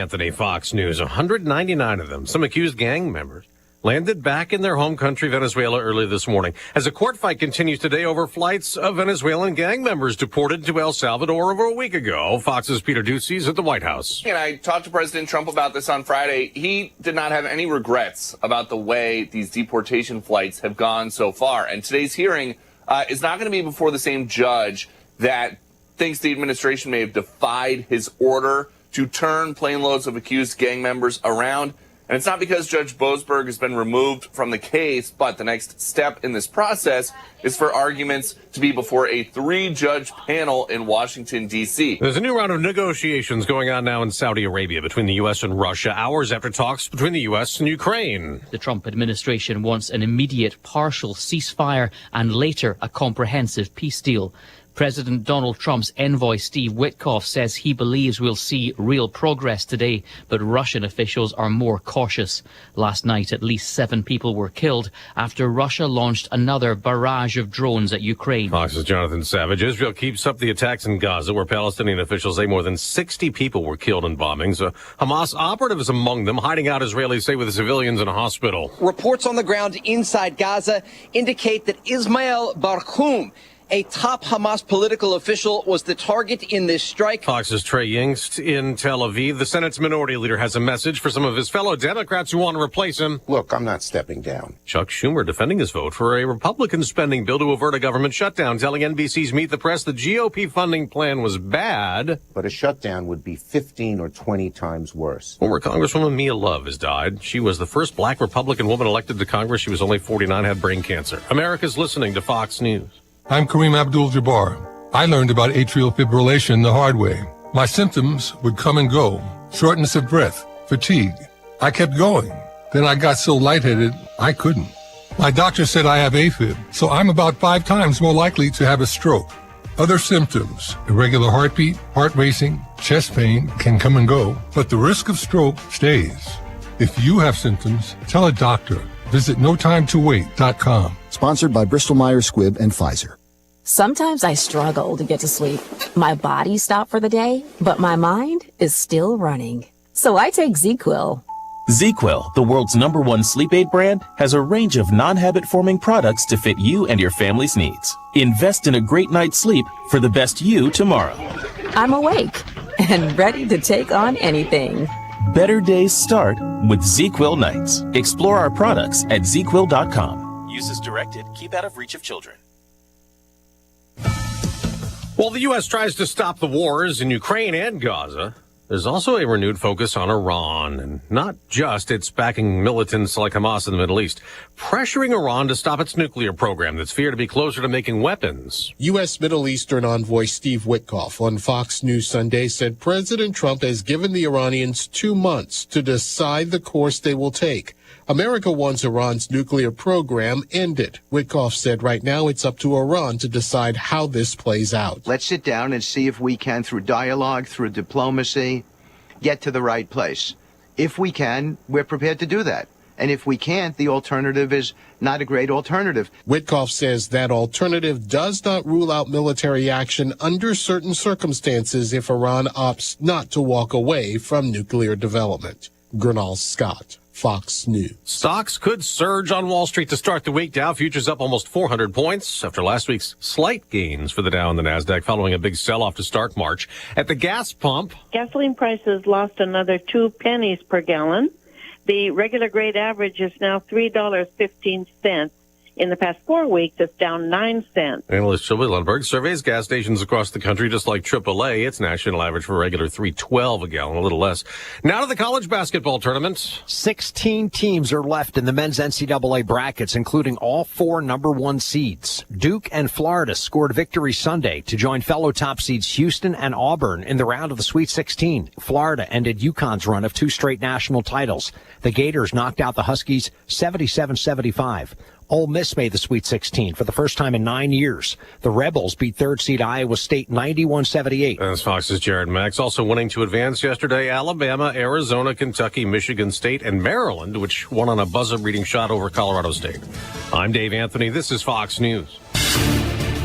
Anthony, Fox News. 199 of them, some accused gang members, landed back in their home country, Venezuela, early this morning. As a court fight continues today over flights of Venezuelan gang members deported to El Salvador over a week ago. Fox's Peter Ducey's at the White House. And I talked to President Trump about this on Friday. He did not have any regrets about the way these deportation flights have gone so far. And today's hearing is not going to be before the same judge that thinks the administration may have defied his order to turn plane loads of accused gang members around. And it's not because Judge Boasberg has been removed from the case, but the next step in this process is for arguments to be before a 3-judge panel in Washington, D.C. There's a new round of negotiations going on now in Saudi Arabia between the U.S. and Russia, hours after talks between the U.S. and Ukraine. The Trump administration wants an immediate partial ceasefire and later a comprehensive peace deal. President Donald Trump's envoy Steve Witkoff says he believes we'll see real progress today, but Russian officials are more cautious. Last night, at least 7 people were killed after Russia launched another barrage of drones at Ukraine. Fox's Jonathan Savage. Israel keeps up the attacks in Gaza, where Palestinian officials say more than 60 people were killed in bombings. Hamas operatives among them, hiding out, Israelis say, with civilians in a hospital. Reports on the ground inside Gaza indicate that Ismail Barhoum, a top Hamas political official, was the target in this strike. Fox's Trey Yingst in Tel Aviv. The Senate's minority leader has a message for some of his fellow Democrats who want to replace him. Look, I'm not stepping down. Chuck Schumer defending his vote for a Republican spending bill to avert a government shutdown, telling NBC's Meet the Press the GOP funding plan was bad. But a shutdown would be 15 or 20 times worse. Former Congresswoman Mia Love has died. She was the first black Republican woman elected to Congress. She was only 49, had brain cancer. America's listening to Fox News. I'm Kareem Abdul-Jabbar. I learned about atrial fibrillation the hard way. My symptoms would come and go. Shortness of breath, fatigue. I kept going. Then I got so lightheaded, I couldn't. My doctor said I have AFib, so I'm about 5 times more likely to have a stroke. Other symptoms, irregular heartbeat, heart racing, chest pain can come and go, but the risk of stroke stays. If you have symptoms, tell a doctor. Visit notimetowait.com. Sponsored by Bristol-Myers Squibb and Pfizer. Sometimes I struggle to get to sleep. My body stopped for the day, but my mind is still running. So I take ZzzQuil. ZzzQuil, the world's #1 sleep aid brand, has a range of non-habit-forming products to fit you and your family's needs. Invest in a great night's sleep for the best you tomorrow. I'm awake and ready to take on anything. Better days start with ZzzQuil nights. Explore our products at ZzzQuil.com. Use as directed. Keep out of reach of children. While the U.S. tries to stop the wars in Ukraine and Gaza, there's also a renewed focus on Iran, and not just its backing militants like Hamas in the Middle East, pressuring Iran to stop its nuclear program that's feared to be closer to making weapons. U.S. Middle Eastern envoy Steve Witkoff on Fox News Sunday said President Trump has given the Iranians 2 months to decide the course they will take. America wants Iran's nuclear program ended. Witkoff said right now it's up to Iran to decide how this plays out. Let's sit down and see if we can, through dialogue, through diplomacy, get to the right place. If we can, we're prepared to do that. And if we can't, the alternative is not a great alternative. Witkoff says that alternative does not rule out military action under certain circumstances if Iran opts not to walk away from nuclear development. Gernal Scott, Fox News. Stocks could surge on Wall Street to start the week. Dow futures up almost 400 points after last week's slight gains for the Dow and the Nasdaq following a big sell-off to start March. At the gas pump, gasoline prices lost another 2 pennies per gallon. The regular grade average is now $3.15. In the past 4 weeks, it's down 9 cents. Analyst Sylvia Lundberg surveys gas stations across the country, just like AAA. Its national average for regular $3.12 a gallon, a little less. Now to the college basketball tournament. 16 teams are left in the men's NCAA brackets, including all 4 #1 seeds. Duke and Florida scored victory Sunday to join fellow top seeds Houston and Auburn in the round of the Sweet 16. Florida ended UConn's run of 2 straight national titles. The Gators knocked out the Huskies 77-75. Ole Miss made the Sweet 16 for the first time in 9 years. The Rebels beat 3rd seed Iowa State 91-78. That's Fox's Jared Max. Also winning to advance yesterday, Alabama, Arizona, Kentucky, Michigan State, and Maryland, which won on a buzzer-beating shot over Colorado State. I'm Dave Anthony. This is Fox News.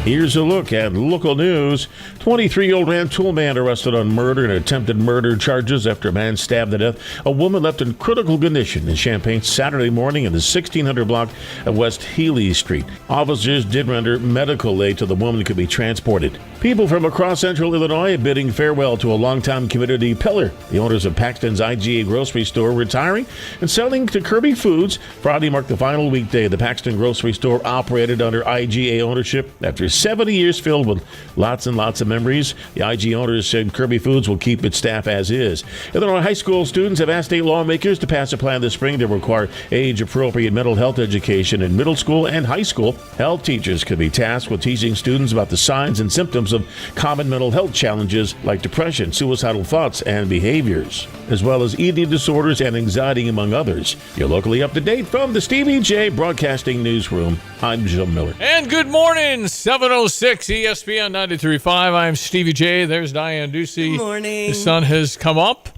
Here's a look at local news. 23-year-old Rantoul man arrested on murder and attempted murder charges after a man stabbed to death a woman left in critical condition in Champaign Saturday morning in the 1600 block of West Healy Street. Officers did render medical aid to the woman who could be transported. People from across central Illinois are bidding farewell to a longtime community pillar. The owners of Paxton's IGA grocery store retiring and selling to Kirby Foods. Friday marked the final weekday the Paxton grocery store operated under IGA ownership. After 70 years filled with lots and lots of memories, the IG owners said Kirby Foods will keep its staff as is. Illinois high school students have asked state lawmakers to pass a plan this spring to require age-appropriate mental health education in middle school and high school. Health teachers could be tasked with teaching students about the signs and symptoms of common mental health challenges like depression, suicidal thoughts, and behaviors, as well as eating disorders and anxiety, among others. You're locally up to date from the Stevie J Broadcasting Newsroom. I'm Jim Miller. And good morning, 706 ESPN 93.5. I'm Stevie J. There's Diane Ducey. Good morning. The sun has come up.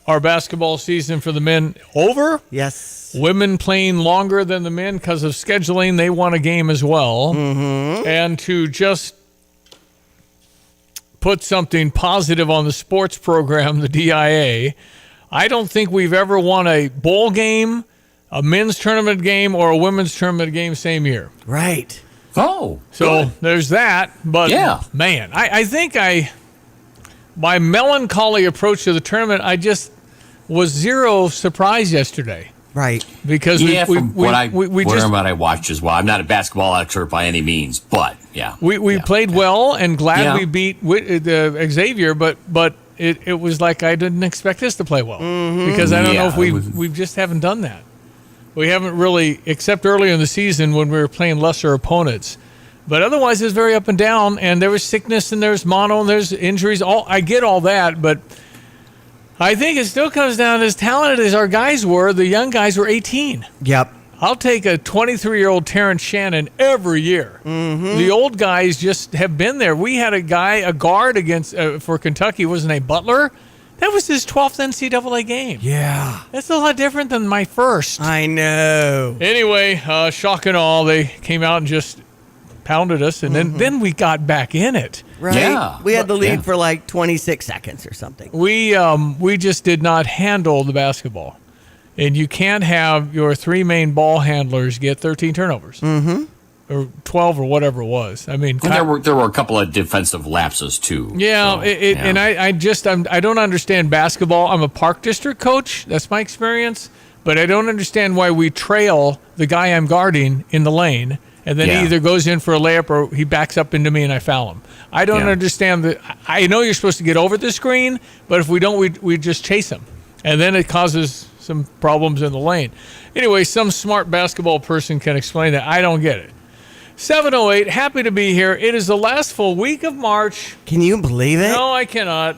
Our basketball season for the men over. Yes. Women playing longer than the men because of scheduling. They won a game as well. Mm-hmm. And to just put something positive on the sports program, the DIA, I don't think we've ever won a bowl game, a men's tournament game, or a women's tournament game same year. Right. Oh, so good. There's that. But, yeah. Man, I think my melancholy approach to the tournament, I just was zero surprised yesterday. Right. Because what I watched as well. I'm not a basketball expert by any means, but yeah. We played well and glad we beat Xavier, but it was like I didn't expect us to play well. Mm-hmm. Because I don't know if we just haven't done that. We haven't really, except earlier in the season when we were playing lesser opponents. But otherwise, it's very up and down, and there was sickness, and there's mono, and there's injuries. I get all that, but I think it still comes down, as talented as our guys were, the young guys were 18. Yep. I'll take a 23-year-old Terrence Shannon every year. Mm-hmm. The old guys just have been there. We had a guard against for Kentucky, was named Butler. That was his 12th NCAA game. Yeah. That's a lot different than my first. I know. Anyway, shock and all, they came out and just pounded us, and then we got back in it. Right. Yeah. We had the lead for like 26 seconds or something. We just did not handle the basketball. And you can't have your three main ball handlers get 13 turnovers. Mm-hmm. Or 12 or whatever it was. I mean, there were a couple of defensive lapses too. Yeah, so, and I don't understand basketball. I'm a Park District coach. That's my experience. But I don't understand why we trail the guy I'm guarding in the lane, and then he either goes in for a layup or he backs up into me and I foul him. I don't understand that. I know you're supposed to get over the screen, but if we don't, we just chase him, and then it causes some problems in the lane. Anyway, some smart basketball person can explain that. I don't get it. 7:08, happy to be here. It is the last full week of March. Can you believe it? No, I cannot.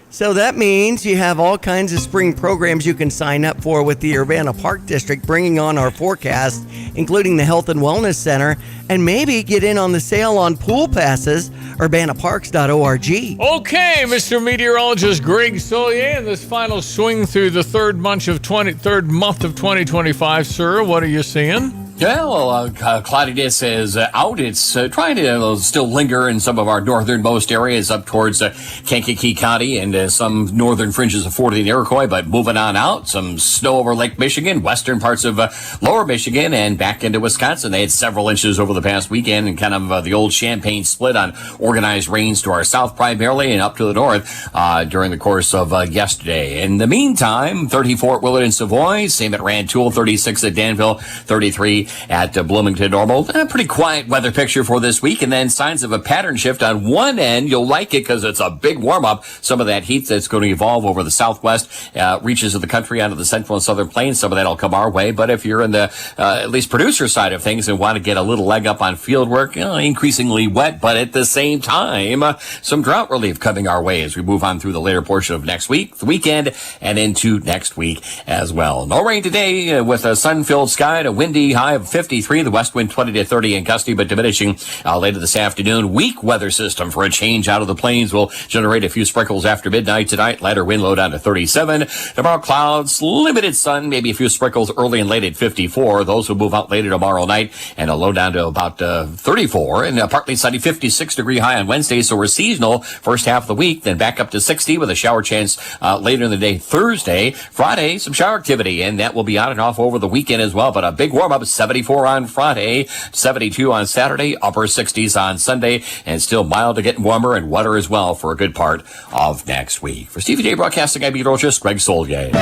So that means you have all kinds of spring programs you can sign up for with the Urbana Park District, bringing on our forecast, including the Health and Wellness Center, and maybe get in on the sale on pool passes, urbanaparks.org. Okay, Mr. Meteorologist Greg Solier, in this final swing through the third month of 2025, sir, what are you seeing? Yeah, well, cloudiness is out. It's trying to still linger in some of our northernmost areas up towards Kankakee County and some northern fringes of Fort Lee and Iroquois, but moving on out. Some snow over Lake Michigan, western parts of lower Michigan, and back into Wisconsin. They had several inches over the past weekend, and kind of the old Champaign split on organized rains to our south primarily and up to the north during the course of yesterday. In the meantime, 34 at Willard and Savoy, same at Rantoul, 36 at Danville, 33 at Bloomington Normal. A pretty quiet weather picture for this week, and then signs of a pattern shift on one end. You'll like it because it's a big warm-up. Some of that heat that's going to evolve over the southwest reaches of the country onto the central and southern plains. Some of that will come our way, but if you're in the at least producer side of things and want to get a little leg up on field work, increasingly wet, but at the same time, some drought relief coming our way as we move on through the later portion of next week, the weekend, and into next week as well. No rain today with a sun-filled sky and a windy high of of 53. The west wind 20 to 30 and gusty, but diminishing later this afternoon. Weak weather system for a change out of the plains will generate a few sprinkles after midnight tonight. Lighter wind low down to 37. Tomorrow clouds, limited sun, maybe a few sprinkles early and late at 54. Those will move out later tomorrow night, and a low down to about 34. And partly sunny, 56-degree high on Wednesday. So we're seasonal first half of the week, then back up to 60 with a shower chance later in the day Thursday. Friday, some shower activity, and that will be on and off over the weekend as well. But a big warm up, 74 on Friday, 72 on Saturday, upper 60s on Sunday, and still mild to getting warmer and wetter as well for a good part of next week. For Stevie J Broadcasting, I'm meteorologist Greg Solgay.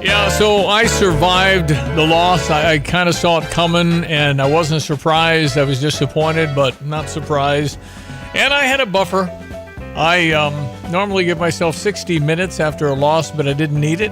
Yeah, so I survived the loss. I kind of saw it coming, and I wasn't surprised. I was disappointed, but not surprised. And I had a buffer. I normally give myself 60 minutes after a loss, but I didn't need it.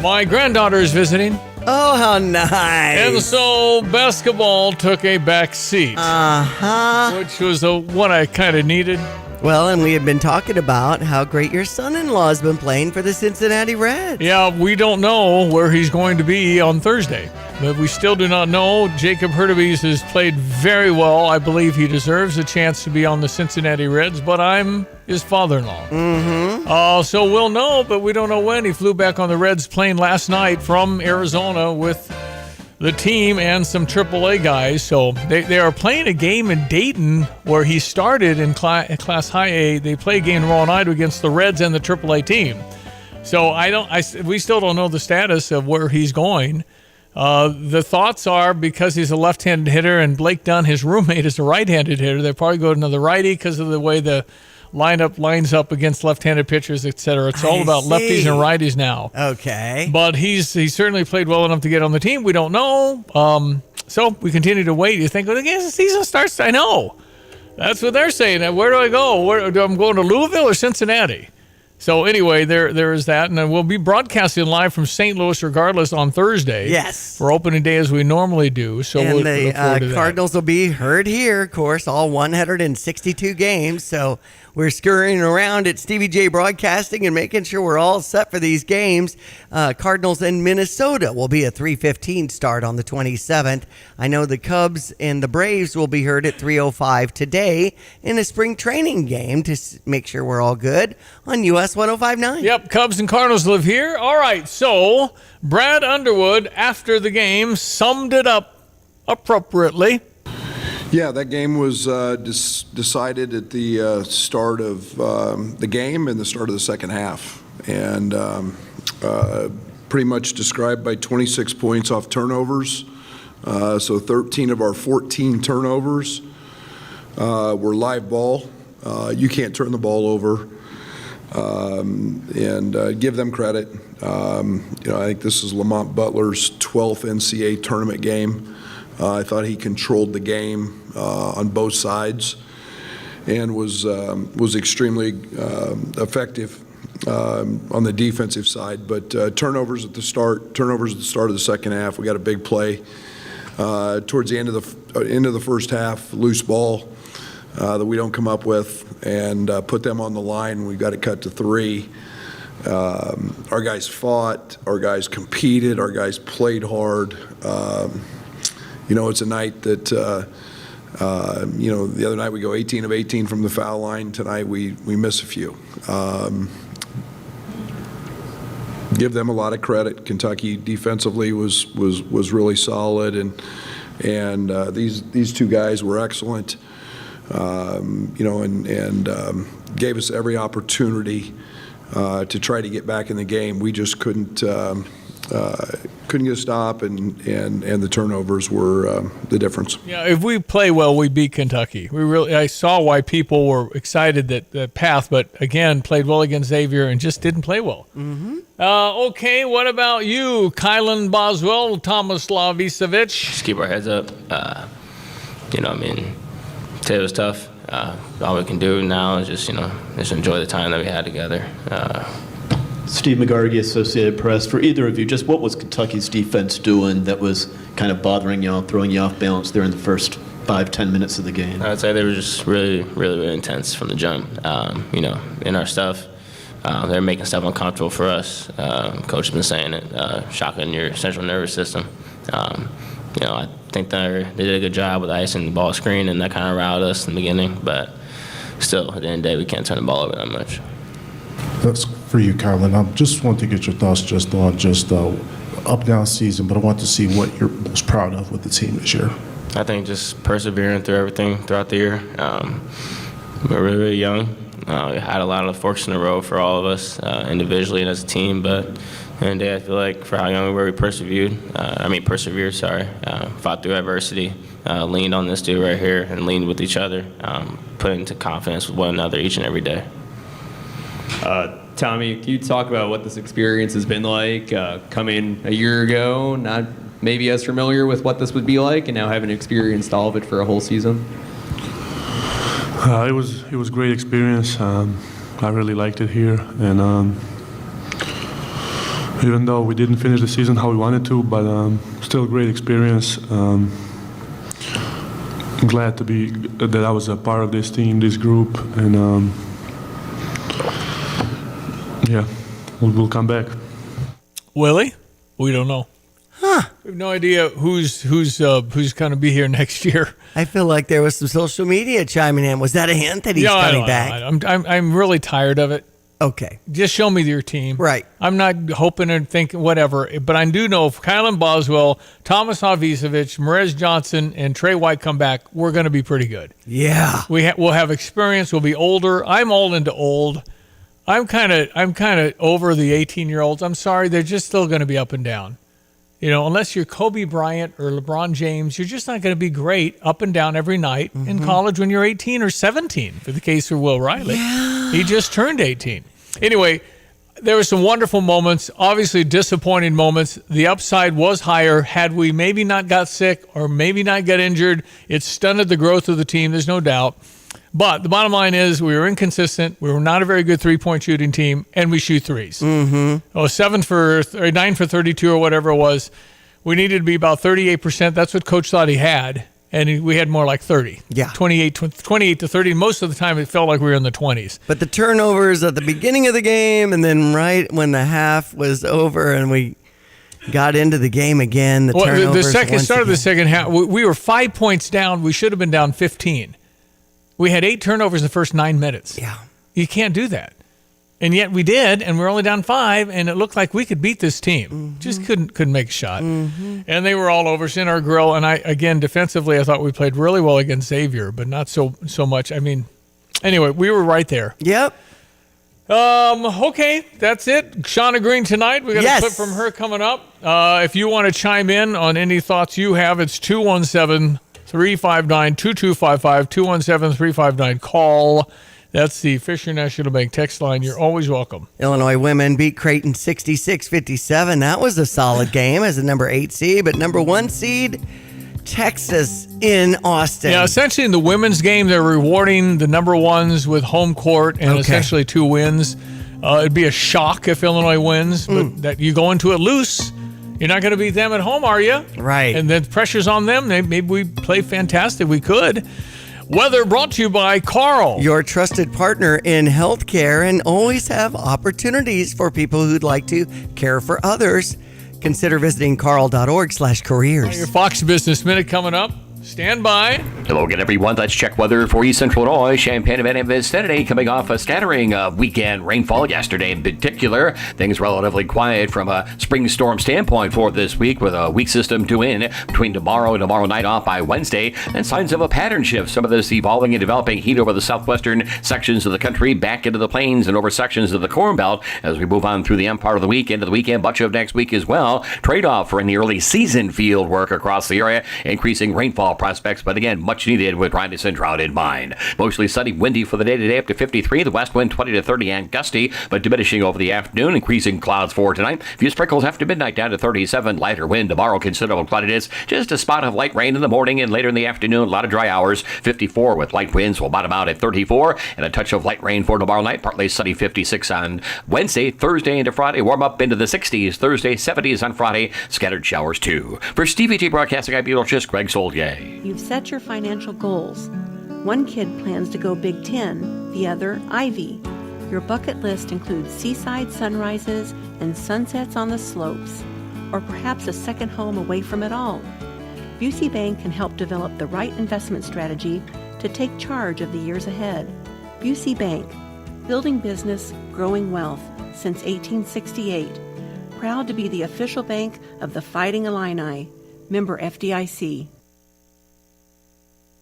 My granddaughter is visiting. Oh, how nice. And so basketball took a back seat. Uh-huh. Which was what I kind of needed. Well, and we had been talking about how great your son-in-law has been playing for the Cincinnati Reds. Yeah, we don't know where he's going to be on Thursday, but we still do not know. Jacob Hurtubise has played very well. I believe he deserves a chance to be on the Cincinnati Reds, but I'm his father-in-law. Mm-hmm. So we'll know, but we don't know when. He flew back on the Reds plane last night from Arizona with the team and some AAA guys. So they are playing a game in Dayton where he started in Class High A. They play a game tomorrow night against the Reds and the AAA team. So we still don't know the status of where he's going. The thoughts are because he's a left-handed hitter and Blake Dunn, his roommate, is a right-handed hitter, they probably go to another righty because of the way the lineup lines up against left-handed pitchers, etc. It's all about lefties and righties now. Okay. But he's certainly played well enough to get on the team. We don't know. So we continue to wait. You think, well, the season starts? I know. That's what they're saying. Where do I go? I'm going to Louisville or Cincinnati? So anyway, there is that, and then we'll be broadcasting live from St. Louis regardless on Thursday. Yes. For opening day as we normally do. So and we'll the look forward to that. Cardinals will be heard here, of course, all 162 games. So we're scurrying around at Stevie J Broadcasting and making sure we're all set for these games. Cardinals in Minnesota will be a 3:15 start on the 27th. I know the Cubs and the Braves will be heard at 3:05 today in a spring training game to make sure we're all good on US 105.9. Yep, Cubs and Cardinals live here. All right, so Brad Underwood, after the game, summed it up appropriately. Yeah, that game was decided at the start of the game and the start of the second half. And pretty much described by 26 points off turnovers. So 13 of our 14 turnovers were live ball. You can't turn the ball over. And give them credit. I think this is Lamont Butler's 12th NCAA tournament game. I thought he controlled the game on both sides and was extremely effective on the defensive side. But turnovers at the start of the second half. We got a big play towards the end of the first half, loose ball that we don't come up with, and put them on the line. We got it cut to 3. Our guys fought, our guys competed, our guys played hard. It's a night that, the other night we go 18 of 18 from the foul line. Tonight we miss a few. Give them a lot of credit. Kentucky defensively was really solid, and these two guys were excellent. Gave us every opportunity to try to get back in the game. We just couldn't get a stop, and the turnovers were the difference. Yeah, if we play well, we beat Kentucky. I saw why people were excited that path, but again, played well against Xavier and just didn't play well. Mm-hmm. Okay, what about you, Kylan Boswell, Tomislav? Just keep our heads up. Today was tough. All we can do now is just enjoy the time that we had together. Steve McGargy, Associated Press. For either of you, just what was Kentucky's defense doing that was kind of bothering y'all, throwing you off balance there in the first 5-10 minutes of the game? I would say they were just really, really, really intense from the jump. In our stuff, they're making stuff uncomfortable for us. Coach has been saying it, shocking your central nervous system. I think they did a good job with icing the ball screen, and that kind of riled us in the beginning. But still, at the end of the day, we can't turn the ball over that much. That's for you, Kylan. I just want to get your thoughts just on up-down season, but I want to see what you're most proud of with the team this year. I think just persevering through everything throughout the year. We're really, really young. We had a lot of forks in the road for all of us, individually and as a team, but at the end of the day, I feel like for how young we were, we persevered, fought through adversity, leaned on this dude right here, and leaned with each other, put into confidence with one another each and every day. Tommy, can you talk about what this experience has been like, coming a year ago, not maybe as familiar with what this would be like, and now having experienced all of it for a whole season? It was great experience. I really liked it here, and even though we didn't finish the season how we wanted to, but still a great experience. I'm glad that I was a part of this team, this group, and we'll come back. Willie? We don't know. We have no idea who's going to be here next year. I feel like there was some social media chiming in. Was that a hint that he's coming back? I'm really tired of it. Okay. Just show me your team. Right. I'm not hoping and thinking whatever, but I do know if Kylan Boswell, Thomas Avizovic, Merez Johnson, and Trey White come back, we're going to be pretty good. Yeah. We'll have experience. We'll be older. I'm all into old. I'm kind of over the 18-year-olds. I'm sorry, they're just still going to be up and down. Unless you're Kobe Bryant or LeBron James, you're just not going to be great up and down every night in college when you're 18 or 17, for the case of Will Riley. Yeah. He just turned 18. Anyway, there were some wonderful moments, obviously disappointing moments. The upside was higher. Had we maybe not got sick or maybe not got injured, it stunted the growth of the team, there's no doubt. But the bottom line is we were inconsistent. We were not a very good three-point shooting team, and we shoot threes. 9 for 32 or whatever it was. We needed to be about 38%. That's what Coach thought he had, and we had more like 30. Yeah. 28 to 30. Most of the time it felt like we were in the 20s. But the turnovers at the beginning of the game, and then right when the half was over and we got into the game again, the turnovers. The start of the second half, we were 5 points down. We should have been down 15. We had 8 turnovers in the first 9 minutes. Yeah. You can't do that. And yet we did, and we're only down 5, and it looked like we could beat this team. Just couldn't make a shot. And they were all over us in our grill. And again, defensively, I thought we played really well against Xavier, but not so much. I mean, anyway, we were right there. Yep. Okay, that's it. Shauna Green tonight. We got a clip from her coming up. If you want to chime in on any thoughts you have, it's 217-359-2255, 217-359-CALL. That's the Fisher National Bank text line. You're always welcome. Illinois women beat Creighton 66-57. That was a solid game as a number 8 seed, but number 1 seed, Texas in Austin. Yeah, essentially in the women's game, they're rewarding the number ones with home court and essentially 2 wins. It'd be a shock if Illinois wins, but that you go into it loose. You're not going to beat them at home, are you? Right. And then pressure's on them. Maybe we play fantastic. We could. Weather brought to you by Carl. Your trusted partner in healthcare, and always have opportunities for people who'd like to care for others. Consider visiting carl.org/careers. Your Fox Business Minute coming up. Stand by. Hello again, everyone. Let's check weather for East Central Illinois. Champaign and vicinity coming off a scattering weekend rainfall yesterday in particular. Things relatively quiet from a spring storm standpoint for this week, with a weak system due in between tomorrow and tomorrow night off by Wednesday, and signs of a pattern shift. Some of this evolving and developing heat over the southwestern sections of the country, back into the plains and over sections of the Corn Belt as we move on through the end part of the week, into the weekend, much of next week as well. Trade-off for any early season field work across the area, increasing rainfall prospects, but again, much needed with dryness and drought in mind. Mostly sunny, windy for the day today up to 53. The west wind 20 to 30 and gusty, but diminishing over the afternoon. Increasing clouds for tonight. Few sprinkles after midnight down to 37. Lighter wind tomorrow, considerable cloudiness. Just a spot of light rain in the morning and later in the afternoon. A lot of dry hours. 54 with light winds. Will bottom out at 34. And a touch of light rain for tomorrow night. Partly sunny, 56 on Wednesday. Thursday into Friday, warm up into the 60s. Thursday, 70s on Friday. Scattered showers too. For Stevie T Broadcasting, I'm meteorologist Greg Soldier. You've set your financial goals. One kid plans to go Big Ten, the other Ivy. Your bucket list includes seaside sunrises and sunsets on the slopes, or perhaps a second home away from it all. Busey Bank can help develop the right investment strategy to take charge of the years ahead. Busey Bank, building business, growing wealth since 1868. Proud to be the official bank of the Fighting Illini. Member FDIC.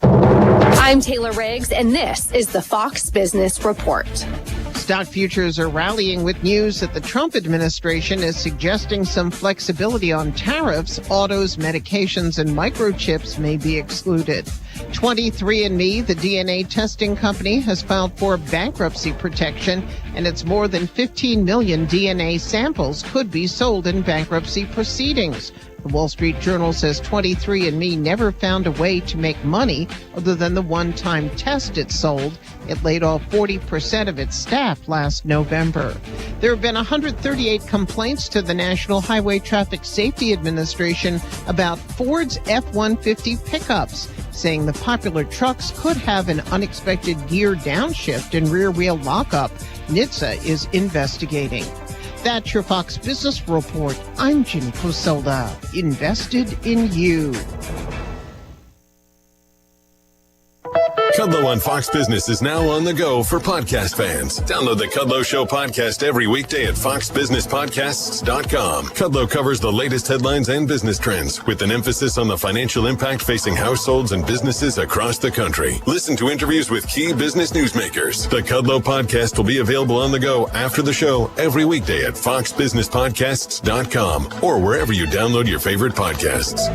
I'm Taylor Riggs, and this is the Fox Business Report. Stock futures are rallying with news that the Trump administration is suggesting some flexibility on tariffs. Autos, medications, and microchips may be excluded. 23andMe, the DNA testing company, has filed for bankruptcy protection, and its more than 15 million DNA samples could be sold in bankruptcy proceedings. The Wall Street Journal says 23andMe never found a way to make money other than the one-time test it sold. It laid off 40% of its staff last November. There have been 138 complaints to the National Highway Traffic Safety Administration about Ford's F-150 pickups, saying the popular trucks could have an unexpected gear downshift and rear-wheel lockup. NHTSA is investigating. That's your Fox Business Report. I'm Ginny Posolda. Invested in you. Kudlow on Fox Business is now on the go for podcast fans. Download the Kudlow Show podcast every weekday at foxbusinesspodcasts.com. Kudlow covers the latest headlines and business trends with an emphasis on the financial impact facing households and businesses across the country. Listen to interviews with key business newsmakers. The Kudlow podcast will be available on the go after the show every weekday at foxbusinesspodcasts.com or wherever you download your favorite podcasts.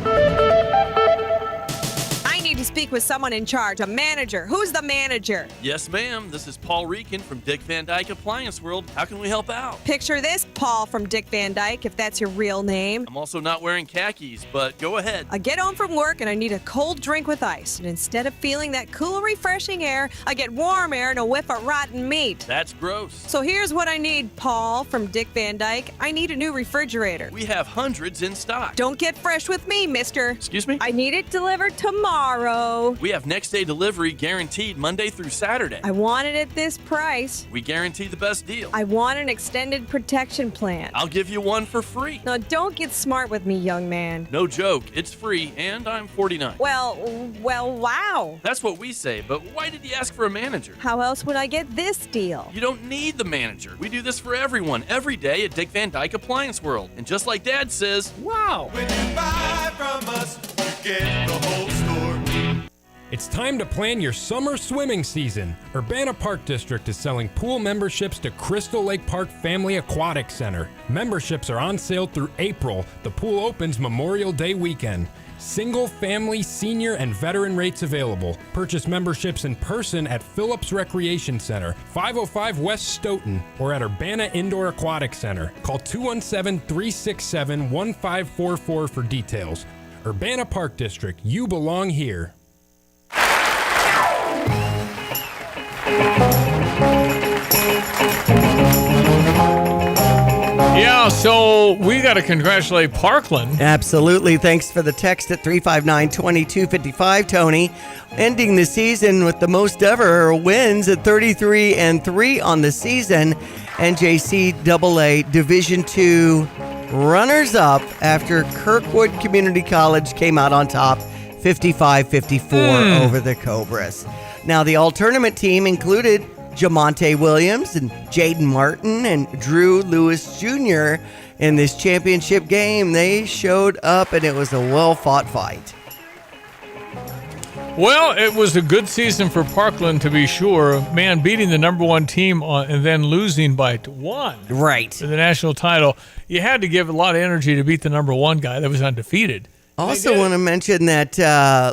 To speak with someone in charge, a manager. Who's the manager? Yes, ma'am. This is Paul Reekin from Dick Van Dyke Appliance World. How can we help out? Picture this, Paul from Dick Van Dyke, if that's your real name. I'm also not wearing khakis, but go ahead. I get home from work and I need a cold drink with ice. And instead of feeling that cool, refreshing air, I get warm air and a whiff of rotten meat. That's gross. So here's what I need, Paul from Dick Van Dyke. I need a new refrigerator. We have hundreds in stock. Don't get fresh with me, mister. Excuse me? I need it delivered tomorrow. We have next day delivery guaranteed Monday through Saturday. I want it at this price. We guarantee the best deal. I want an extended protection plan. I'll give you one for free. Now, don't get smart with me, young man. No joke. It's free, and I'm 49. Well, wow. That's what we say, but why did you ask for a manager? How else would I get this deal? You don't need the manager. We do this for everyone, every day at Dick Van Dyke Appliance World. And just like Dad says, wow. When you buy from us, you get the whole store. It's time to plan your summer swimming season. Urbana Park District is selling pool memberships to Crystal Lake Park Family Aquatic Center. Memberships are on sale through April. The pool opens Memorial Day weekend. Single, family, senior, and veteran rates available. Purchase memberships in person at Phillips Recreation Center, 505 West Stoughton, or at Urbana Indoor Aquatic Center. Call 217-367-1544 for details. Urbana Park District, you belong here. Yeah, so we got to congratulate Parkland. Absolutely. Thanks for the text at 359-2255, Tony. Ending the season with the most ever wins at 33-3 on the season. NJCAA Division II runners-up after Kirkwood Community College came out on top 55-54 over the Cobras. Now, the all-tournament team included Jamonte Williams and Jaden Martin and Drew Lewis Jr. in this championship game. They showed up, and it was a well-fought fight. Well, it was a good season for Parkland, to be sure. Man, beating the number one team and then losing by 1. Right. For the national title. You had to give a lot of energy to beat the number one guy that was undefeated. Also want to mention that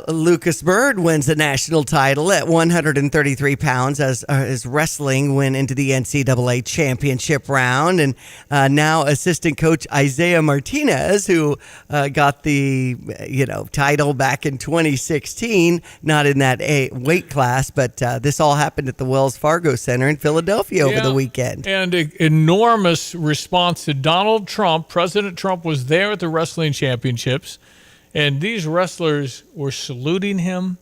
Lucas Bird wins the national title at 133 pounds as his wrestling went into the NCAA championship round. And now assistant coach Isaiah Martinez, who got the title back in 2016, not in that weight class, but this all happened at the Wells Fargo Center in Philadelphia over the weekend. And an enormous response to Donald Trump. President Trump was there at the wrestling championships. And these wrestlers were saluting him.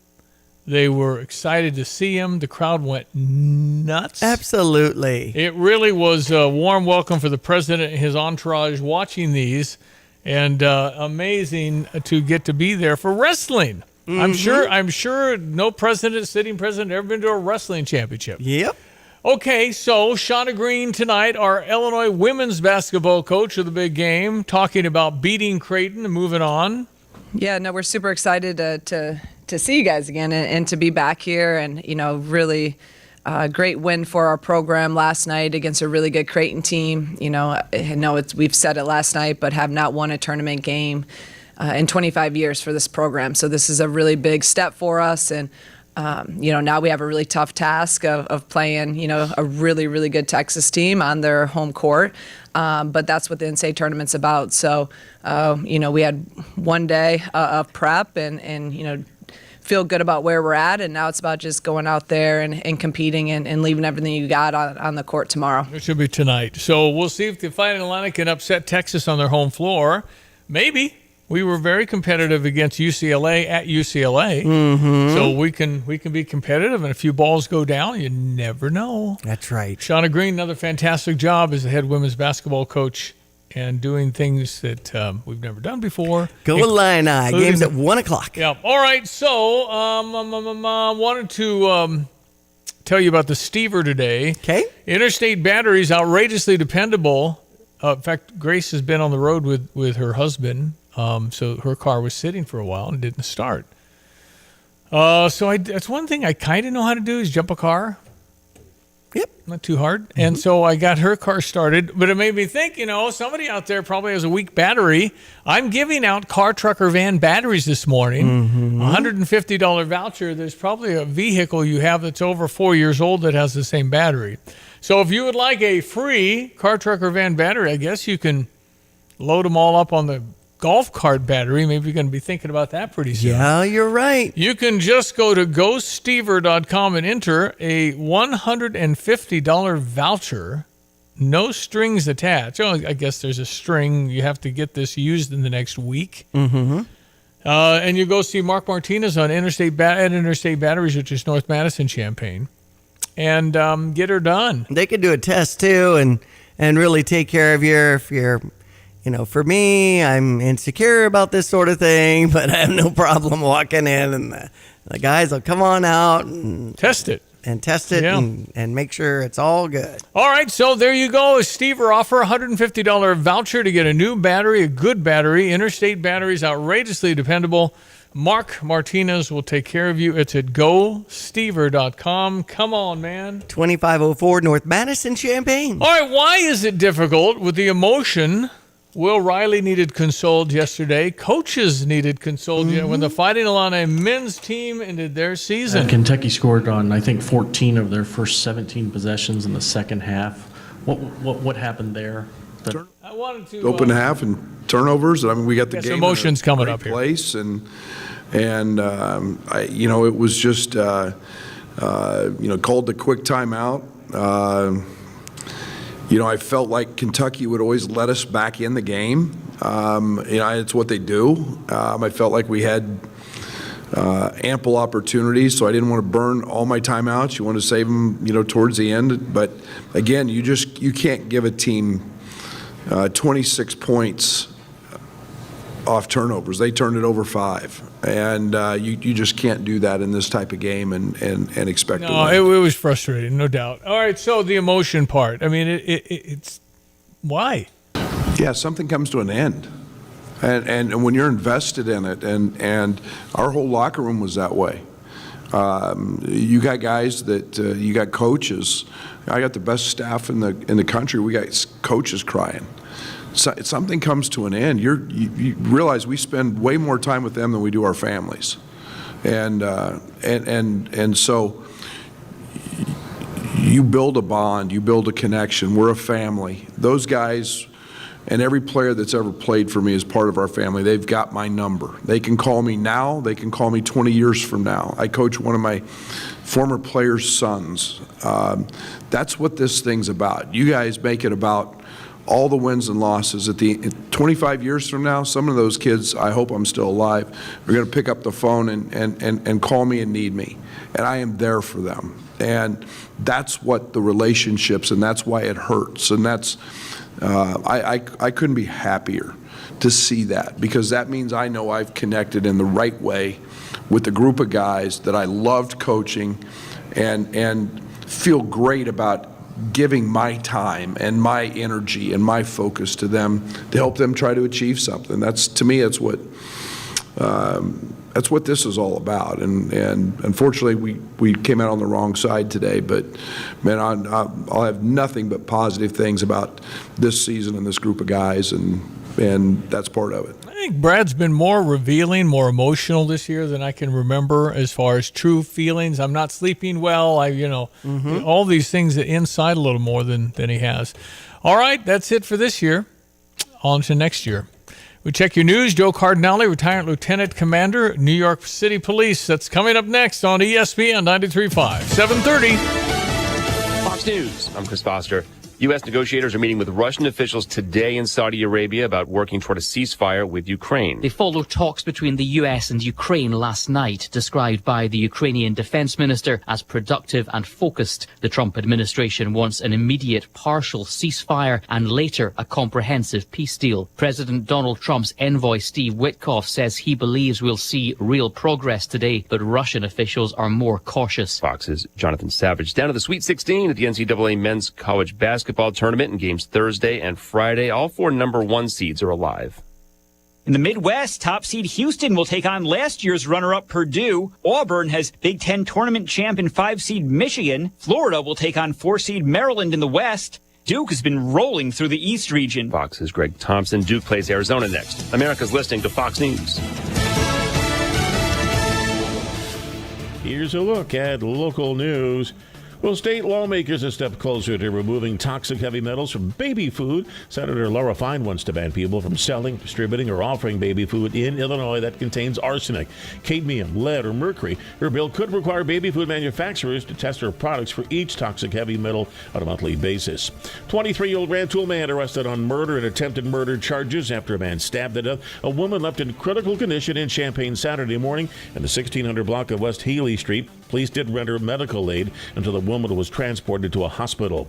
They were excited to see him. The crowd went nuts. Absolutely. It really was a warm welcome for the president and his entourage watching these, and amazing to get to be there for wrestling. Mm-hmm. I'm sure no sitting president ever been to a wrestling championship. Yep. Okay, so Shauna Green tonight, our Illinois women's basketball coach of the big game, talking about beating Creighton and moving on. Yeah, no, we're super excited to see you guys again and to be back here, and really great win for our program last night against a really good Creighton team. I know we've said it last night, but have not won a tournament game in 25 years for this program. So this is a really big step for us, and now we have a really tough task of playing, a really, really good Texas team on their home court. But that's what the NCAA tournament's about. So, we had one day of prep and feel good about where we're at. And now it's about just going out there and competing and leaving everything you got on the court tomorrow. It should be tonight. So we'll see if the Fighting Illini can upset Texas on their home floor. Maybe. We were very competitive against UCLA at UCLA, so we can be competitive. And a few balls go down, you never know. That's right. Shauna Green, another fantastic job as the head women's basketball coach and doing things that we've never done before. Go Illini. Games at 1 o'clock. Yeah. All right. So wanted to tell you about the Stever today. Okay. Interstate Batteries, outrageously dependable. In fact, Grace has been on the road with her husband. So her car was sitting for a while and didn't start. That's one thing I kind of know how to do is jump a car. Yep. Not too hard. Mm-hmm. And so I got her car started, but it made me think, somebody out there probably has a weak battery. I'm giving out car, truck, or van batteries this morning. $150 voucher. There's probably a vehicle you have that's over 4 years old that has the same battery. So if you would like a free car, truck, or van battery, I guess you can load them all up on the golf cart battery. Maybe you're going to be thinking about that pretty soon. Yeah, you're right. You can just go to gostever.com and enter a $150 voucher. No strings attached. Oh, I guess there's a string. You have to get this used in the next week. Mm-hmm. And you go see Mark Martinez on Interstate Batteries, which is North Madison, Champaign, and get her done. They could do a test too and really take care of you if you're... for me, I'm insecure about this sort of thing, but I have no problem walking in, and the guys will come on out and test it. Yeah. and make sure it's all good. All right, so there you go. Stever offer $150 voucher to get a new battery, a good battery. Interstate Batteries, outrageously dependable. Mark Martinez will take care of you. It's at gostever.com. Come on, man. 2504 North Madison, Champaign. All right, why is it difficult with the emotion? Will Riley needed consoled yesterday. Coaches needed consoled when the Fighting Illini men's team ended their season. And Kentucky scored on, I think, 14 of their first 17 possessions in the second half. What happened there? I wanted to open half and turnovers. I mean, we got the game emotions coming up place here. And it was just called the quick timeout. I felt like Kentucky would always let us back in the game. It's what they do. I felt like we had ample opportunities, so I didn't want to burn all my timeouts. You want to save them, towards the end. But again, you can't give a team 26 points off turnovers. They turned it over 5. And you just can't do that in this type of game and expect to win. It was frustrating, no doubt. All right, so the emotion part. I mean, it's why? Yeah, something comes to an end. And when you're invested in it, and our whole locker room was that way. You got guys that you got coaches. I got the best staff in the country. We got coaches crying. Something comes to an end. You realize we spend way more time with them than we do our families, and so you build a bond, you build a connection. We're a family. Those guys and every player that's ever played for me is part of our family. They've got my number. They can call me now. They can call me 20 years from now. I coach one of my former players' sons. That's what this thing's about. You guys make it about all the wins and losses. 25 years from now, some of those kids, I hope I'm still alive, are going to pick up the phone and call me and need me. And I am there for them. And that's what the relationships, and that's why it hurts. And that's, I couldn't be happier to see that, because that means I know I've connected in the right way with a group of guys that I loved coaching and feel great about giving my time and my energy and my focus to them to help them try to achieve something. That's, to me, that's what this is all about. And unfortunately, we came out on the wrong side today. But man, I'll have nothing but positive things about this season and this group of guys, and that's part of it. I think Brad's been more revealing, more emotional this year than I can remember as far as true feelings. I'm not sleeping well. All these things that inside a little more than he has. All right, that's it for this year. On to next year. We check your news. Joe Cardinale, retired lieutenant commander, New York City Police. That's coming up next on ESPN 93.5, 7:30. Fox News. I'm Chris Foster. U.S. negotiators are meeting with Russian officials today in Saudi Arabia about working toward a ceasefire with Ukraine. They follow talks between the U.S. and Ukraine last night, described by the Ukrainian defense minister as productive and focused. The Trump administration wants an immediate partial ceasefire and later a comprehensive peace deal. President Donald Trump's envoy Steve Witkoff says he believes we'll see real progress today, but Russian officials are more cautious. Fox's Jonathan Savage. Down to the Sweet 16 at the NCAA men's college basketball tournament in games Thursday and Friday. All 4 number 1 seeds are alive. In the Midwest, top seed Houston will take on last year's runner-up Purdue. Auburn has Big Ten tournament champ and 5-seed Michigan. Florida will take on 4-seed Maryland in the West. Duke has been rolling through the East region. Fox's Greg Thompson. Duke plays Arizona next. America's listening to Fox News. Here's a look at local news. Well, state lawmakers a step closer to removing toxic heavy metals from baby food. Senator Laura Fine wants to ban people from selling, distributing, or offering baby food in Illinois that contains arsenic, cadmium, lead, or mercury. Her bill could require baby food manufacturers to test their products for each toxic heavy metal on a monthly basis. 23-year-old Rantoul man arrested on murder and attempted murder charges after a man stabbed to death a woman left in critical condition in Champaign Saturday morning in the 1600 block of West Healy Street. Police did render medical aid until the woman was transported to a hospital.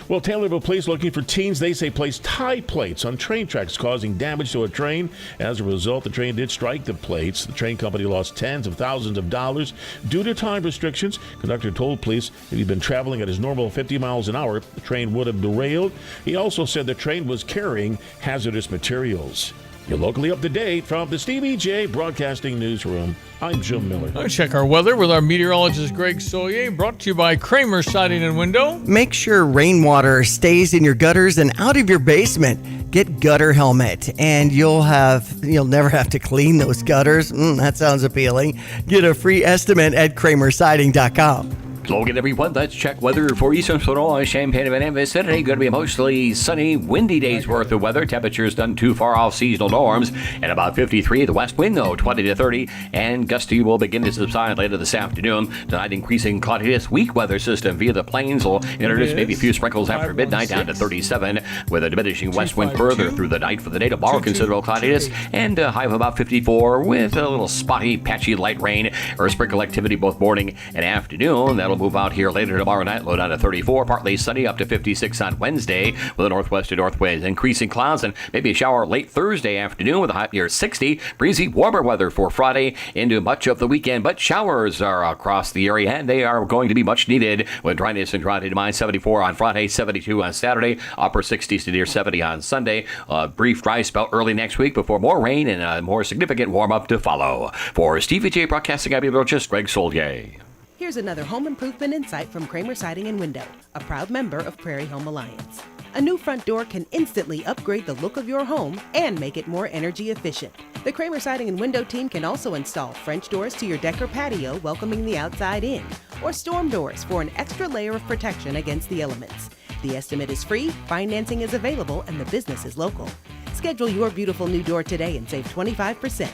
Well, Taylorville police looking for teens they say placed tie plates on train tracks, causing damage to a train. As a result, the train did strike the plates. The train company lost tens of thousands of dollars due to time restrictions. Conductor told police if he'd been traveling at his normal 50 miles an hour, the train would have derailed. He also said the train was carrying hazardous materials. You're locally up to date from the Stevie J Broadcasting Newsroom. I'm Jim Miller. Let's check our weather with our meteorologist Greg Solier, brought to you by Kramer Siding and Window. Make sure rainwater stays in your gutters and out of your basement. Get Gutter Helmet, and you'll never have to clean those gutters. That sounds appealing. Get a free estimate at kramersiding.com. Logan, everyone, let's check weather for Eastern Illinois, Champaign and vicinity. Going to be a mostly sunny, windy day's worth of weather. Temperatures none too far off seasonal norms. And about 53, the west wind, though, 20 to 30. And gusty will begin to subside later this afternoon. Tonight, increasing cloudiness. Weak weather system via the plains will introduce maybe a few sprinkles after midnight down to 37, with a diminishing west wind further through the night for the day. Tomorrow, considerable cloudiness and a high of about 54 with a little spotty, patchy light rain or sprinkle activity both morning and afternoon. That'll move out here later tomorrow night, low down to 34, partly sunny up to 56 on Wednesday with a northwest to north wind. Increasing clouds and maybe a shower late Thursday afternoon with a high near 60. Breezy, warmer weather for Friday into much of the weekend, but showers are across the area and they are going to be much needed with dryness and dry to mind. 74 on Friday, 72 on Saturday, upper 60s to near 70 on Sunday. A brief dry spell early next week before more rain and a more significant warm up to follow. For Stevie J Broadcasting, I'm just Greg Solier. Here's another home improvement insight from Kramer Siding and Window, a proud member of Prairie Home Alliance. A new front door can instantly upgrade the look of your home and make it more energy efficient. The Kramer Siding and Window team can also install French doors to your deck or patio, welcoming the outside in, or storm doors for an extra layer of protection against the elements. The estimate is free, financing is available, and the business is local. Schedule your beautiful new door today and save 25%.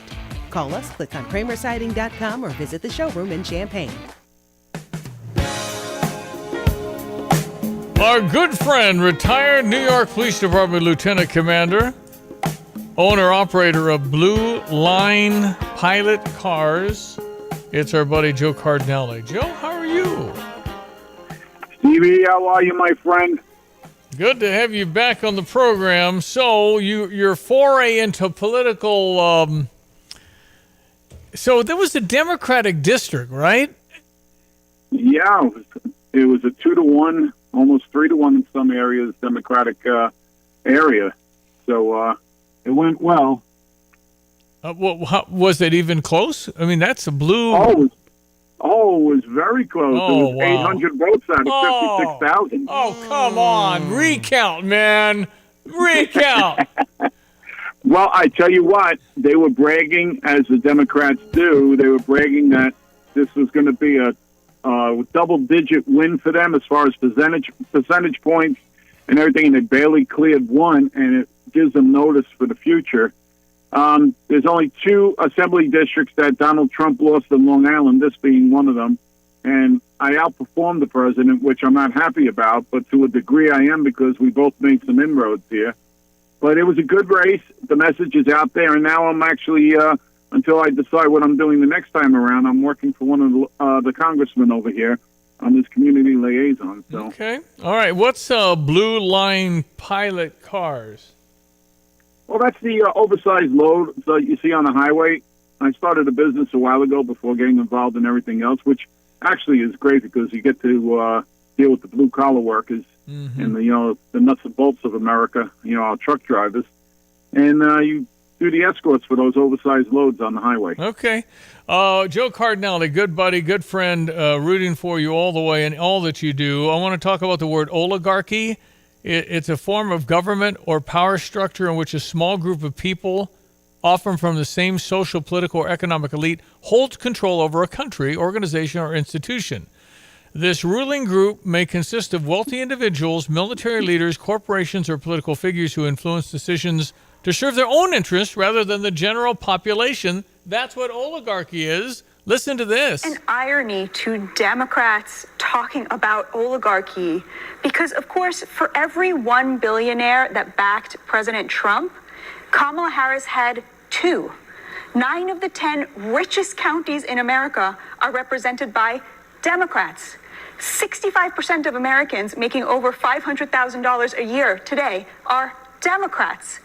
Call us, click on kramersiding.com, or visit the showroom in Champaign. Our good friend, retired New York Police Department Lieutenant Commander, owner-operator of Blue Line Pilot Cars. It's our buddy Joe Cardinale. Joe, how are you? Stevie, how are you, my friend? Good to have you back on the program. So, your foray into political... so, there was a Democratic district, right? Yeah, it was a 2-to-1, almost 3-to-1 in some areas, Democratic area. So it went well. Was it even close? I mean, that's a blue... it was very close. Oh, it was 800 votes out of 56,000. Oh, come on. Recount, man. Recount. Well, I tell you what, they were bragging, as the Democrats do, they were bragging that this was going to be a double-digit win for them as far as percentage points and everything, and they barely cleared one, and it gives them notice for the future. There's only 2 assembly districts that Donald Trump lost in Long Island, this being one of them, and I outperformed the president, which I'm not happy about, but to a degree I am because we both made some inroads here. But it was a good race. The message is out there, and now I'm actually... until I decide what I'm doing the next time around, I'm working for one of the congressmen over here on this community liaison. So. Okay. All right. What's Blue Line Pilot Cars? Well, that's the oversized load that you see on the highway. I started a business a while ago before getting involved in everything else, which actually is great because you get to deal with the blue-collar workers and the nuts and bolts of America, our truck drivers. And you do the escorts for those oversized loads on the highway. Okay. Joe Cardinale, good buddy, good friend, rooting for you all the way in all that you do. I want to talk about the word oligarchy. It's a form of government or power structure in which a small group of people, often from the same social, political, or economic elite, holds control over a country, organization, or institution. This ruling group may consist of wealthy individuals, military leaders, corporations, or political figures who influence decisions to serve their own interests rather than the general population. That's what oligarchy is. Listen to this. An irony to Democrats talking about oligarchy, because, of course, for every one billionaire that backed President Trump, Kamala Harris had 2. 9 of the 10 richest counties in America are represented by Democrats. 65% of Americans making over $500,000 a year today are Democrats.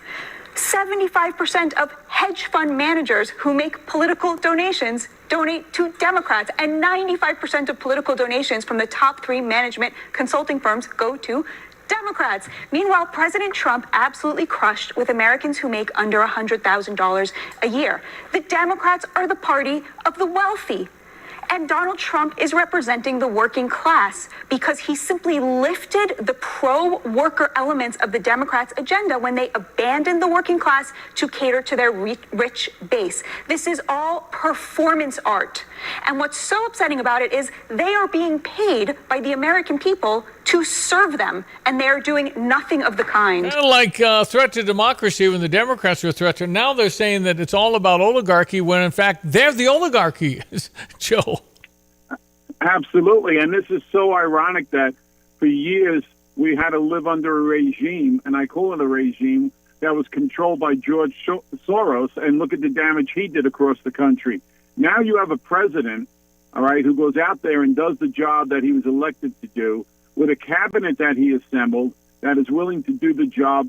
75% of hedge fund managers who make political donations donate to Democrats, and 95% of political donations from the top 3 management consulting firms go to Democrats. Meanwhile, President Trump absolutely crushed with Americans who make under $100,000 a year. The Democrats are the party of the wealthy. And Donald Trump is representing the working class because he simply lifted the pro-worker elements of the Democrats' agenda when they abandoned the working class to cater to their rich base. This is all performance art. And what's so upsetting about it is they are being paid by the American people to serve them, and they're doing nothing of the kind. Kind of like threat to democracy when the Democrats were a threat to. Now they're saying that it's all about oligarchy when, in fact, they're the oligarchy, Joe. Absolutely, and this is so ironic that for years we had to live under a regime, and I call it a regime, that was controlled by George Soros, and look at the damage he did across the country. Now you have a president, all right, who goes out there and does the job that he was elected to do, with a cabinet that he assembled that is willing to do the job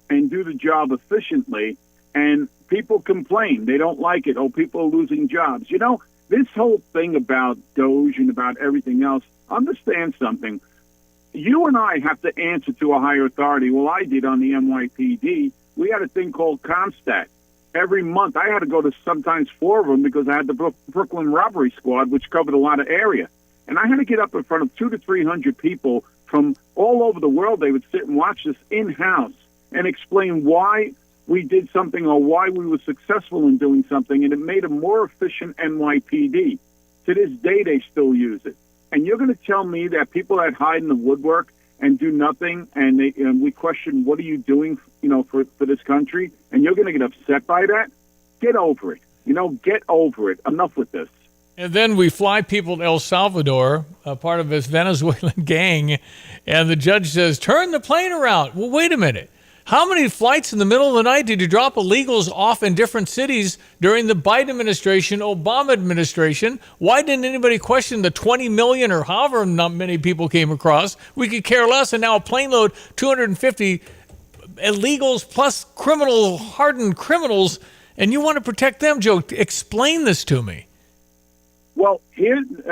and do the job efficiently, and people complain. They don't like it. Oh, people are losing jobs. You know, this whole thing about Doge and about everything else, understand something. You and I have to answer to a higher authority. Well, I did on the NYPD. We had a thing called ComStat. Every month, I had to go to sometimes 4 of them because I had the Brooklyn Robbery Squad, which covered a lot of area. And I had to get up in front of 200 to 300 people from all over the world. They would sit and watch this in-house and explain why we did something or why we were successful in doing something, and it made a more efficient NYPD. To this day, they still use it. And you're going to tell me that people that hide in the woodwork and do nothing, and we question, what are you doing, for this country, and you're going to get upset by that? Get over it. Get over it. Enough with this. And then we fly people to El Salvador, part of this Venezuelan gang, and the judge says, turn the plane around. Well, wait a minute. How many flights in the middle of the night did you drop illegals off in different cities during the Biden administration, Obama administration? Why didn't anybody question the 20 million or however not many people came across? We could care less, and now a plane load, 250 illegals plus hardened criminals, and you want to protect them, Joe. Explain this to me. Well,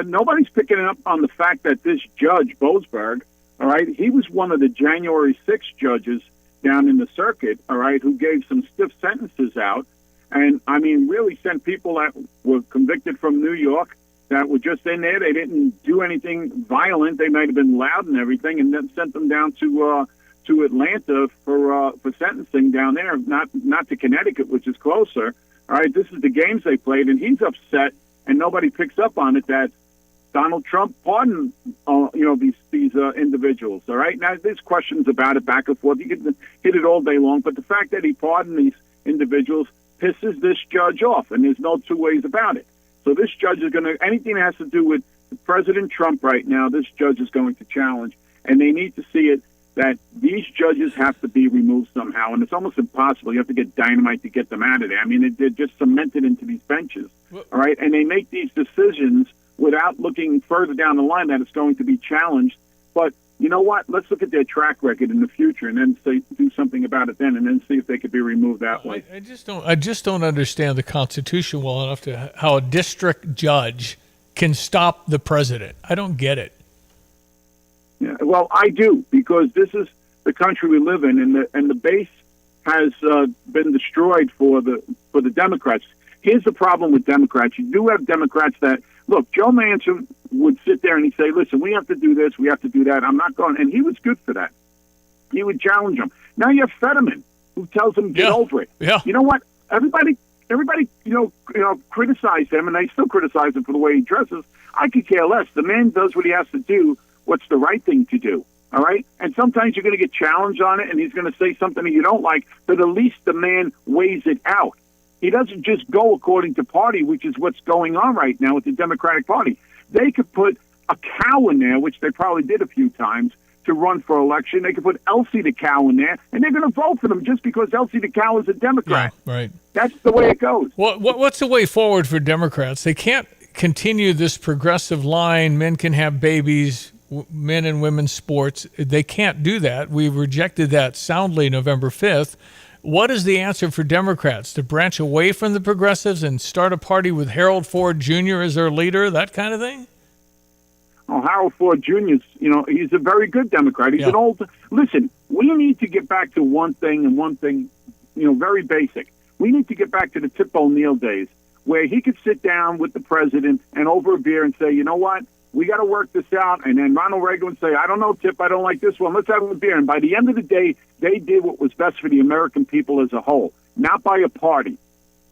nobody's picking up on the fact that this judge, Boasberg, all right, he was one of the January 6th judges down in the circuit, all right, who gave some stiff sentences out. And, I mean, really sent people that were convicted from New York that were just in there. They didn't do anything violent. They might have been loud and everything, and then sent them down to Atlanta for sentencing down there, not to Connecticut, which is closer. All right, this is the games they played, and he's upset. And nobody picks up on it that Donald Trump pardoned, these individuals. All right. Now there's questions about it back and forth. You can hit it all day long, but the fact that he pardoned these individuals pisses this judge off, and there's no two ways about it. So this judge is going to anything that has to do with President Trump right now. This judge is going to challenge, and they need to see it that these judges have to be removed somehow, and it's almost impossible. You have to get dynamite to get them out of there. I mean, they're just cemented into these benches, all right? And they make these decisions without looking further down the line that it's going to be challenged. But you know what? Let's look at their track record in the future and then do something about it then, and then see if they could be removed that way. I just don't understand the Constitution well enough to how a district judge can stop the president. I don't get it. Yeah, well, I do, because this is the country we live in, and the base has been destroyed for the Democrats. Here's the problem with Democrats. You do have Democrats that, look, Joe Manchin would sit there and he'd say, listen, we have to do this, we have to do that. I'm not going, and he was good for that. He would challenge them. Now you have Fetterman, who tells them, get over it. Yeah. You know what? Everybody, criticize him, and they still criticize him for the way he dresses. I could care less. The man does what he has to do. What's the right thing to do, all right? And sometimes you're going to get challenged on it, and he's going to say something that you don't like, but at least the man weighs it out. He doesn't just go according to party, which is what's going on right now with the Democratic Party. They could put a cow in there, which they probably did a few times, to run for election. They could put Elsie the cow in there, and they're going to vote for them just because Elsie the cow is a Democrat. Yeah, right. That's the way it goes. What's the way forward for Democrats? They can't continue this progressive line, men can have babies, men and women's sports. They can't do that. We rejected that soundly November 5th. What is the answer for Democrats? To branch away from the progressives and start a party with Harold Ford Jr. as their leader, that kind of thing? Oh, Harold Ford Jr., he's a very good Democrat. He's an old... Listen, we need to get back to one thing, very basic. We need to get back to the Tip O'Neill days, where he could sit down with the president and over a beer and say, you know what? We got to work this out. And then Ronald Reagan would say, I don't know, Tip, I don't like this one. Let's have a beer. And by the end of the day, they did what was best for the American people as a whole, not by a party.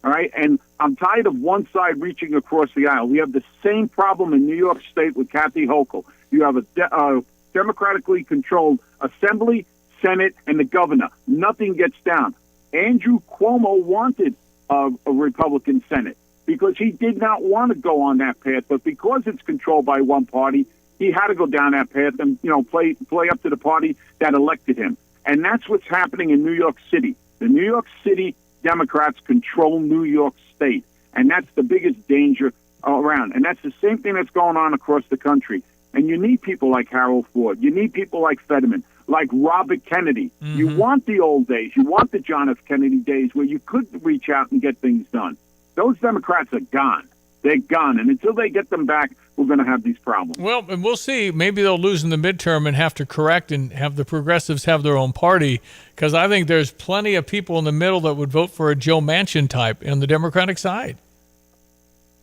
All right? And I'm tired of one side reaching across the aisle. We have the same problem in New York State with Kathy Hochul. You have a democratically controlled assembly, Senate, and the governor. Nothing gets down. Andrew Cuomo wanted a Republican Senate, because he did not want to go on that path. But because it's controlled by one party, he had to go down that path and, play up to the party that elected him. And that's what's happening in New York City. The New York City Democrats control New York State, and that's the biggest danger around. And that's the same thing that's going on across the country. And you need people like Harold Ford. You need people like Fetterman, like Robert Kennedy. Mm-hmm. You want the old days. You want the John F. Kennedy days where you could reach out and get things done. Those Democrats are gone. They're gone. And until they get them back, we're going to have these problems. Well, and we'll see. Maybe they'll lose in the midterm and have to correct and have the progressives have their own party, because I think there's plenty of people in the middle that would vote for a Joe Manchin type on the Democratic side.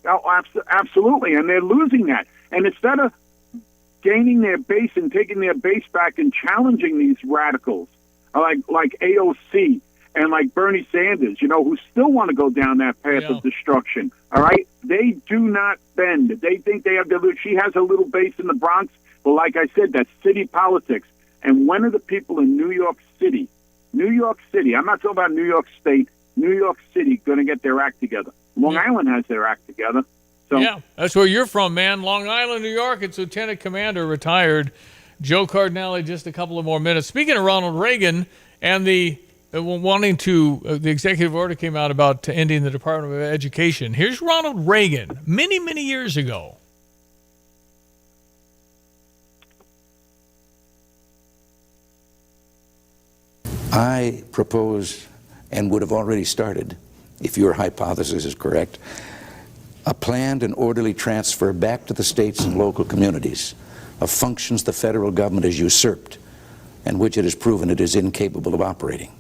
Oh, absolutely. And they're losing that. And instead of gaining their base and taking their base back and challenging these radicals like AOC, and like Bernie Sanders, who still want to go down that path of destruction, all right? They do not bend. They think they have she has a little base in the Bronx, but like I said, that's city politics. And when are the people in New York City, I'm not talking about New York State, New York City, going to get their act together? Long Island has their act together. So yeah, that's where you're from, man. Long Island, New York. It's Lieutenant Commander, retired Joe Cardinale. Just a couple of more minutes. Speaking of Ronald Reagan and the wanting to, the executive order came out about ending the Department of Education. Here's Ronald Reagan many, many years ago. I propose, and would have already started, if your hypothesis is correct, a planned and orderly transfer back to the states and local communities of functions the federal government has usurped and which it has proven it is incapable of operating.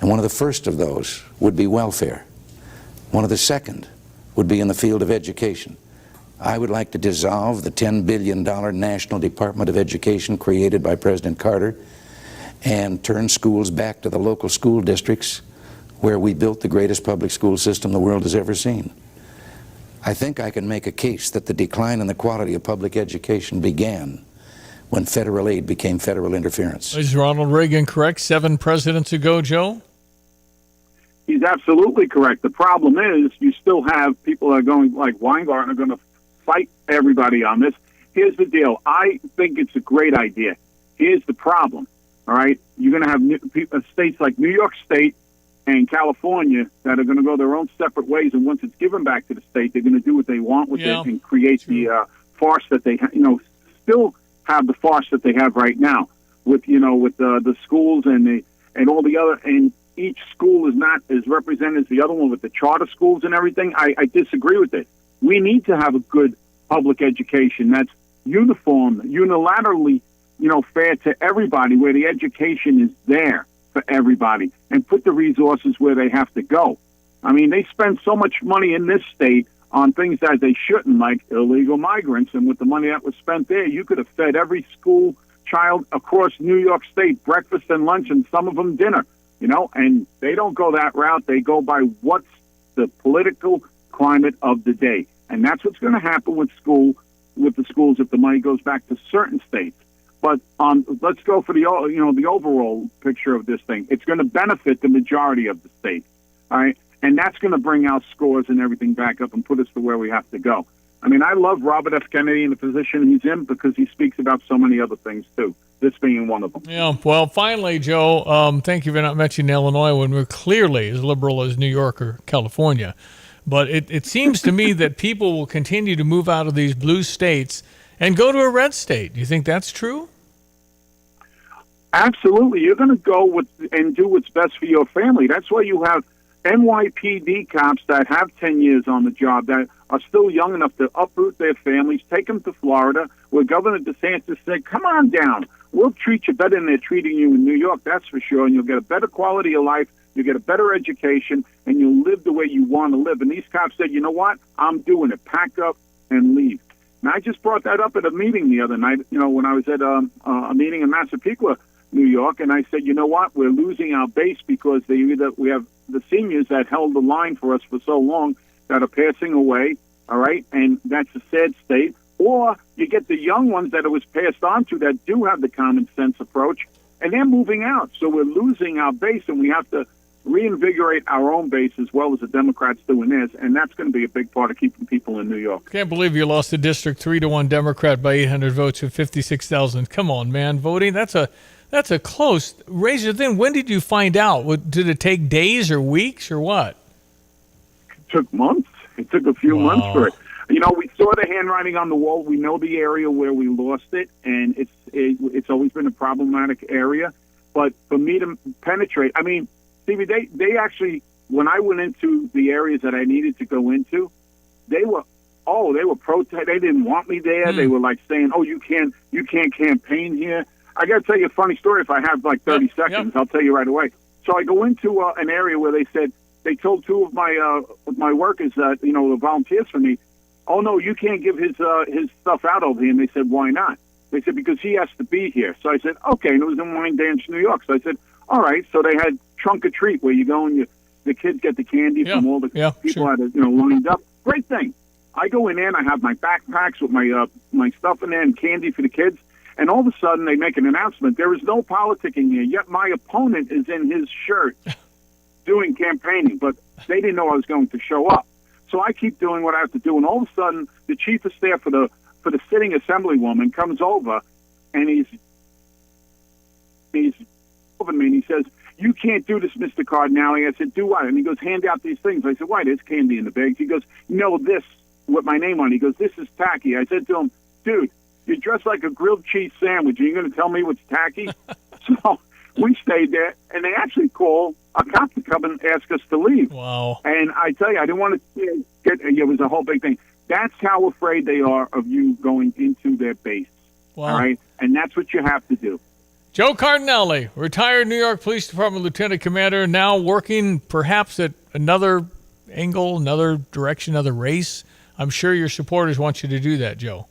And one of the first of those would be welfare. One of the second would be in the field of education. I would like to dissolve the $10 billion National Department of Education created by President Carter and turn schools back to the local school districts where we built the greatest public school system the world has ever seen. I think I can make a case that the decline in the quality of public education began when federal aid became federal interference. Is Ronald Reagan correct 7 presidents ago, Joe? he's absolutely correct. The problem is you still have people that are going, like Weingarten, are going to fight everybody on this. Here's the deal. I think it's a great idea. Here's the problem, all right? You're going to have states like New York State and California that are going to go their own separate ways, and once it's given back to the state, they're going to do what they want with it and create the farce that they, still have the farce that they have right now with, with the schools and all the other, and each school is not as represented as the other one with the charter schools and everything. I disagree with it. We need to have a good public education that's uniform, unilaterally, fair to everybody, where the education is there for everybody, and put the resources where they have to go. I mean, they spend so much money in this state on things that they shouldn't, like illegal migrants, and with the money that was spent there, you could have fed every school child across New York State breakfast and lunch, and some of them dinner, and they don't go that route. They go by what's the political climate of the day. And that's what's going to happen with the schools if the money goes back to certain states. But let's go for the overall picture of this thing. It's going to benefit the majority of the states, all right? And that's going to bring our scores and everything back up and put us to where we have to go. I mean, I love Robert F. Kennedy in the position he's in because he speaks about so many other things, too, this being one of them. Yeah, well, finally, Joe, thank you for not mentioning Illinois when we're clearly as liberal as New York or California. But it seems to me that people will continue to move out of these blue states and go to a red state. Do you think that's true? Absolutely. You're going to go and do what's best for your family. That's why you have NYPD cops that have 10 years on the job that are still young enough to uproot their families, take them to Florida, where Governor DeSantis said, come on down. We'll treat you better than they're treating you in New York, that's for sure, and you'll get a better quality of life, you'll get a better education, and you'll live the way you want to live. And these cops said, you know what? I'm doing it. Pack up and leave. And I just brought that up at a meeting the other night, when I was at a meeting in Massapequa, New York, and I said, you know what? We're losing our base because we have the seniors that held the line for us for so long that are passing away, all right? And that's a sad state. Or you get the young ones that it was passed on to that do have the common sense approach, and they're moving out. So we're losing our base, and we have to reinvigorate our own base as well as the Democrats doing theirs, and that's going to be a big part of keeping people in New York. Can't believe you lost the district 3-1 Democrat by 800 votes with 56,000. Come on, man, voting. That's a close raise. Then when did you find out? Did it take days or weeks or what? It took months. It took a few months for it. We saw the handwriting on the wall. We know the area where we lost it, and it's always been a problematic area. But for me to penetrate, I mean, Stevie, they actually, when I went into the areas that I needed to go into, they were protesting. They didn't want me there. They were like saying, "Oh, you can't campaign here." I got to tell you a funny story. If I have like 30 seconds, I'll tell you right away. So I go into an area where they told two of my workers that the volunteers for me, "Oh no, you can't give his stuff out over here." And they said, "Why not?" They said, "Because he has to be here." So I said, "Okay." And it was in Wine Dance, New York. So I said, "All right." So they had trunk or treat where you go and the kids get the candy from all the people that are lined up. Great thing. I go in there and I have my backpacks with my stuff in there and candy for the kids. And all of a sudden they make an announcement. There is no politicking here. Yet my opponent is in his shirt doing campaigning, but they didn't know I was going to show up. So I keep doing what I have to do, and all of a sudden, the chief of staff for the sitting assemblywoman comes over, and he's over me, and he says, "You can't do this, Mr. Cardinale." I said, "Do what?" And he goes, "Hand out these things." I said, "Why? There's candy in the bags." He goes, "No, this with my name on it." He goes, "This is tacky." I said to him, "Dude, you're dressed like a grilled cheese sandwich, and you're going to tell me what's tacky?" So we stayed there, and they actually called a cop to come and ask us to leave. Wow. And I tell you, I didn't want to it was a whole big thing. That's how afraid they are of you going into their base. Wow. All right? And that's what you have to do. Joe Cardinale, retired New York Police Department Lieutenant Commander, now working perhaps at another angle, another direction, another race. I'm sure your supporters want you to do that, Joe.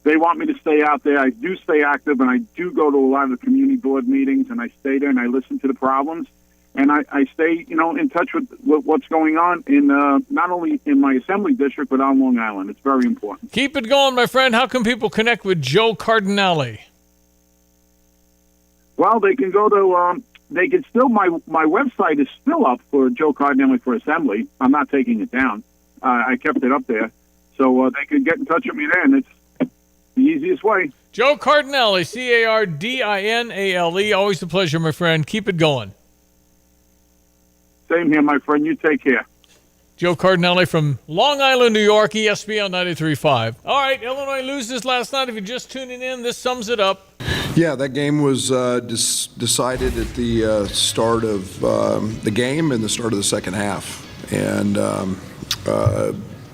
They want me to stay out there. I do stay active, and I do go to a lot of the community board meetings, and I stay there, and I listen to the problems. And I stay, in touch with what's going on in not only in my assembly district, but on Long Island. It's very important. Keep it going, my friend. How can people connect with Joe Cardinale? Well, they can go to, they can still, my website is still up for Joe Cardinale for Assembly. I'm not taking it down. I kept it up there. So they could get in touch with me there, and it's the easiest way. Joe Cardinale, Cardinale. Always a pleasure, my friend. Keep it going. Same here, my friend. You take care. Joe Cardinale from Long Island, New York, ESPN 93.5. All right, Illinois loses last night. If you're just tuning in, this sums it up. Yeah, that game was decided at the start of the game and the start of the second half. And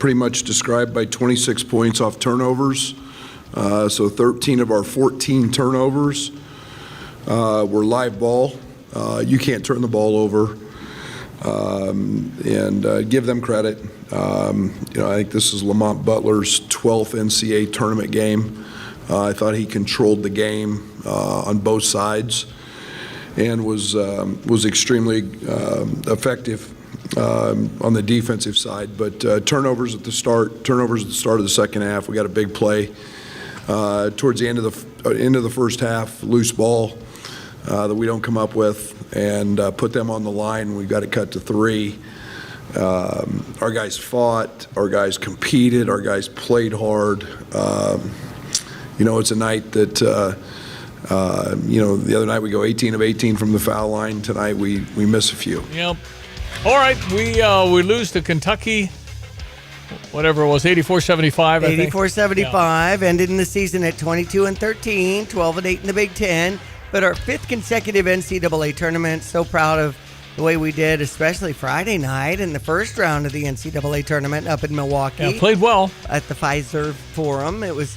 pretty much described by 26 points off turnovers. So 13 of our 14 turnovers were live ball. You can't turn the ball over. And give them credit. I think this is Lamont Butler's 12th NCAA tournament game. I thought he controlled the game on both sides and was extremely effective on the defensive side. But turnovers at the start of the second half. We got a big play towards the end of the first half, loose ball that we don't come up with, and put them on the line. We've got to cut to 3. Our guys fought. Our guys competed. Our guys played hard. It's a night that, the other night we go 18 of 18 from the foul line. Tonight we miss a few. Yep. All right, we lose to Kentucky, whatever it was, 84-75, I think. 84-75, ended in the season at 22-13, 12-8 in the Big Ten. But our 5th consecutive NCAA tournament, so proud of the way we did, especially Friday night in the first round of the NCAA tournament up in Milwaukee. Yeah, played well. At the Pfizer Forum. It was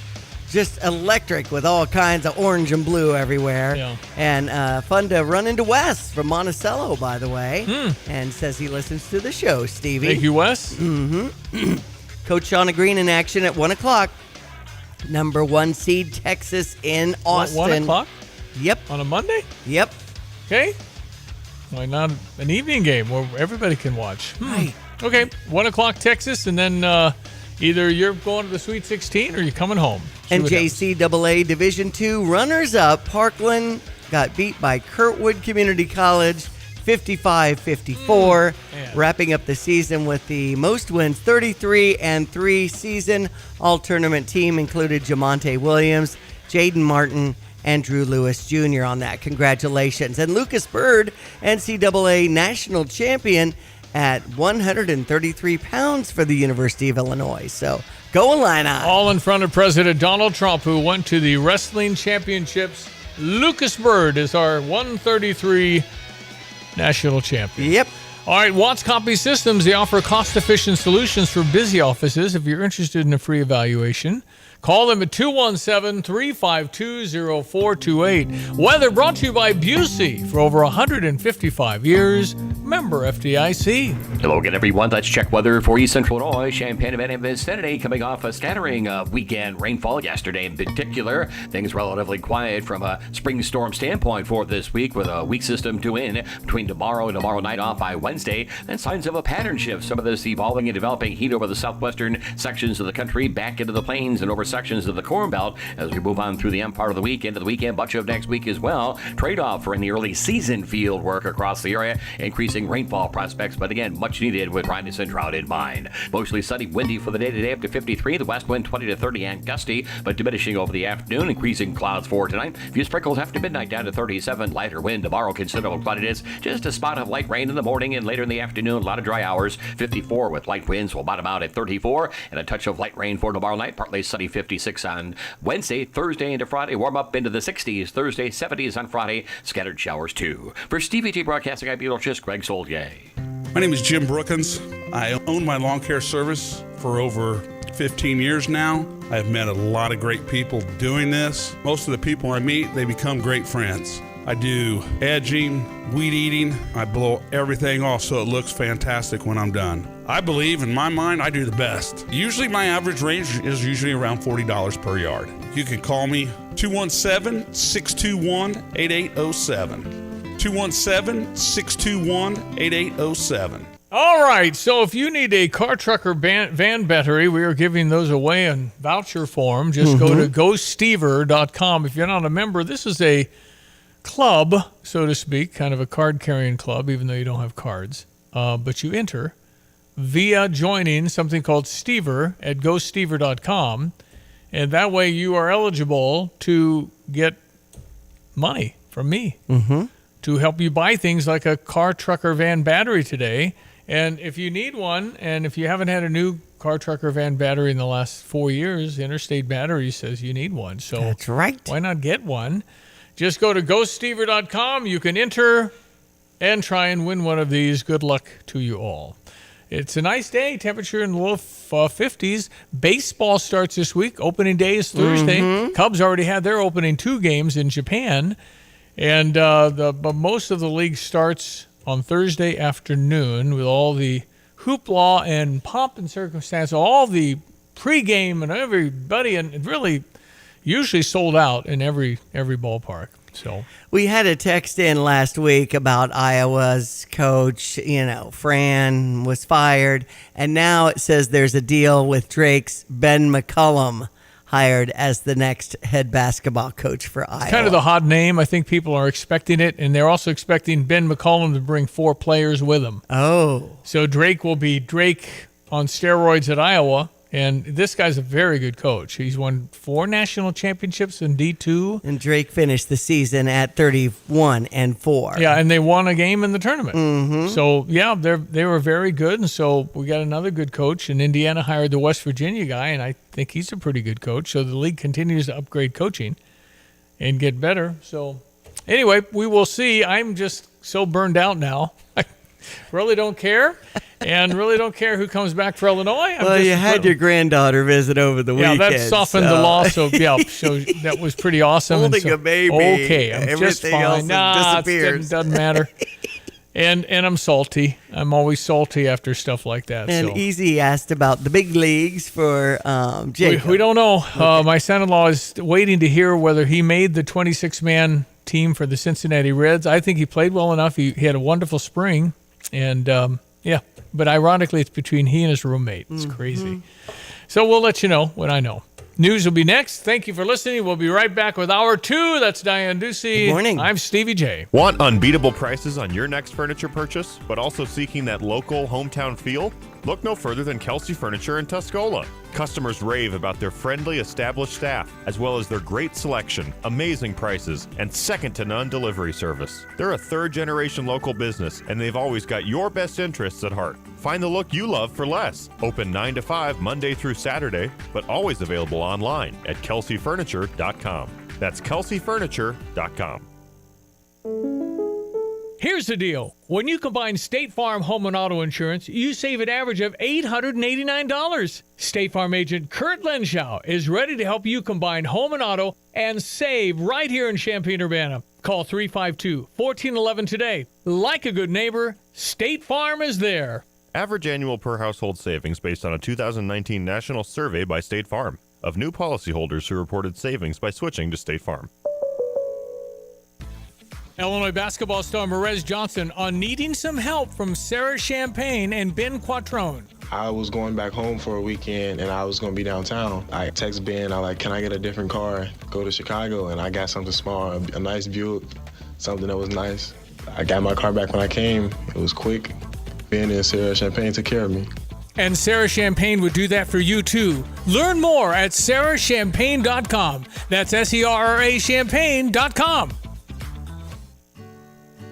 just electric with all kinds of orange and blue everywhere. Yeah. And fun to run into Wes from Monticello, by the way. And says he listens to the show, Stevie. Thank you, Wes. Mm-hmm. Coach Shauna Green in action at 1 o'clock. Number 1 seed Texas in Austin. 1 o'clock? Yep. On a Monday? Yep. Okay. Why not an evening game where everybody can watch? Right. Okay. 1 o'clock Texas, and then either you're going to the Sweet 16 or you're coming home. And JCAA Division II runners-up, Parkland got beat by Kirkwood Community College 55-54, wrapping up the season with the most wins, 33-3 season. All-tournament team included Jamonte Williams, Jaden Martin, and Drew Lewis Jr. on that. Congratulations. And Lucas Bird, NCAA national champion at 133 pounds for the University of Illinois. So go Illini. All in front of President Donald Trump, who went to the wrestling championships. Lucas Bird is our 133 national champion. Yep. All right, Watts Copy Systems, they offer cost-efficient solutions for busy offices. If you're interested in a free evaluation, call them at 217-352-0428. Weather brought to you by Busey for over 155 years. Member FDIC. Hello again, everyone. Let's check weather for East Central Illinois. Champaign and vicinity coming off a scattering weekend rainfall yesterday in particular. Things relatively quiet from a spring storm standpoint for this week, with a weak system due in between tomorrow and tomorrow night off by Wednesday. Then signs of a pattern shift. Some of this evolving and developing heat over the southwestern sections of the country, back into the plains and over sections of the Corn Belt as we move on through the end part of the week into the weekend. Much of next week as well. Trade-off for any early season field work across the area, increasing rainfall prospects, but again, much needed with dryness and drought in mind. Mostly sunny, windy for the day today up to 53. The west wind 20 to 30 and gusty, but diminishing over the afternoon. Increasing clouds for tonight. A few sprinkles after midnight down to 37. Lighter wind tomorrow. Considerable cloudiness. Just a spot of light rain in the morning and later in the afternoon. A lot of dry hours. 54 with light winds. Will bottom out at 34. And a touch of light rain for tomorrow night. Partly sunny 56 on Wednesday. Thursday into Friday. Warm up into the 60s. Thursday 70s on Friday. Scattered showers too. For Stevie G Broadcasting, I'm meteorologist Greg Solier. My name is Jim Brookins. I own my lawn care service for over 15 years now. I've met a lot of great people doing this. Most of the people I meet, they become great friends. I do edging, weed eating. I blow everything off so it looks fantastic when I'm done. I believe, in my mind, I do the best. Usually my average range is usually around $40 per yard. You can call me 217-621-8807. 217-621-8807. All right, so if you need a car, truck, or van battery, we are giving those away in voucher form. Just go to GoStever.com. If you're not a member, this is a club, so to speak, kind of a card-carrying club, even though you don't have cards. But you enter via joining something called Stever at GoStever.com, and that way you are eligible to get money from me to help you buy things like a car, truck, or van battery today. And if you need one, and if you haven't had a new car, truck, or van battery in the last 4 years, Interstate Battery says you need one. So that's right. Why not get one? Just go to GoStever.com. You can enter and try and win one of these. Good luck to you all. It's a nice day. Temperature in the low 50s. Baseball starts this week. Opening day is Thursday. Cubs already had their opening 2 games in Japan. And but most of the league starts on Thursday afternoon with all the hoopla and pomp and circumstance, all the pregame and everybody, and it really usually sold out in every ballpark. So we had a text in last week about Iowa's coach, Fran was fired, and now it says there's a deal with Drake's Ben McCullum hired as the next head basketball coach for Iowa. It's kind of the hot name. I think people are expecting it, and they're also expecting Ben McCullum to bring 4 players with him. Oh. So Drake will be Drake on steroids at Iowa, and this guy's a very good coach. He's won 4 national championships in D2. And Drake finished the season at 31-4. Yeah, and they won a game in the tournament. So, yeah, they were very good, and so we got another good coach, and Indiana hired the West Virginia guy, and I think he's a pretty good coach. So the league continues to upgrade coaching and get better. So, anyway, we will see. I'm just so burned out now. I really don't care. And really don't care who comes back for Illinois. You had your granddaughter visit over the weekend. Yeah, that softened the loss. So that was pretty awesome. Holding a baby. Okay, I'm just fine. Else disappears. It doesn't matter. And I'm salty. I'm always salty after stuff like that. And Easy asked about the big leagues for Jacob. We don't know. Okay. My son-in-law is waiting to hear whether he made the 26-man team for the Cincinnati Reds. I think he played well enough. He had a wonderful spring. And, but ironically, it's between he and his roommate. It's crazy. So we'll let you know when I know. News will be next. Thank you for listening. We'll be right bacy with Hour 2. That's Diane Ducey. Good morning. I'm Stevie J. Want unbeatable prices on your next furniture purchase, but also seeking that local hometown feel? Look no further than Kelsey Furniture in Tuscola. Customers rave about their friendly, established staff, as well as their great selection, amazing prices, and second-to-none delivery service. They're a third-generation local business, and they've always got your best interests at heart. Find the look you love for less. Open 9 to 5 Monday through Saturday, but always available online at kelseyfurniture.com. That's kelseyfurniture.com. Here's the deal. When you combine State Farm home and auto insurance, you save an average of $889. State Farm agent Kurt Lenschow is ready to help you combine home and auto and save right here in Champaign-Urbana. Call 352-1411 today. Like a good neighbor, State Farm is there. Average annual per household savings based on a 2019 national survey by State Farm of new policyholders who reported savings by switching to State Farm. Illinois basketball star Merez Johnson on needing some help from Sarah Champagne and Ben Quattrone. I was going back home for a weekend and I was going to be downtown. I text Ben, can I get a different car, go to Chicago? And I got something small, a nice Buick, something that was nice. I got my car back when I came. It was quick. Ben and Sarah Champagne took care of me. And Sarah Champagne would do that for you, too. Learn more at sarahchampagne.com. That's SERRA champagne.com.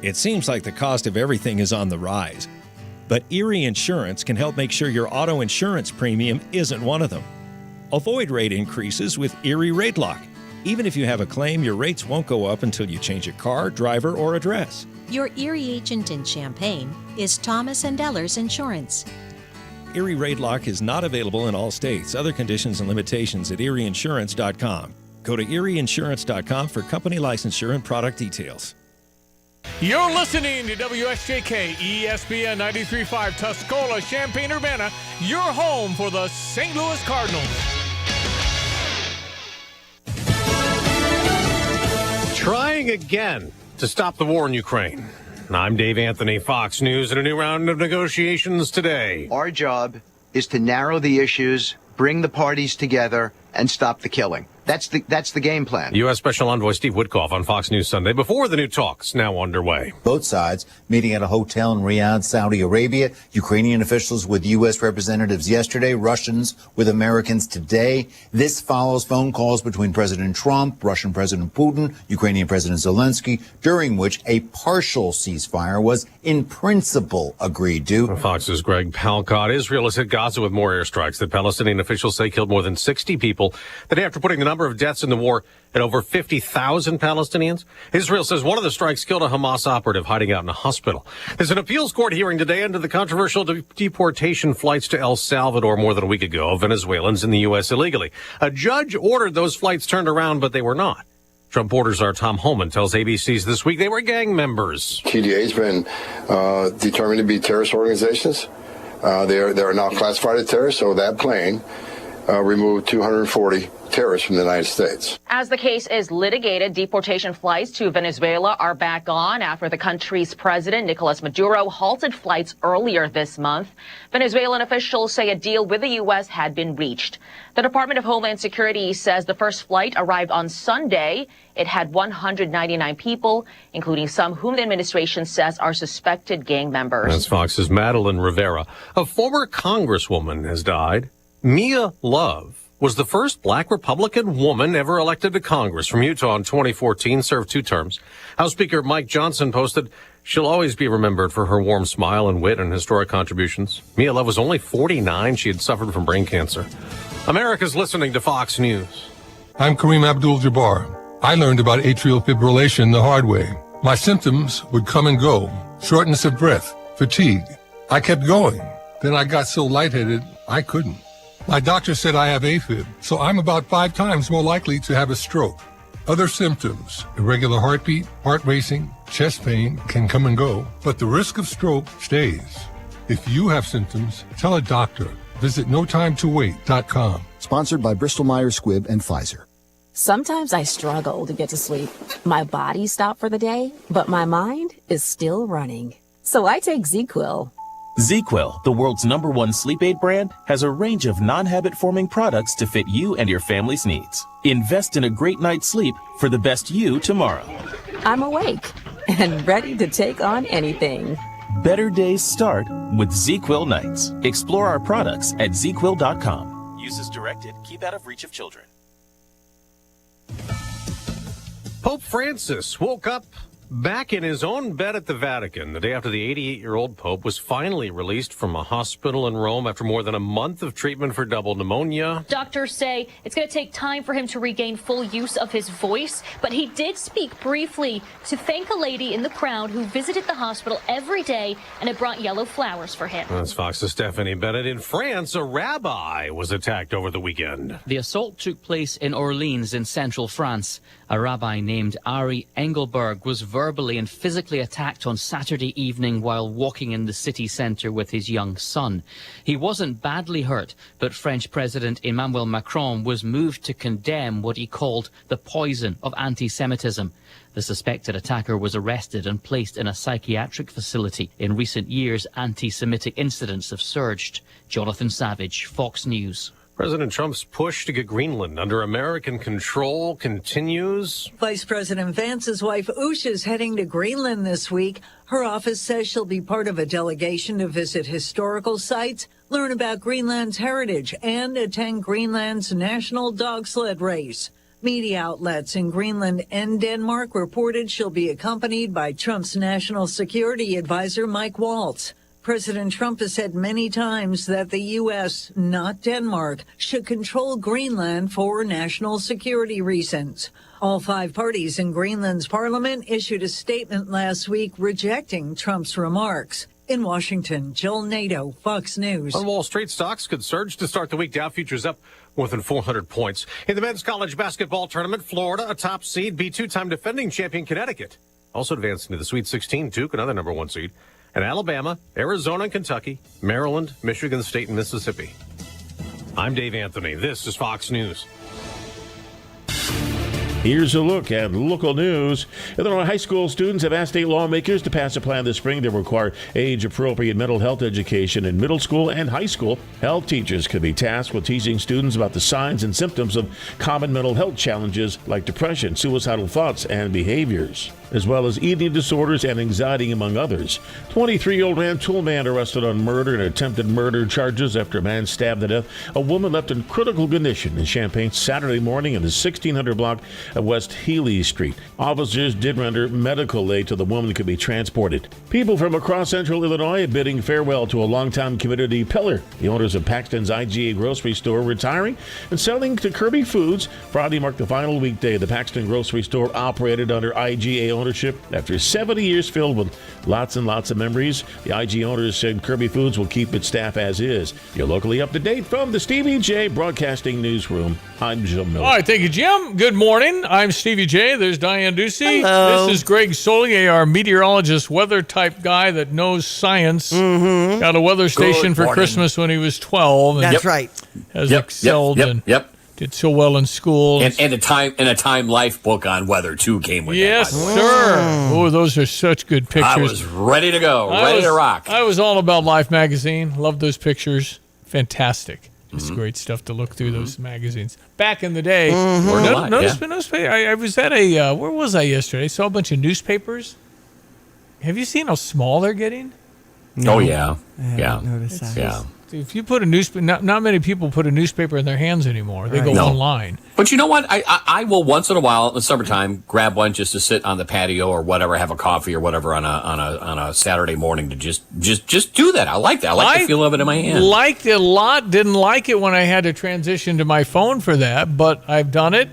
It seems like the cost of everything is on the rise. But Erie Insurance can help make sure your auto insurance premium isn't one of them. Avoid rate increases with Erie Rate Lock. Even if you have a claim, your rates won't go up until you change a car, driver, or address. Your Erie agent in Champaign is Thomas & Ellers Insurance. Erie Rate Lock is not available in all states. Other conditions and limitations at erieinsurance.com. Go to erieinsurance.com for company licensure and product details. You're listening to WSJK ESPN 93.5 Tuscola, Champaign-Urbana, your home for the St. Louis Cardinals. Trying again to stop the war in Ukraine. I'm Dave Anthony, Fox News, and a new round of negotiations today. Our job is to narrow the issues, bring the parties together, and stop the killing. That's the game plan. U.S. Special Envoy Steve Witkoff on Fox News Sunday before the new talks now underway. Both sides meeting at a hotel in Riyadh, Saudi Arabia. Ukrainian officials with U.S. representatives yesterday, Russians with Americans today. This follows phone calls between President Trump, Russian President Putin, Ukrainian President Zelensky, during which a partial ceasefire was in principle agreed to. Fox's Greg Palcott. Israel has hit Gaza with more airstrikes that Palestinian officials say killed more than 60 people the day after putting the number of deaths in the war at over 50,000 Palestinians. Israel says one of the strikes killed a Hamas operative hiding out in a hospital. There's an appeals court hearing today into the controversial deportation flights to El Salvador more than a week ago of Venezuelans in the U.S. illegally. A judge ordered those flights turned around, but they were not. Trump orders our Tom Holman tells ABC's This Week they were gang members. TDA's been determined to be terrorist organizations. They are now classified as terrorists, so that plane removed 240 terrorists from the United States. As the case is litigated, deportation flights to Venezuela are back on after the country's president, Nicolas Maduro, halted flights earlier this month. Venezuelan officials say a deal with the U.S. had been reached. The Department of Homeland Security says the first flight arrived on Sunday. It had 199 people, including some whom the administration says are suspected gang members. That's Fox's Madeline Rivera. A former congresswoman has died. Mia Love was the first black Republican woman ever elected to Congress from Utah in 2014, served 2 terms. House Speaker Mike Johnson posted, she'll always be remembered for her warm smile and wit and historic contributions. Mia Love was only 49. She had suffered from brain cancer. America's listening to Fox News. I'm Kareem Abdul-Jabbar. I learned about atrial fibrillation the hard way. My symptoms would come and go. Shortness of breath, fatigue. I kept going. Then I got so lightheaded, I couldn't. My doctor said I have AFib, so I'm about 5 times more likely to have a stroke. Other symptoms, irregular heartbeat, heart racing, chest pain can come and go, but the risk of stroke stays. If you have symptoms, tell a doctor. Visit notimetowait.com. Sponsored by Bristol-Myers Squibb and Pfizer. Sometimes I struggle to get to sleep. My body stopped for the day, but my mind is still running. So I take ZQuil. ZQuil, the world's #1 sleep aid brand, has a range of non-habit-forming products to fit you and your family's needs. Invest in a great night's sleep for the best you tomorrow. I'm awake and ready to take on anything. Better days start with ZQuil nights. Explore our products at ZQuil.com. Use as directed. Keep out of reach of children. Pope Francis woke up back in his own bed at the Vatican the day after the 88-year-old Pope was finally released from a hospital in Rome after more than a month of treatment for double pneumonia. Doctors say it's going to take time for him to regain full use of his voice, but he did speak briefly to thank a lady in the crowd who visited the hospital every day and had brought yellow flowers for him. That's Fox's Stephanie Bennett. In France, a rabbi was attacked over the weekend. The assault took place in Orleans in central France. A rabbi named Ari Engelberg was verbally and physically attacked on Saturday evening while walking in the city centre with his young son. He wasn't badly hurt, but French President Emmanuel Macron was moved to condemn what he called the poison of anti-Semitism. The suspected attacker was arrested and placed in a psychiatric facility. In recent years, anti-Semitic incidents have surged. Jonathan Savage, Fox News. President Trump's push to get Greenland under American control continues. Vice President Vance's wife, Usha, is heading to Greenland this week. Her office says she'll be part of a delegation to visit historical sites, learn about Greenland's heritage, and attend Greenland's national dog sled race. Media outlets in Greenland and Denmark reported she'll be accompanied by Trump's national security advisor, Mike Waltz. President Trump has said many times that the U.S., not Denmark, should control Greenland for national security reasons. All 5 parties in Greenland's parliament issued a statement last week rejecting Trump's remarks. In Washington, Joel Nato, Fox News. On Wall Street, stocks could surge to start the week. Dow futures up more than 400 points. In the men's college basketball tournament, Florida, a top seed, beat 2-time defending champion Connecticut. Also advancing to the Sweet 16, Duke, another number 1 seed. And Alabama, Arizona, and Kentucky, Maryland, Michigan State, and Mississippi. I'm Dave Anthony. This is Fox News. Here's a look at local news. Illinois high school students have asked state lawmakers to pass a plan this spring that will require age-appropriate mental health education in middle school and high school. Health teachers could be tasked with teaching students about the signs and symptoms of common mental health challenges like depression, suicidal thoughts, and behaviors, as well as eating disorders and anxiety, among others. 23-year-old Rantoul man arrested on murder and attempted murder charges after a man stabbed to death a woman left in critical condition in Champaign Saturday morning in the 1600 block of West Healy Street. Officers did render medical aid till the woman could be transported. People from across central Illinois are bidding farewell to a longtime community pillar. The owners of Paxton's IGA grocery store retiring and selling to Kirby Foods. Friday marked the final weekday the Paxton grocery store operated under IGA ownership after 70 years filled with lots and lots of memories. The IG owners said Kirby Foods will keep its staff as is. You're locally up to date from the Stevie J Broadcasting Newsroom. I'm Jim Miller. All right, thank you, Jim. Good morning. I'm Stevie J. There's Diane Ducey. Hello. This is Greg Solier, our meteorologist, weather type guy that knows science. Mm-hmm. Got a weather station for morning. Christmas when he was 12. And That's right. Has excelled and did so well in school. And a time life book on weather too came with yes, that. Yes, sir. Oh, those are such good pictures. I was ready to go, ready to rock. I was all about Life magazine. Loved those pictures. Fantastic. It's great stuff to look through those magazines. Back in the day, I was at a, where was I yesterday? I saw a bunch of newspapers. Have you seen how small they're getting? No. Oh, yeah. Yeah. Noticed that. Yeah. If you put a newspaper, not many people put a newspaper in their hands anymore. They go online. But you know what? I will once in a while in the summertime grab one just to sit on the patio or whatever, have a coffee or whatever on a Saturday morning to just do that. I like that. I like the feel of it in my hand. Liked it a lot. Didn't like it when I had to transition to my phone for that, but I've done it.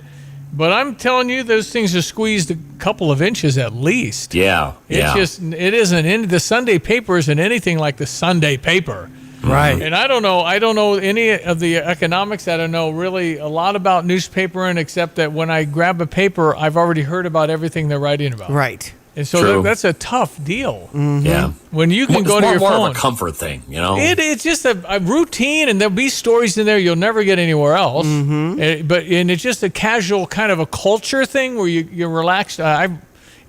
But I'm telling you, those things are squeezed a couple of inches at least. Yeah. It isn't. The Sunday paper isn't anything like the Sunday paper. Right. And I don't know any of the economics. I don't know really a lot about newspapering, except that when I grab a paper, I've already heard about everything they're writing about. Right. And so that's a tough deal. Mm-hmm. Yeah. When you can go to your phone. It's more of a comfort thing, you know? It's just a routine, and there'll be stories in there you'll never get anywhere else. Mm-hmm. And it's just a casual kind of a culture thing where you're relaxed. I've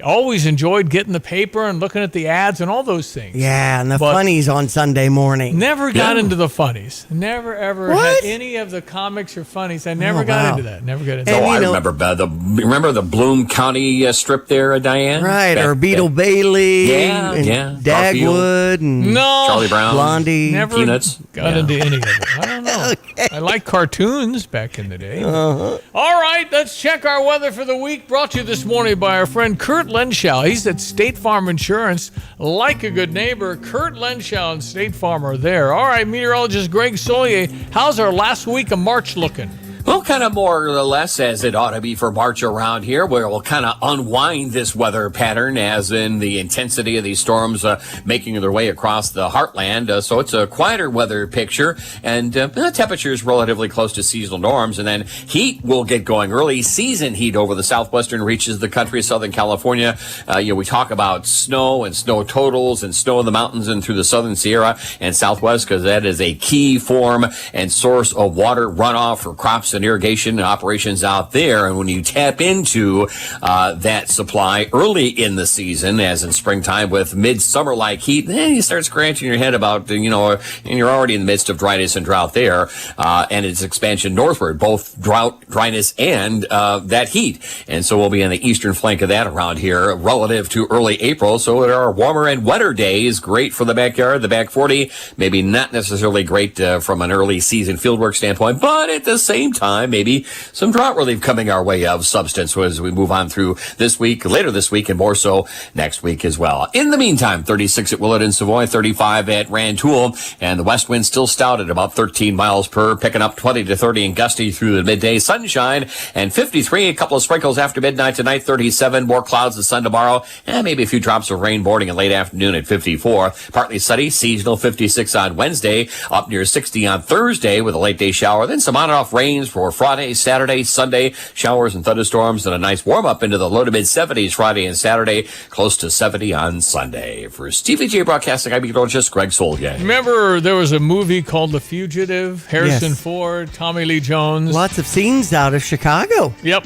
always enjoyed getting the paper and looking at the ads and all those things. Yeah, and the funnies on Sunday morning. Never got into the funnies. Never, ever had any of the comics or funnies. I never got into that. Never got into that. Oh, I remember the Bloom County strip there, Diane? Right, or Beetle Bailey. Yeah, and Dagwood. And Charlie Brown. Blondie. Never Peanuts. got into any of it. I don't know. Okay. I like cartoons back in the day. Uh-huh. All right, let's check our weather for the week. Brought to you this morning by our friend Kurt Lenschow. He's at State Farm Insurance. Like a good neighbor, Kurt Lenschow and State Farm are there. All right, meteorologist Greg Solier, how's our last week of March looking? Well, kind of more or less as it ought to be for March around here, where we'll kind of unwind this weather pattern, as in the intensity of these storms making their way across the heartland. So it's a quieter weather picture, and temperatures relatively close to seasonal norms. And then heat will get going early. Season heat over the southwestern reaches of the country, Southern California. We talk about snow and snow totals and snow in the mountains and through the Southern Sierra and Southwest, because that is a key form and source of water runoff for crops and irrigation operations out there. And when you tap into that supply early in the season, as in springtime with midsummer-like heat, then you start scratching your head about, and you're already in the midst of dryness and drought there, and its expansion northward, both drought, dryness, and that heat. And so we'll be on the eastern flank of that around here relative to early April. So there are warmer and wetter days, great for the backyard, the back 40, maybe not necessarily great from an early season fieldwork standpoint, but at the same time, maybe some drought relief coming our way of substance as we move on through this week, later this week, and more so next week as well. In the meantime, 36 at Willett and Savoy, 35 at Rantoul, and the west wind still stout at about 13 miles per, picking up 20 to 30 and gusty through the midday. Sunshine and 53, a couple of sprinkles after midnight tonight, 37, more clouds and sun tomorrow, and maybe a few drops of rain morning and late afternoon at 54. Partly sunny, seasonal 56 on Wednesday, up near 60 on Thursday with a late day shower, then some on and off rains for Friday, Saturday, Sunday, showers and thunderstorms, and a nice warm up into the low to mid 70s Friday and Saturday, close to 70 on Sunday. For Stevie J Broadcasting, I'm meteorologist Greg Solgay. Remember there was a movie called The Fugitive? Harrison Ford, Tommy Lee Jones. Lots of scenes out of Chicago. Yep.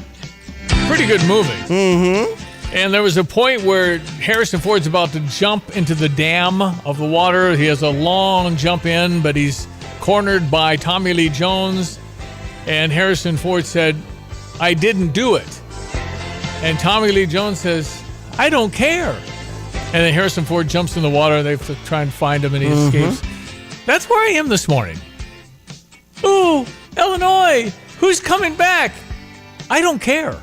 Pretty good movie. Mm-hmm. And there was a point where Harrison Ford's about to jump into the dam of the water. He has a long jump in, but he's cornered by Tommy Lee Jones. And Harrison Ford said, "I didn't do it." And Tommy Lee Jones says, "I don't care." And then Harrison Ford jumps in the water, and they have to try and find him, and he escapes. That's where I am this morning. Ooh, Illinois, who's coming back? I don't care.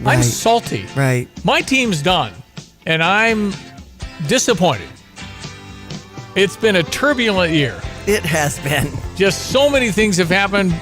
Right. I'm salty. Right. My team's done, and I'm disappointed. It's been a turbulent year. It has been. Just so many things have happened.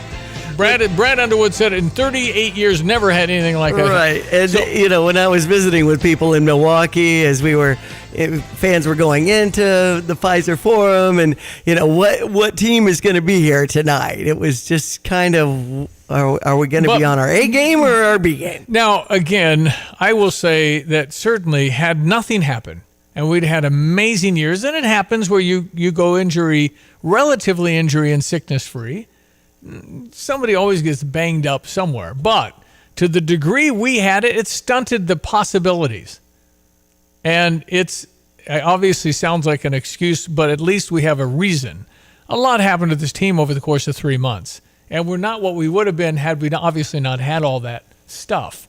Brad Underwood said in 38 years, never had anything like that. Right. And, when I was visiting with people in Milwaukee, as fans were going into the Pfizer Forum, and, what team is going to be here tonight? It was just kind of, are we going to be on our A game or our B game? Now, again, I will say that certainly had nothing happened, and we'd had amazing years, and it happens where you go relatively injury and sickness free. Somebody always gets banged up somewhere. But to the degree we had it, it stunted the possibilities. And it obviously sounds like an excuse, but at least we have a reason. A lot happened to this team over the course of 3 months. And we're not what we would have been had we obviously not had all that stuff.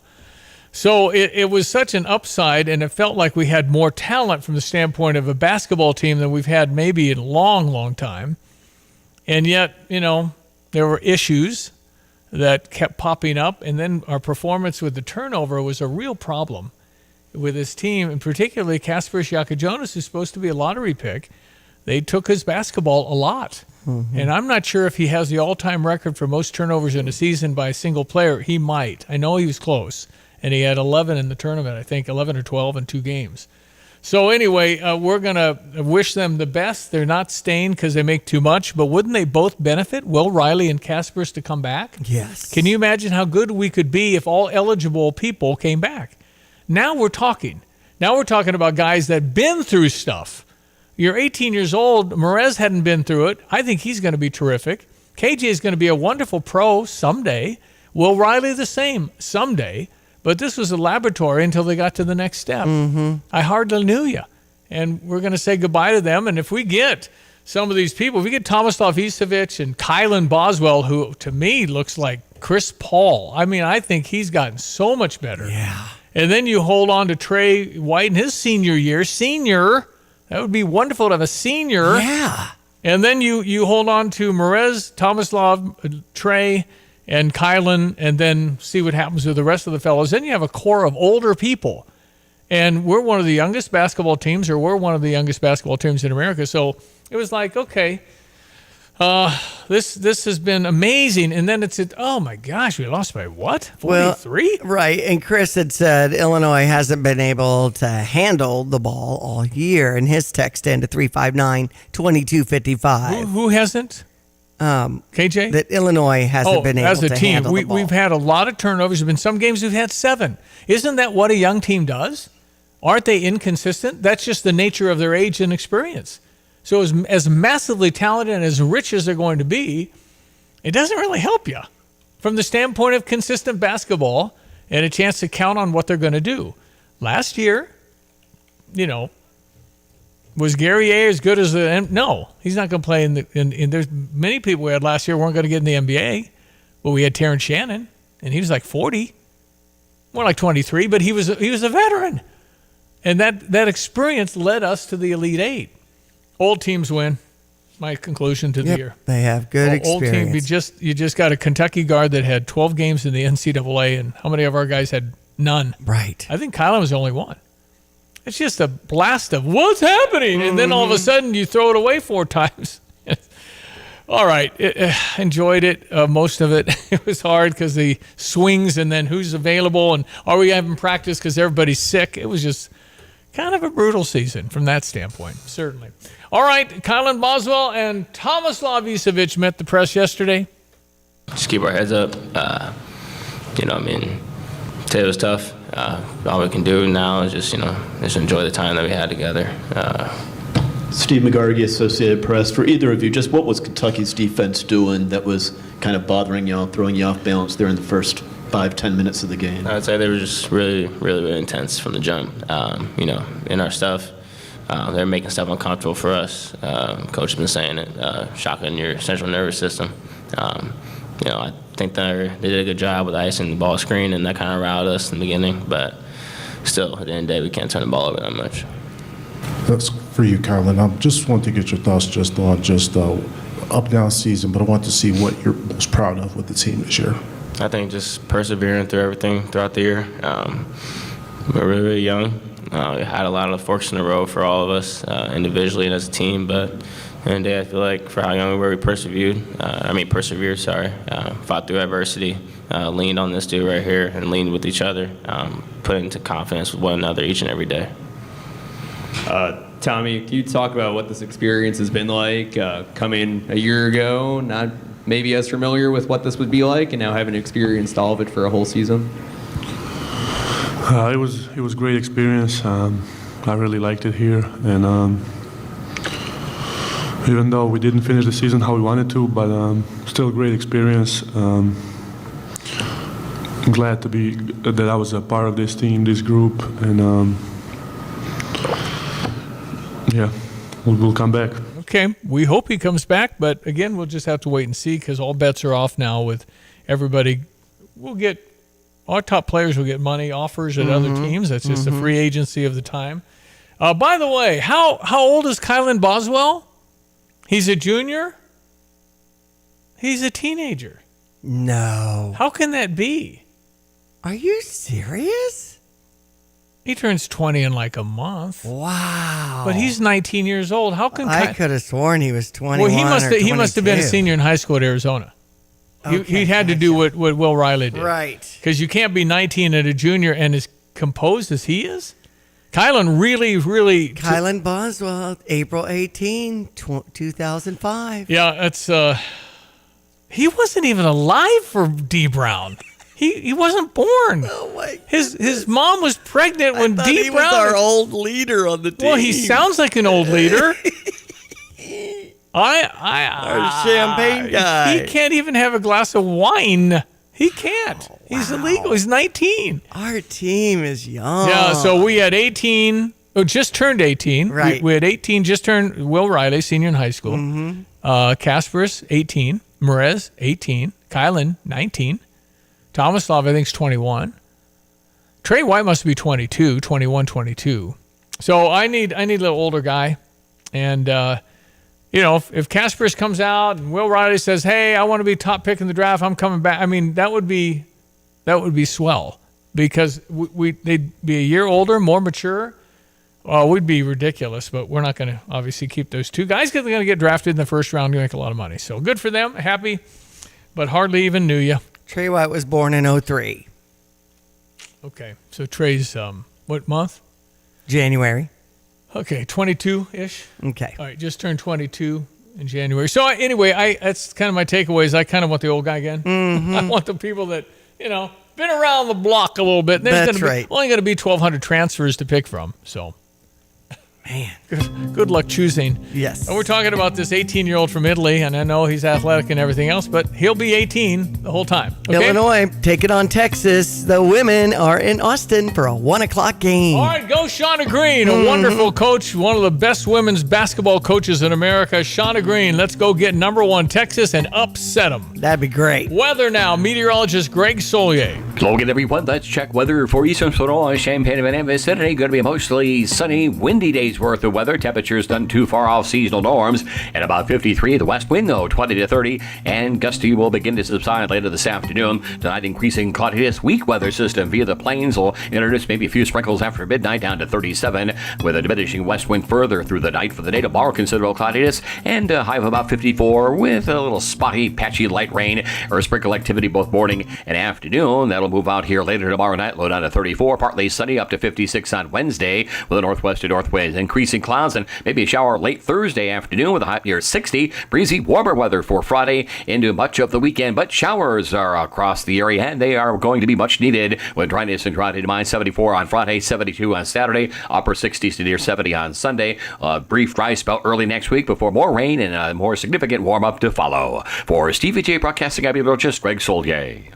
So it was such an upside, and it felt like we had more talent from the standpoint of a basketball team than we've had maybe in a long, long time. And yet, there were issues that kept popping up, and then our performance with the turnover was a real problem with this team, and particularly Kasper Siaka-Jonas, who's supposed to be a lottery pick. They took his basketball a lot. Mm-hmm. And I'm not sure if he has the all-time record for most turnovers in a season by a single player. He might. I know he was close, and he had 11 in the tournament, I think, 11 or 12 in 2 games. So anyway, we're going to wish them the best. They're not staying because they make too much, but wouldn't they both benefit, Will Riley and Kaspers, to come back? Yes. Can you imagine how good we could be if all eligible people came back? Now we're talking. Now we're talking about guys that have been through stuff. You're 18 years old. Merez hadn't been through it. I think he's going to be terrific. KJ is going to be a wonderful pro someday. Will Riley the same someday. But this was a laboratory until they got to the next step. Mm-hmm. I hardly knew you. And we're going to say goodbye to them. And if we get some of these people, if we get Tomislav Isevic and Kylan Boswell, who to me looks like Chris Paul. I mean, I think he's gotten so much better. Yeah. And then you hold on to Trey White in his senior year. Senior, that would be wonderful to have a senior. Yeah. And then you hold on to Merez, Tomislav, Trey, and Kylan, and then see what happens with the rest of the fellows. Then you have a core of older people. And we're one of the youngest basketball teams, or we're one of the youngest basketball teams in America. So it was like, okay, This has been amazing. And then it's, oh my gosh, we lost by what? 43? Well, right. And Chris had said Illinois hasn't been able to handle the ball all year. And his text into 359-2255. Who hasn't? KJ? That Illinois hasn't been able as a to team, handle the ball. We've had a lot of turnovers. There's been some games we've had 7. Isn't that what a young team does? Aren't they inconsistent? That's just the nature of their age and experience. So as massively talented and as rich as they're going to be, it doesn't really help you from the standpoint of consistent basketball and a chance to count on what they're going to do. Last year, was Guerrier as good as no, he's not going to play in there's many people we had last year weren't going to get in the NBA. Well, we had Terrence Shannon, and he was like 40, more like 23, but he was a veteran. And that experience led us to the Elite Eight. Old teams win. My conclusion to the year. They have good experience. Old team. You just got a Kentucky guard that had 12 games in the NCAA, and how many of our guys had none? Right. I think Kylan was the only one. It's just a blast of what's happening, and then all of a sudden you throw it away 4 times. All right, enjoyed it. Most of it. It was hard because the swings, and then who's available, and are we having practice because everybody's sick? It was just kind of a brutal season from that standpoint, certainly. All right, Kylan Boswell and Tomislav Isavic met the press yesterday. Just keep our heads up. Today was tough. All we can do now is just enjoy the time that we had together. Steve McGargy, Associated Press. For either of you, just what was Kentucky's defense doing that was kind of bothering y'all, throwing you off balance there in the first 5-10 minutes of the game? I'd say they were just really, really, really intense from the jump. In our stuff, they're making stuff uncomfortable for us. Coach has been saying it, shocking your central nervous system. I think they did a good job with icing the ball screen, and that kind of riled us in the beginning. But still, at the end of the day, we can't turn the ball over that much. That's for you, Kylan. I just want to get your thoughts just on up-down season, but I want to see what you're most proud of with the team this year. I think just persevering through everything throughout the year. We're really, really young. We had a lot of forks in the road for all of us individually and as a team, but at the end of the day, I feel like for how young we were, we persevered. Fought through adversity, leaned on this dude right here, and leaned with each other, put into confidence with one another each and every day. Tommy, can you talk about what this experience has been like coming a year ago, not maybe as familiar with what this would be like, and now having experienced all of it for a whole season? It was great experience. I really liked it here, and even though we didn't finish the season how we wanted to, but still a great experience. I'm glad that I was a part of this team, this group, and we'll come back. Okay, we hope he comes back, but again, we'll just have to wait and see because all bets are off now with everybody. Our top players will get money offers at other teams. That's just the free agency of the time. By the way, how old is Kylan Boswell? He's a junior? He's a teenager. No. How can that be? Are you serious? He turns 20 in like a month. Wow. But he's 19 years old. How can I could have sworn he was 21 Well, he must have been a 22. senior in high school at Arizona. He had to do what Will Riley did. Right. Because you can't be 19 at a junior and as composed as he is. Kylan Kylan Boswell, April 18, 2005. Yeah, that's he wasn't even alive for D. Brown. He wasn't born. Oh my! His mom was pregnant when D. Brown was our old leader on the team. Well, he sounds like an old leader. Our champagne guy. He can't even have a glass of wine. He can't. Oh, he's illegal. He's 19. Our team is young. Yeah, so we had 18, just turned 18. Right. We had 18, just turned Will Riley, senior in high school. Kasparis, 18. Merez, 18. Kylan, 19. Tomislav, I think, is 21. Trey White must be 22, 21, 22. So I need a little older guy. And, if Kasparis comes out and Will Riley says, hey, I want to be top pick in the draft, I'm coming back. I mean, that would be swell because they'd be a year older, more mature. Would be ridiculous, but we're not going to obviously keep those two guys because they're going to get drafted in the first round to make a lot of money. So good for them. Happy, but hardly even knew you. Trey White was born in 2003. Okay, so Trey's what month? January. Okay, 22-ish. Okay. All right, just turned 22 in January. So anyway, that's kind of my takeaways. I kind of want the old guy again. Mm-hmm. I want the people that, been around the block a little bit. And there's only going to be 1,200 transfers to pick from. So, man, good luck choosing. Yes. And we're talking about this 18-year-old from Italy, and I know he's athletic and everything else, but he'll be 18 the whole time. Okay? Illinois, take it on Texas. The women are in Austin for a 1 o'clock game. All right, go Shauna Green, a wonderful coach, one of the best women's basketball coaches in America. Shauna Green, let's go get number 1 Texas and upset them. That'd be great. Weather now, meteorologist Greg Solier. Hello again, everyone. Let's check weather for Eastern Sonora, Champaign, and vicinity. Going to be a mostly sunny, windy day's worth of weather. Temperatures none too far off seasonal norms. And about 53. The west wind, though, 20 to 30. And gusty will begin to subside later this afternoon. Tonight, increasing cloudiness. Weak weather system via the plains will introduce maybe a few sprinkles after midnight down to 37. With a diminishing west wind further through the night. For the day tomorrow, considerable cloudiness. And a high of about 54 with a little spotty, patchy light rain or sprinkle activity both morning and afternoon. That'll move out here later tomorrow night. Low down to 34. Partly sunny up to 56 on Wednesday with a northwest to northwest. Increasing clouds and maybe a shower late Thursday afternoon with a high near 60. Breezy, warmer weather for Friday into much of the weekend. But showers are across the area and they are going to be much needed with dryness and dry to mind. 74 on Friday, 72 on Saturday. Upper 60s to near 70 on Sunday. A brief dry spell early next week before more rain and a more significant warm up to follow. For Stevie J Broadcasting, I'm meteorologist Greg Solier.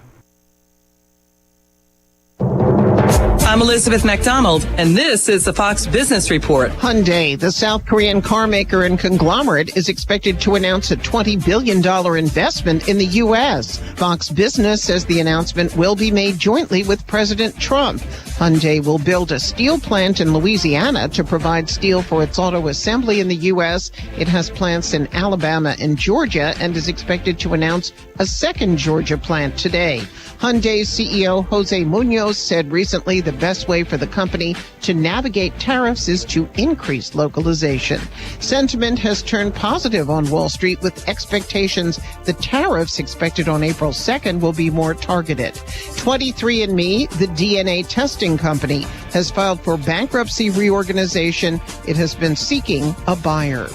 I'm Elizabeth McDonald, and this is the Fox Business Report. Hyundai, the South Korean car maker and conglomerate, is expected to announce a $20 billion investment in the U.S. Fox Business says the announcement will be made jointly with President Trump. Hyundai will build a steel plant in Louisiana to provide steel for its auto assembly in the U.S. It has plants in Alabama and Georgia and is expected to announce a second Georgia plant today. Hyundai's CEO Jose Munoz said recently the best way for the company to navigate tariffs is to increase localization. Sentiment has turned positive on Wall Street with expectations the tariffs expected on April 2nd will be more targeted. 23andMe, the DNA testing company, has filed for bankruptcy reorganization. It has been seeking a buyer.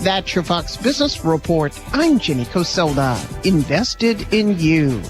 That's your Fox Business Report. I'm Jenny Cosola. Invested in you.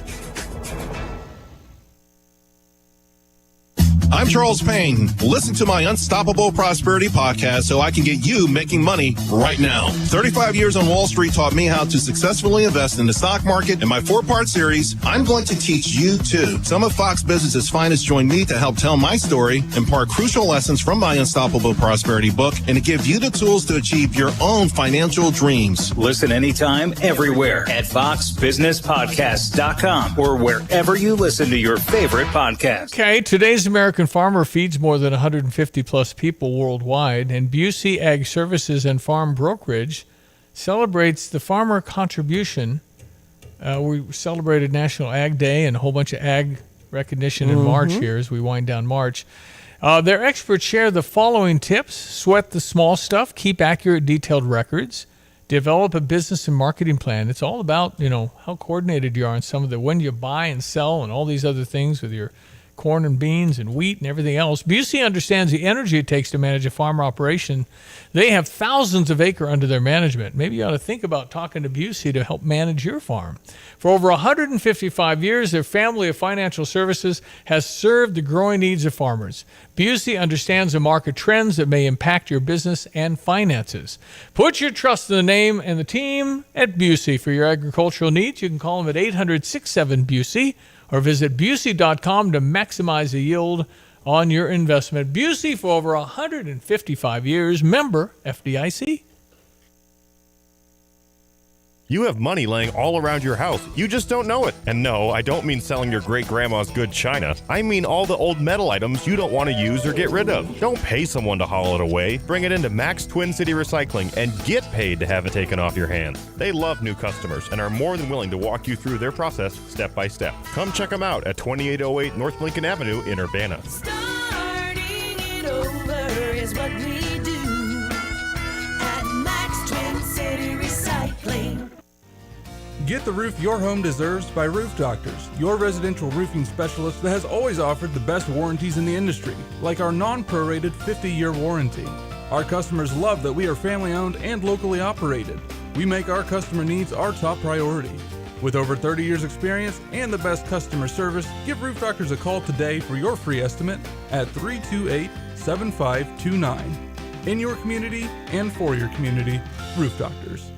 I'm Charles Payne. Listen to my Unstoppable Prosperity podcast so I can get you making money right now. 35 years on Wall Street taught me how to successfully invest in the stock market. In my 4-part series, I'm going to teach you too. Some of Fox Business's finest join me to help tell my story, impart crucial lessons from my Unstoppable Prosperity book, and to give you the tools to achieve your own financial dreams. Listen anytime, everywhere at foxbusinesspodcast.com or wherever you listen to your favorite podcast. Okay, today's American farmer feeds more than 150 plus people worldwide, and Busey Ag Services and Farm Brokerage celebrates the farmer contribution. We celebrated National Ag Day and a whole bunch of ag recognition in March here as we wind down March. Their experts share the following tips: sweat the small stuff, keep accurate, detailed records, develop a business and marketing plan. It's all about, how coordinated you are on some of the when you buy and sell and all these other things with your corn and beans and wheat and everything else. Busey understands the energy it takes to manage a farmer operation. They have thousands of acres under their management. Maybe you ought to think about talking to Busey to help manage your farm. For over 155 years, their family of financial services has served the growing needs of farmers. Busey understands the market trends that may impact your business and finances. Put your trust in the name and the team at Busey for your agricultural needs. You can call them at 800-67-BUSEY or visit Busey.com to maximize the yield on your investment. Busey for over 155 years, member FDIC. You have money laying all around your house. You just don't know it. And no, I don't mean selling your great-grandma's good china. I mean all the old metal items you don't want to use or get rid of. Don't pay someone to haul it away. Bring it into Max Twin City Recycling and get paid to have it taken off your hands. They love new customers and are more than willing to walk you through their process step by step. Come check them out at 2808 North Lincoln Avenue in Urbana. Starting it over is what we Get the roof your home deserves by Roof Doctors, your residential roofing specialist that has always offered the best warranties in the industry, like our non-prorated 50-year warranty. Our customers love that we are family-owned and locally operated. We make our customer needs our top priority. With over 30 years experience and the best customer service, give Roof Doctors a call today for your free estimate at 328-7529. In your community and for your community, Roof Doctors.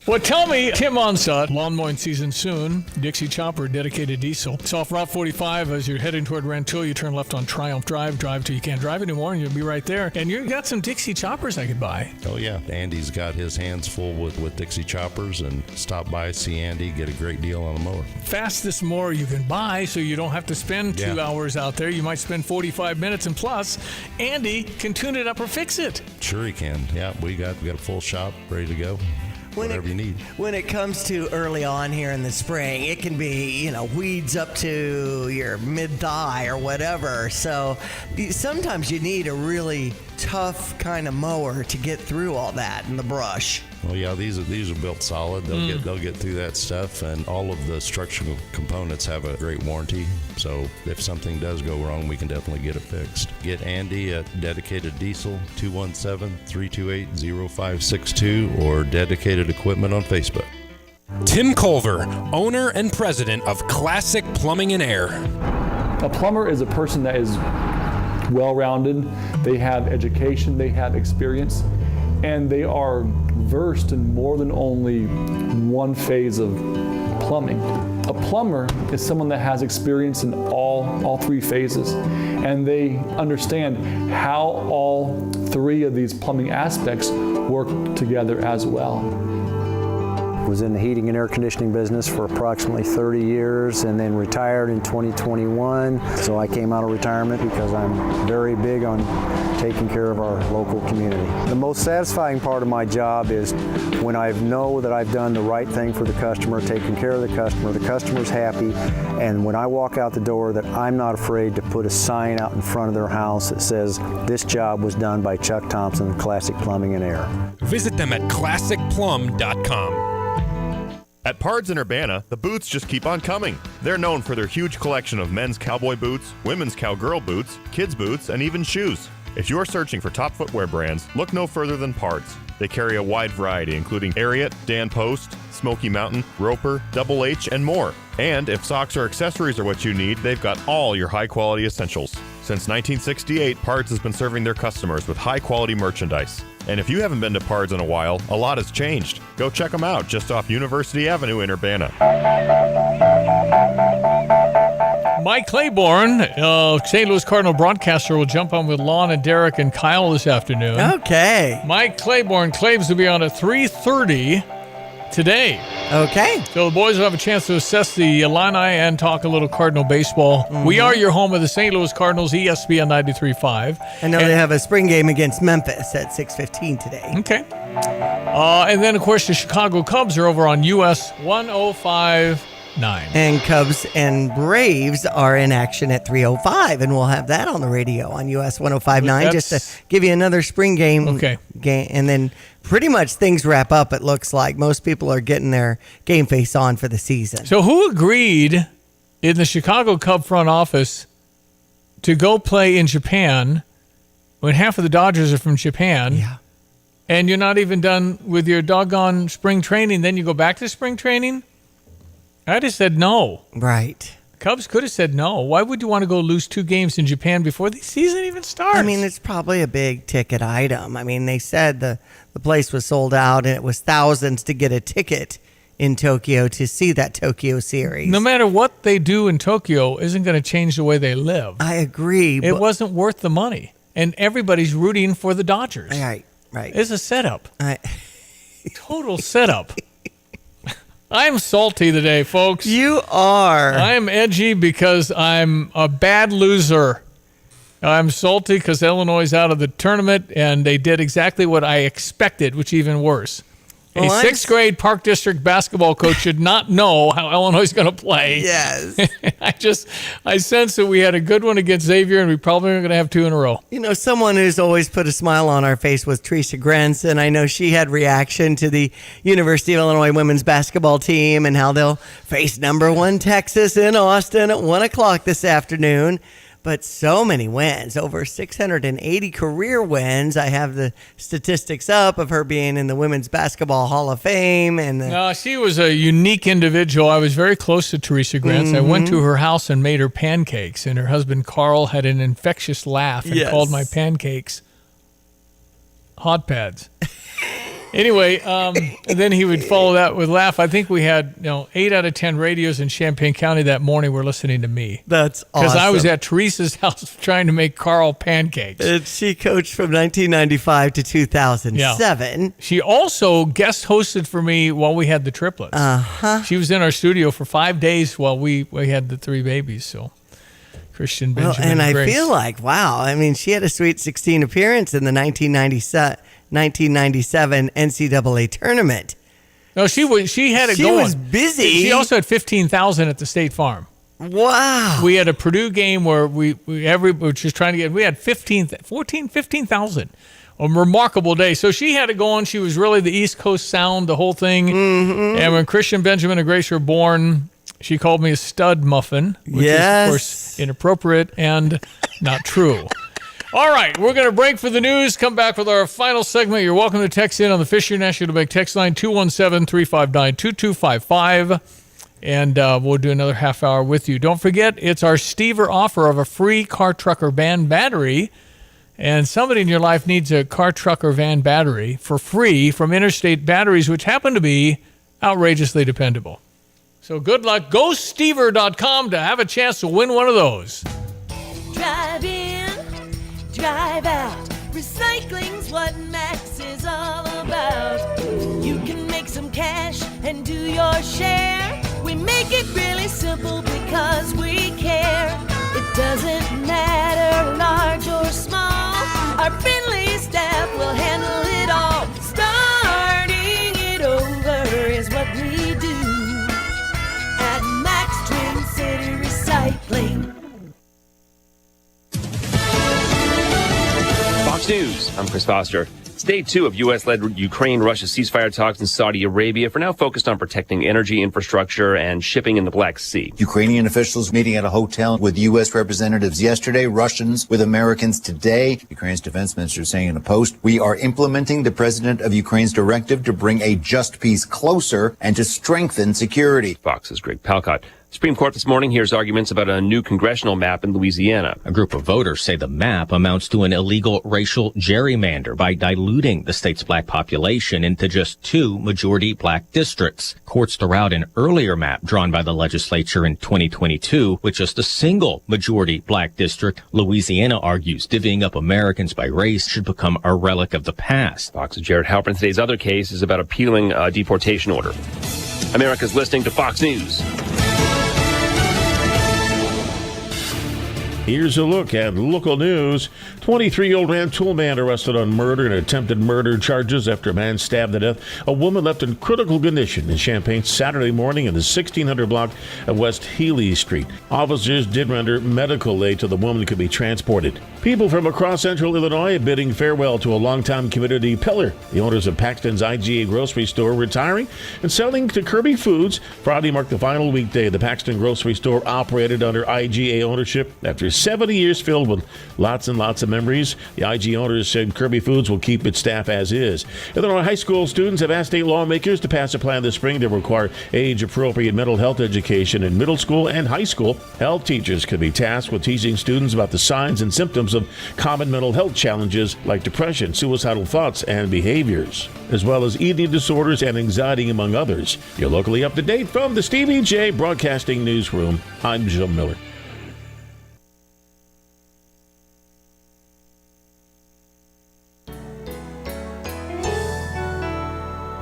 Well, tell me, Tim Onset, lawn mowing season soon, Dixie Chopper, dedicated diesel. It's off Route 45 as you're heading toward Rantoul. You turn left on Triumph Drive till you can't drive anymore, and you'll be right there. And you got some Dixie Choppers I could buy. Oh, yeah. Andy's got his hands full with Dixie Choppers, and stop by, see Andy, get a great deal on a mower. Fastest mower you can buy, so you don't have to spend 2 hours out there. You might spend 45 minutes, and plus, Andy can tune it up or fix it. Sure he can. Yeah, we got a full shop ready to go. Whatever you need. When it comes to early on here in the spring, it can be, weeds up to your mid-thigh or whatever. So sometimes you need a really tough kind of mower to get through all that in the brush. Well, yeah, these are built solid. They'll get through that stuff, and all of the structural components have a great warranty. So if something does go wrong, we can definitely get it fixed. Get Andy at Dedicated Diesel, 217-328-0562, or Dedicated Equipment on Facebook. Tim Culver, owner and president of Classic Plumbing and Air. A plumber is a person that is well-rounded. They have education, they have experience, and they are versed in more than only one phase of plumbing. A plumber is someone that has experience in all three phases, and they understand how all three of these plumbing aspects work together as well. Was in the heating and air conditioning business for approximately 30 years and then retired in 2021. So I came out of retirement because I'm very big on taking care of our local community. The most satisfying part of my job is when I know that I've done the right thing for the customer, taking care of the customer's happy, and when I walk out the door that I'm not afraid to put a sign out in front of their house that says, "This job was done by Chuck Thompson, Classic Plumbing and Air." Visit them at classicplum.com. At Pards in Urbana, the boots just keep on coming. They're known for their huge collection of men's cowboy boots, women's cowgirl boots, kids' boots, and even shoes. If you're searching for top footwear brands, look no further than Pards. They carry a wide variety, including Ariat, Dan Post, Smoky Mountain, Roper, Double H, and more. And if socks or accessories are what you need, they've got all your high-quality essentials. Since 1968, Pards has been serving their customers with high-quality merchandise. And if you haven't been to Pards in a while, a lot has changed. Go check them out just off University Avenue in Urbana. Mike Claiborne, St. Louis Cardinal broadcaster, will jump on with Lon and Derek and Kyle this afternoon. Okay. Mike Claiborne claims to be on at 3:30 today. Okay. So the boys will have a chance to assess the Illini and talk a little Cardinal baseball. Mm-hmm. We are your home of the St. Louis Cardinals, ESPN 93.5. I know they have a spring game against Memphis at 6:15 today. Okay. And then, of course, the Chicago Cubs are over on US 105.9. And Cubs and Braves are in action at 3:05, and we'll have that on the radio on US 105.9 just to give you another spring game. Okay. And then pretty much things wrap up, it looks like. Most people are getting their game face on for the season. So who agreed in the Chicago Cub front office to go play in Japan when half of the Dodgers are from Japan? Yeah. And you're not even done with your doggone spring training, then you go back to spring training? I just said no. Right. Cubs could have said no. Why would you want to go lose 2 games in Japan before the season even starts? I mean, it's probably a big ticket item. I mean, they said the place was sold out and it was thousands to get a ticket in Tokyo to see that Tokyo series. No matter what they do in Tokyo isn't going to change the way they live. I agree. It wasn't worth the money. And everybody's rooting for the Dodgers. Right. It's a setup. Total setup. I'm salty today, folks. You are. I'm edgy because I'm a bad loser. I'm salty because Illinois is out of the tournament, and they did exactly what I expected, which is even worse. A sixth grade Park District basketball coach should not know how Illinois is going to play. Yes. I sense that we had a good one against Xavier, and we probably are going to have 2 in a row. You know, someone who's always put a smile on our face was Teresa Grentz, and I know she had reaction to the University of Illinois women's basketball team and how they'll face number 1 Texas in Austin at 1 o'clock this afternoon. But so many wins, over 680 career wins. I have the statistics up of her being in the Women's Basketball Hall of Fame. No, she was a unique individual. I was very close to Teresa Grantz. I went to her house and made her pancakes, and her husband Carl had an infectious laugh and called my pancakes hot pads. Anyway, and then he would follow that with laugh. I think we had 8 out of 10 radios in Champaign County that morning were listening to me. That's awesome. Because I was at Teresa's house trying to make Carl pancakes. And she coached from 1995 to 2007. Yeah. She also guest hosted for me while we had the triplets. She was in our studio for 5 days while we had the 3 babies. So Christian, Benjamin, and I Grace. feel like, wow, I mean, she had a Sweet 16 appearance in the 1997 NCAA tournament. No, she had it going. She was busy. She also had 15,000 at the State Farm. Wow. We had a Purdue game where we were just trying to get, we had 15,000. A remarkable day. So she had it going. She was really the East Coast sound, the whole thing. And when Christian, Benjamin, and Grace were born, she called me a stud muffin, which is, of course, inappropriate and not true. All right, we're going to break for the news, come back with our final segment. You're welcome to text in on the Fisher National Bank text line, 217-359-2255, and we'll do another half hour with you. Don't forget, it's our Stever offer of a free car, truck, or van battery, and somebody in your life needs a car, truck, or van battery for free from Interstate Batteries, which happen to be outrageously dependable. So good luck. Go Stever.com to have a chance to win one of those. Drive in, drive out. Recycling's what Max is all about. You can make some cash and do your share. We make it really simple because we care. It doesn't matter large or small. Our friendly staff will handle it all. Starting it over is what we do at Max Twin City Recycling. Fox News, I'm Chris Foster. Day 2 of U.S.-led Ukraine-Russia ceasefire talks in Saudi Arabia for now focused on protecting energy infrastructure and shipping in the Black Sea. Ukrainian officials meeting at a hotel with U.S. representatives yesterday, Russians with Americans today. Ukraine's defense minister saying in a post, "We are implementing the president of Ukraine's directive to bring a just peace closer and to strengthen security." Fox's Greg Palcott. Supreme Court this morning hears arguments about a new congressional map in Louisiana. A group of voters say the map amounts to an illegal racial gerrymander by diluting the state's black population into just 2 majority black districts. Courts threw out an earlier map drawn by the legislature in 2022 with just a single majority black district. Louisiana argues divvying up Americans by race should become a relic of the past. Fox's Jared Halpern. Today's other case is about appealing a deportation order. America's listening to Fox News. Here's a look at local news. 23-year-old Rantoul man arrested on murder and attempted murder charges after a man stabbed to death a woman left in critical condition in Champaign Saturday morning in the 1600 block of West Healy Street. Officers did render medical aid till the woman could be transported. People from across central Illinois bidding farewell to a longtime community pillar. The owners of Paxton's IGA grocery store retiring and selling to Kirby Foods. Friday marked the final weekday the Paxton grocery store operated under IGA ownership after 70 years filled with lots and lots of memories. The IG owners said Kirby Foods will keep its staff as is. Illinois high school students have asked state lawmakers to pass a plan this spring to require age-appropriate mental health education in middle school and high school. Health teachers could be tasked with teaching students about the signs and symptoms of common mental health challenges like depression, suicidal thoughts, and behaviors, as well as eating disorders and anxiety, among others. You're locally up to date from the Stevie J Broadcasting Newsroom. I'm Jim Miller.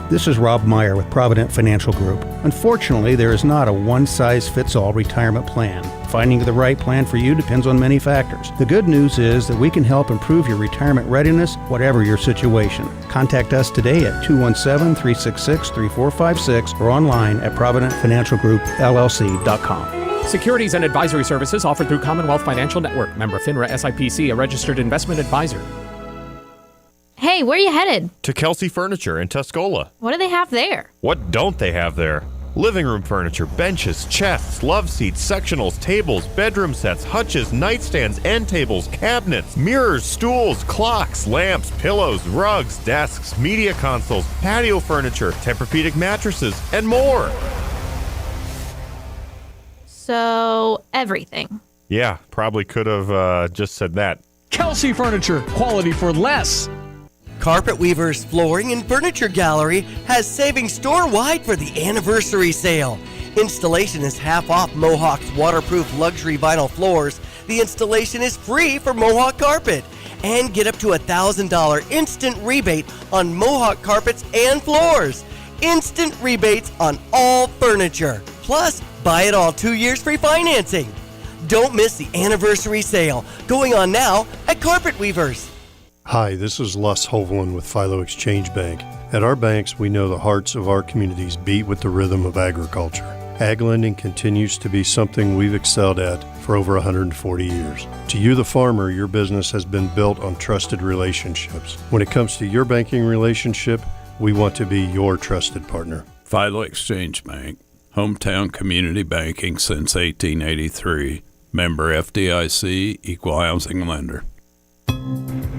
This is Rob Meyer with Provident Financial Group. Unfortunately, there is not a one-size-fits-all retirement plan. Finding the right plan for you depends on many factors. The good news is that we can help improve your retirement readiness, whatever your situation. Contact us today at 217-366-3456 or online at ProvidentFinancialGroupLLC.com. Securities and advisory services offered through Commonwealth Financial Network. Member FINRA SIPC, a registered investment advisor. Hey, where are you headed? To Kelsey Furniture in Tuscola. What do they have there? What don't they have there? Living room furniture, benches, chests, love seats, sectionals, tables, bedroom sets, hutches, nightstands, end tables, cabinets, mirrors, stools, clocks, lamps, pillows, rugs, desks, media consoles, patio furniture, Tempur-Pedic mattresses, and more. So, everything. Yeah, probably could have just said that. Kelsey Furniture, quality for less. Carpet Weaver's Flooring and Furniture Gallery has savings store-wide for the anniversary sale. Installation is half off Mohawk's waterproof luxury vinyl floors. The installation is free for Mohawk Carpet. And get up to $1,000 instant rebate on Mohawk carpets and floors. Instant rebates on all furniture. Plus, buy it all 2 years free financing. Don't miss the anniversary sale going on now at Carpet Weavers. Hi, this is Les Hovland with Philo Exchange Bank. At our banks, we know the hearts of our communities beat with the rhythm of agriculture. Ag lending continues to be something we've excelled at for over 140 years. To you, the farmer, your business has been built on trusted relationships. When it comes to your banking relationship, we want to be your trusted partner. Philo Exchange Bank, hometown community banking since 1883. Member FDIC, equal housing lender.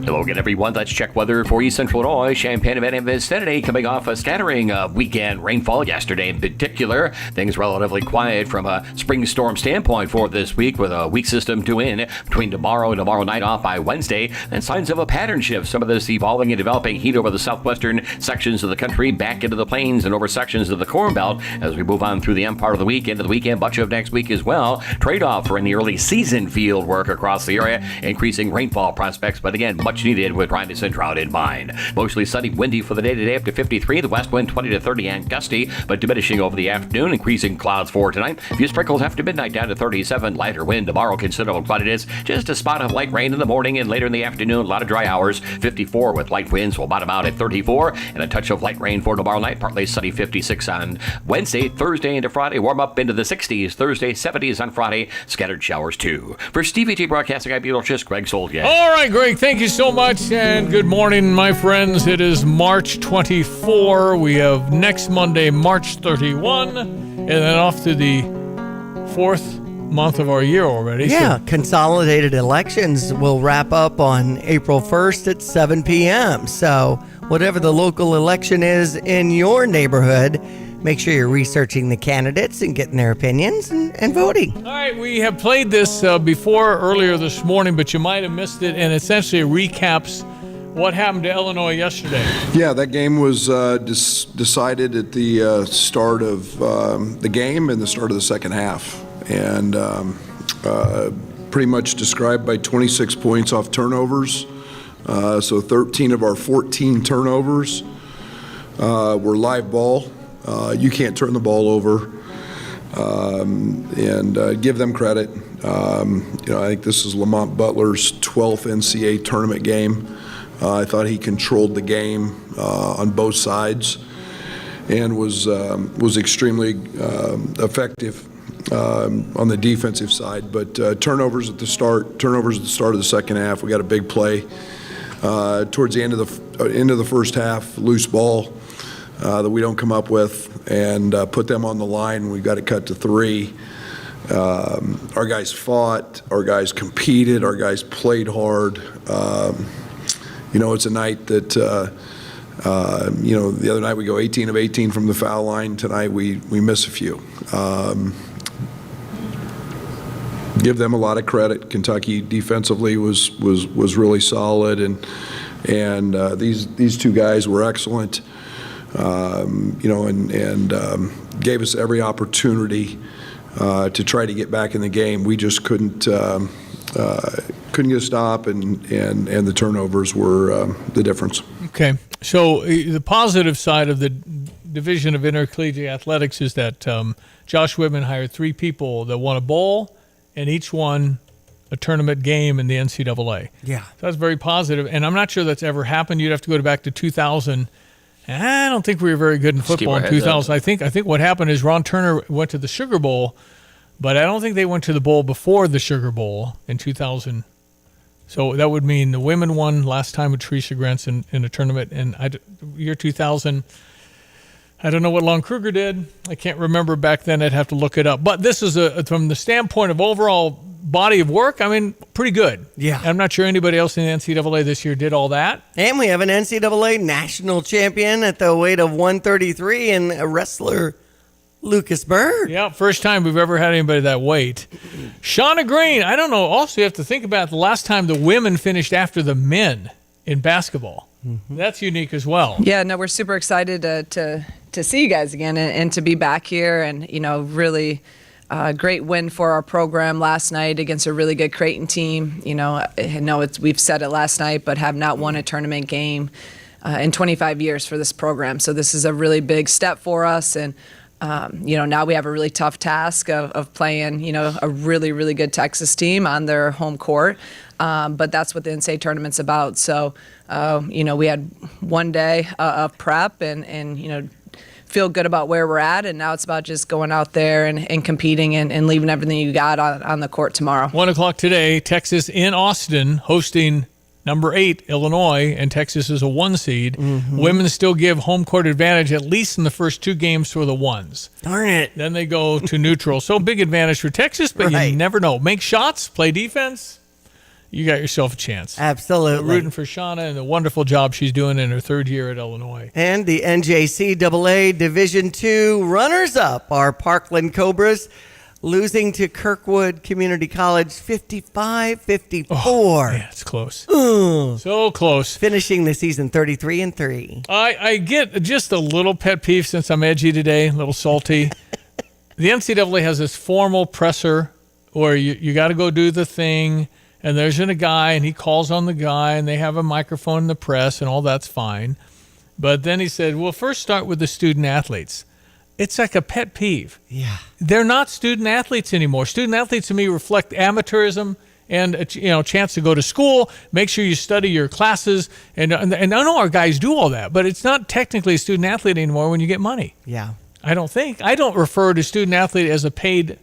Hello again, everyone. Let's check weather for East Central Illinois. Champaign and vicinity coming off a scattering weekend rainfall yesterday in particular. Things relatively quiet from a spring storm standpoint for this week, with a weak system due in between tomorrow and tomorrow night off by Wednesday, and signs of a pattern shift. Some of this evolving and developing heat over the southwestern sections of the country, back into the plains and over sections of the Corn Belt as we move on through the end part of the week into the weekend, much of next week as well. Trade-off for any early season field work across the area, increasing rainfall prospects, but again, much needed with dryness and drought in mind. Mostly sunny, windy for the day today up to 53. The west wind 20 to 30 and gusty, but diminishing over the afternoon. Increasing clouds for tonight. A few sprinkles after midnight down to 37. Lighter wind tomorrow, considerable quantities. Just a spot of light rain in the morning and later in the afternoon. A lot of dry hours. 54 with light winds will bottom out at 34. And a touch of light rain for tomorrow night. Partly sunny, 56 on Wednesday. Thursday into Friday, warm up into the 60s. Thursday, 70s on Friday. Scattered showers too. For Stevie G Broadcasting, I'm Beetlejuice, Greg Soldier. All right, Greg, thank you so much. And good morning, my friends. It is March 24. We have next Monday, March 31, and then off to the fourth month of our year already. Yeah, consolidated elections will wrap up on April 1st at 7 p.m. So whatever the local election is in your neighborhood, make sure you're researching the candidates and getting their opinions and voting. All right, we have played this before earlier this morning, but you might have missed it, and essentially it recaps what happened to Illinois yesterday. Yeah, that game was decided at the start of the game and the start of the second half, and pretty much described by 26 points off turnovers. So 13 of our 14 turnovers were live ball. You can't turn the ball over, and give them credit. I think this is Lamont Butler's 12th NCAA tournament game. I thought he controlled the game on both sides and was extremely effective on the defensive side. But turnovers at the start of the second half. We got a big play towards the end of the first half, loose ball that we don't come up with, and put them on the line. We got it cut to 3. Our guys fought, our guys competed, our guys played hard. It's a night that, the other night we go 18 of 18 from the foul line. Tonight we miss a few. Give them a lot of credit. Kentucky defensively was really solid, and these two guys were excellent. And gave us every opportunity to try to get back in the game. We just couldn't get a stop, and the turnovers were the difference. Okay, so the positive side of the Division of Intercollegiate Athletics is that Josh Whitman hired 3 people that won a bowl and each won a tournament game in the NCAA. Yeah. So that's very positive, and I'm not sure that's ever happened. You'd have to go back to 2000. I don't think we were very good in football in 2000. I think what happened is Ron Turner went to the Sugar Bowl, but I don't think they went to the bowl before the Sugar Bowl in 2000. So that would mean the women won last time with Teresa Grants in a tournament, and year 2000. I don't know what Lon Kruger did. I can't remember back then. I'd have to look it up. But this is from the standpoint of overall body of work, I mean, pretty good. Yeah. I'm not sure anybody else in the NCAA this year did all that. And we have an NCAA national champion at the weight of 133 and a wrestler, Lucas Bird. Yeah, first time we've ever had anybody that weight. Shauna Green, I don't know. Also, you have to think about the last time the women finished after the men in basketball. Mm-hmm. That's unique as well. Yeah, no, we're super excited to see you guys again and to be back here, and really great win for our program last night against a really good Creighton team. I know we've said it last night, but have not won a tournament game in 25 years for this program. So this is a really big step for us, and now we have a really tough task of playing a really, really good Texas team on their home court. But that's what the NCAA tournament's about. So we had one day of prep and feel good about where we're at, and now it's about just going out there and competing and leaving everything you got on the court tomorrow. 1:00 today, Texas in Austin hosting number 8 Illinois, and Texas is a 1 seed. Mm-hmm. Women still give home court advantage at least in the first 2 games for the ones. Darn it. Then they go to neutral. So big advantage for Texas, but right. You never know. Make shots, play defense. You got yourself a chance. Absolutely. Rooting for Shauna and the wonderful job she's doing in her 3rd year at Illinois. And the NJCAA Division II runners-up are Parkland Cobras, losing to Kirkwood Community College 55-54. Oh, yeah, it's close. So close. Finishing the season 33-3. I get just a little pet peeve since I'm edgy today, a little salty. The NCAA has this formal presser where you got to go do the thing. And there's a guy, and he calls on the guy, and they have a microphone in the press, and all that's fine. But then he said, well, first start with the student athletes. It's like a pet peeve. Yeah. They're not student athletes anymore. Student athletes to me reflect amateurism and a chance to go to school, make sure you study your classes. And I know our guys do all that, but it's not technically a student athlete anymore when you get money. Yeah. I don't think. I don't refer to student athlete as a paid.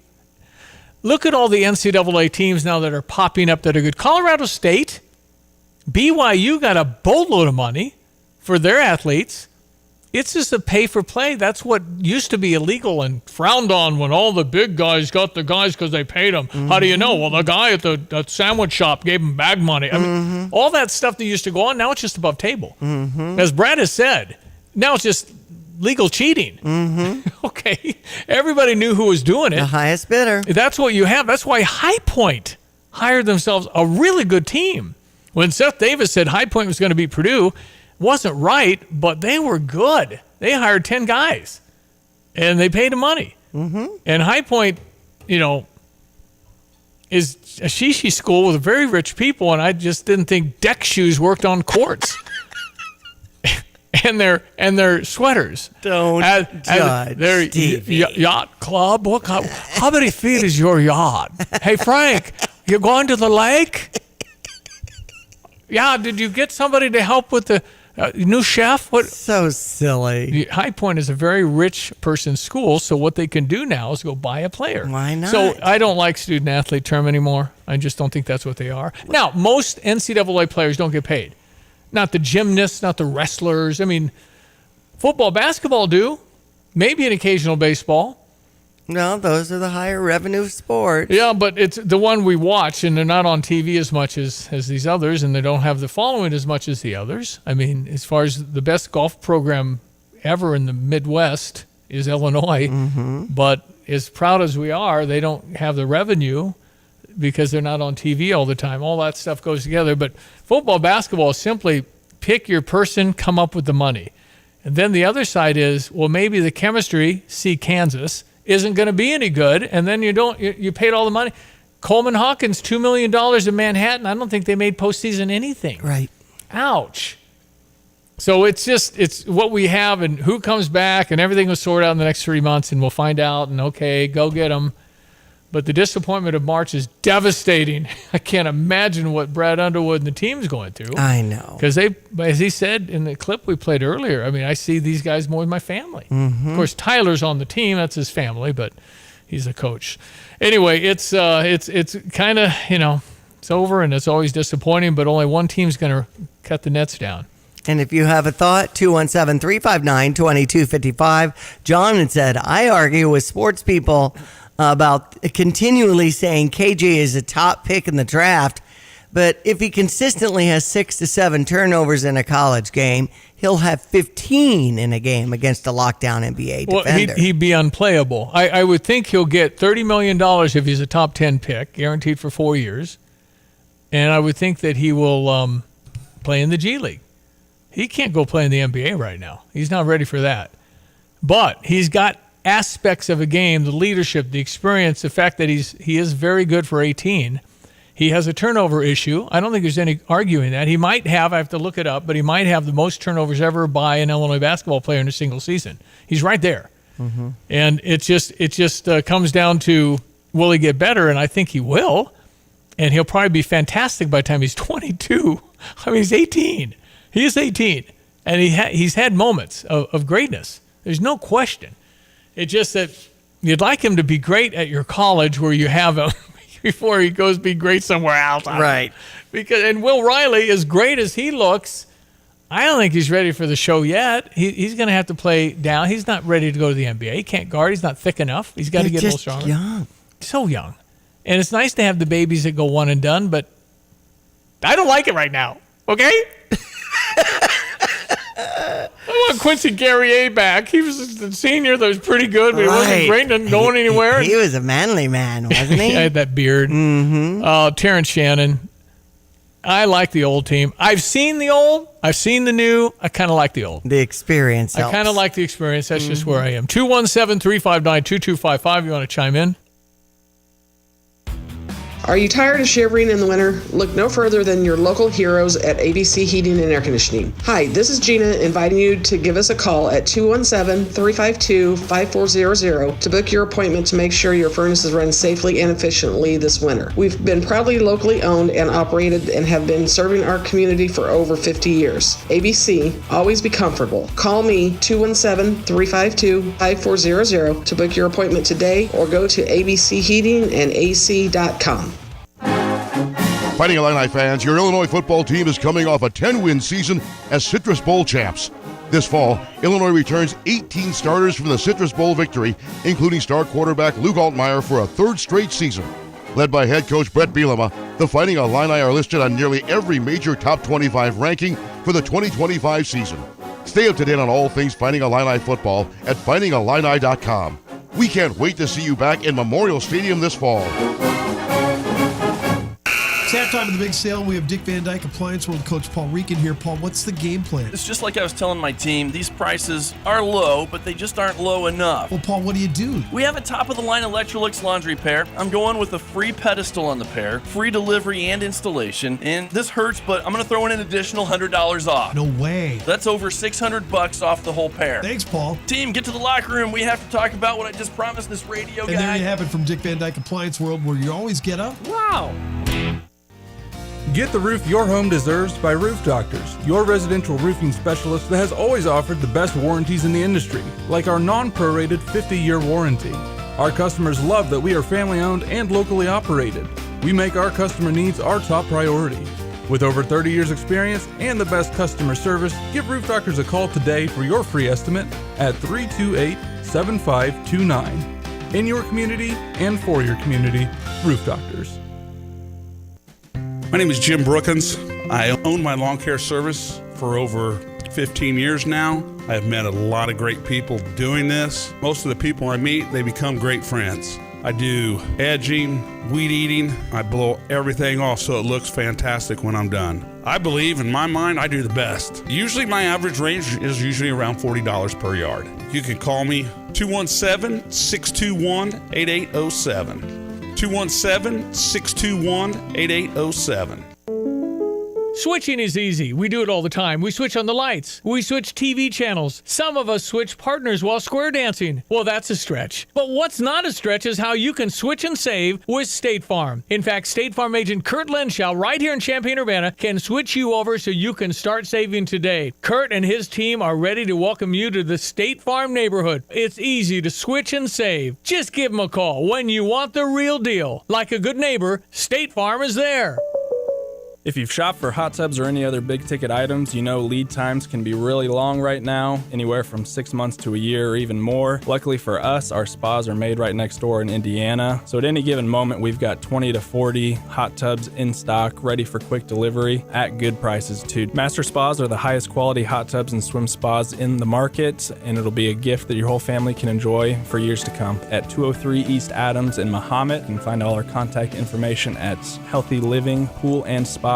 Look at all the NCAA teams now that are popping up that are good. Colorado State, BYU got a boatload of money for their athletes. It's just a pay for play. That's what used to be illegal and frowned on when all the big guys got the guys because they paid them. Mm-hmm. How do you know? Well, the guy at the sandwich shop gave them bag money. I mean, all that stuff that used to go on, now it's just above table. Mm-hmm. As Brad has said, now it's just legal cheating. Mm-hmm. Okay. Everybody knew who was doing it. The highest bidder. That's what you have. That's why High Point hired themselves a really good team. When Seth Davis said High Point was going to beat Purdue, wasn't right, but they were good. They hired 10 guys, and they paid them money. Mm-hmm. And High Point, is a shishi school with very rich people, and I just didn't think deck shoes worked on courts. And their sweaters. Don't judge, their Stevie. Yacht club. How many feet is your yacht? Hey, Frank, you going to the lake? Yeah. Did you get somebody to help with the new chef? What? So silly. High Point is a very rich person's school, so what they can do now is go buy a player. Why not? So I don't like student athlete term anymore. I just don't think that's what they are. Now, most NCAA players don't get paid. Not the gymnasts, not the wrestlers. I mean, football, basketball do. Maybe an occasional baseball. No, those are the higher revenue sports. Yeah, but it's the one we watch, and they're not on TV as much as these others, and they don't have the following as much as the others. I mean, as far as the best golf program ever in the Midwest is Illinois, but as proud as we are, they don't have the revenue because they're not on TV all the time. All that stuff goes together. But football, basketball is simply pick your person, come up with the money. And then the other side is, well, maybe the chemistry, see Kansas, isn't going to be any good. And then you paid all the money. Coleman Hawkins, $2 million in Manhattan. I don't think they made postseason anything. Right. Ouch. So it's what we have and who comes back, and everything will sort out in the next 3 months, and we'll find out, and okay, go get them. But the disappointment of March is devastating. I can't imagine what Brad Underwood and the team's going through. I know. Because they, as he said in the clip we played earlier, I mean, I see these guys more as my family. Of course, Tyler's on the team. That's his family, but he's a coach. Anyway, it's kind of, it's over, and it's always disappointing, but only one team's going to cut the nets down. And if you have a thought, 217-359-2255. John had said, I argue with sports people about continually saying KJ is a top pick in the draft, but if he consistently has 6 to 7 turnovers in a college game, he'll have 15 in a game against a lockdown NBA defender. Well, he'd be unplayable. I would think he'll get $30 million if he's a top 10 pick, guaranteed for 4 years. And I would think that he will play in the G League. He can't go play in the NBA right now. He's not ready for that. But he's got aspects of a game, the leadership, the experience, the fact that he is very good for 18. He has a turnover issue. I don't think there's any arguing that. He might have, I have to look it up, but he might have the most turnovers ever by an Illinois basketball player in a single season. He's right there. And it just comes down to, will he get better? And I think he will. And he'll probably be fantastic by the time he's 22. I mean, he's 18. He is 18. And he's had moments of greatness. There's no question. It's just that you'd like him to be great at your college where you have him before he goes be great somewhere else. Right. And Will Riley, as great as he looks, I don't think he's ready for the show yet. He's going to have to play down. He's not ready to go to the NBA. He can't guard. He's not thick enough. He's got to get a little stronger. Young. So young. And it's nice to have the babies that go one and done, but I don't like it right now. Okay? I want Quincy Guerrier back. He was the senior that was pretty good, but he wasn't great and going anywhere. He was a manly man, wasn't he? He had that beard. Terrence Shannon. I like the old team. I've seen the old. I've seen the new. I kind of like the old. The experience helps. I kind of like the experience. That's just where I am. 217-359-2255. You want to chime in? Are you tired of shivering in the winter? Look no further than your local heroes at ABC Heating and Air Conditioning. Hi, this is Gina inviting you to give us a call at 217-352-5400 to book your appointment to make sure your furnaces run safely and efficiently this winter. We've been proudly locally owned and operated and have been serving our community for over 50 years. ABC, always be comfortable. Call me 217-352-5400 to book your appointment today or go to abcheatingandac.com. Fighting Illini fans, your Illinois football team is coming off a 10-win season as Citrus Bowl champs. This fall, Illinois returns 18 starters from the Citrus Bowl victory, including star quarterback Luke Altmaier for a third straight season. Led by head coach Brett Bielema, the Fighting Illini are listed on nearly every major top 25 ranking for the 2025 season. Stay up to date on all things Fighting Illini football at fightingillini.com. We can't wait to see you back in Memorial Stadium this fall. It's halftime of the big sale. We have Dick Van Dyke, Appliance World coach Paul Reekin here. Paul, what's the game plan? It's just like I was telling my team. These prices are low, but they just aren't low enough. Well, Paul, what do? We have a top-of-the-line Electrolux laundry pair. I'm going with a free pedestal on the pair, free delivery and installation, and this hurts, but I'm going to throw in an additional $100 off. No way. That's over $600 off the whole pair. Thanks, Paul. Team, get to the locker room. We have to talk about what I just promised this radio guy. And there you have it from Dick Van Dyke, Appliance World, where you always get up. Wow. Get the roof your home deserves by Roof Doctors, your residential roofing specialist that has always offered the best warranties in the industry, like our non-prorated 50-year warranty. Our customers love that we are family-owned and locally operated. We make our customer needs our top priority. With over 30 years experience and the best customer service, give Roof Doctors a call today for your free estimate at 328-7529. In your community and for your community, Roof Doctors. My name is Jim Brookins. I own my lawn care service for over 15 years now. I have met a lot of great people doing this. Most of the people I meet, they become great friends. I do edging, weed eating. I blow everything off so it looks fantastic when I'm done. I believe, in my mind, I do the best. Usually my average range is usually around $40 per yard. You can call me 217-621-8807. 217-621-8807. Switching is easy. We do it all the time. We switch on the lights. We switch TV channels. Some of us switch partners while square dancing. Well, that's a stretch. But what's not a stretch is how you can switch and save with State Farm. In fact, State Farm agent Kurt Lenschow right here in Champaign-Urbana can switch you over so you can start saving today. Kurt and his team are ready to welcome you to the State Farm neighborhood. It's easy to switch and save. Just give them a call when you want the real deal. Like a good neighbor, State Farm is there. If you've shopped for hot tubs or any other big ticket items, you know lead times can be really long right now, anywhere from 6 months to a year or even more. Luckily for us, our spas are made right next door in Indiana. So at any given moment, we've got 20 to 40 hot tubs in stock, ready for quick delivery at good prices too. Master Spas are the highest quality hot tubs and swim spas in the market, and it'll be a gift that your whole family can enjoy for years to come. At 203 East Adams in Mahomet, you can find all our contact information at healthylivingpoolandspa.com.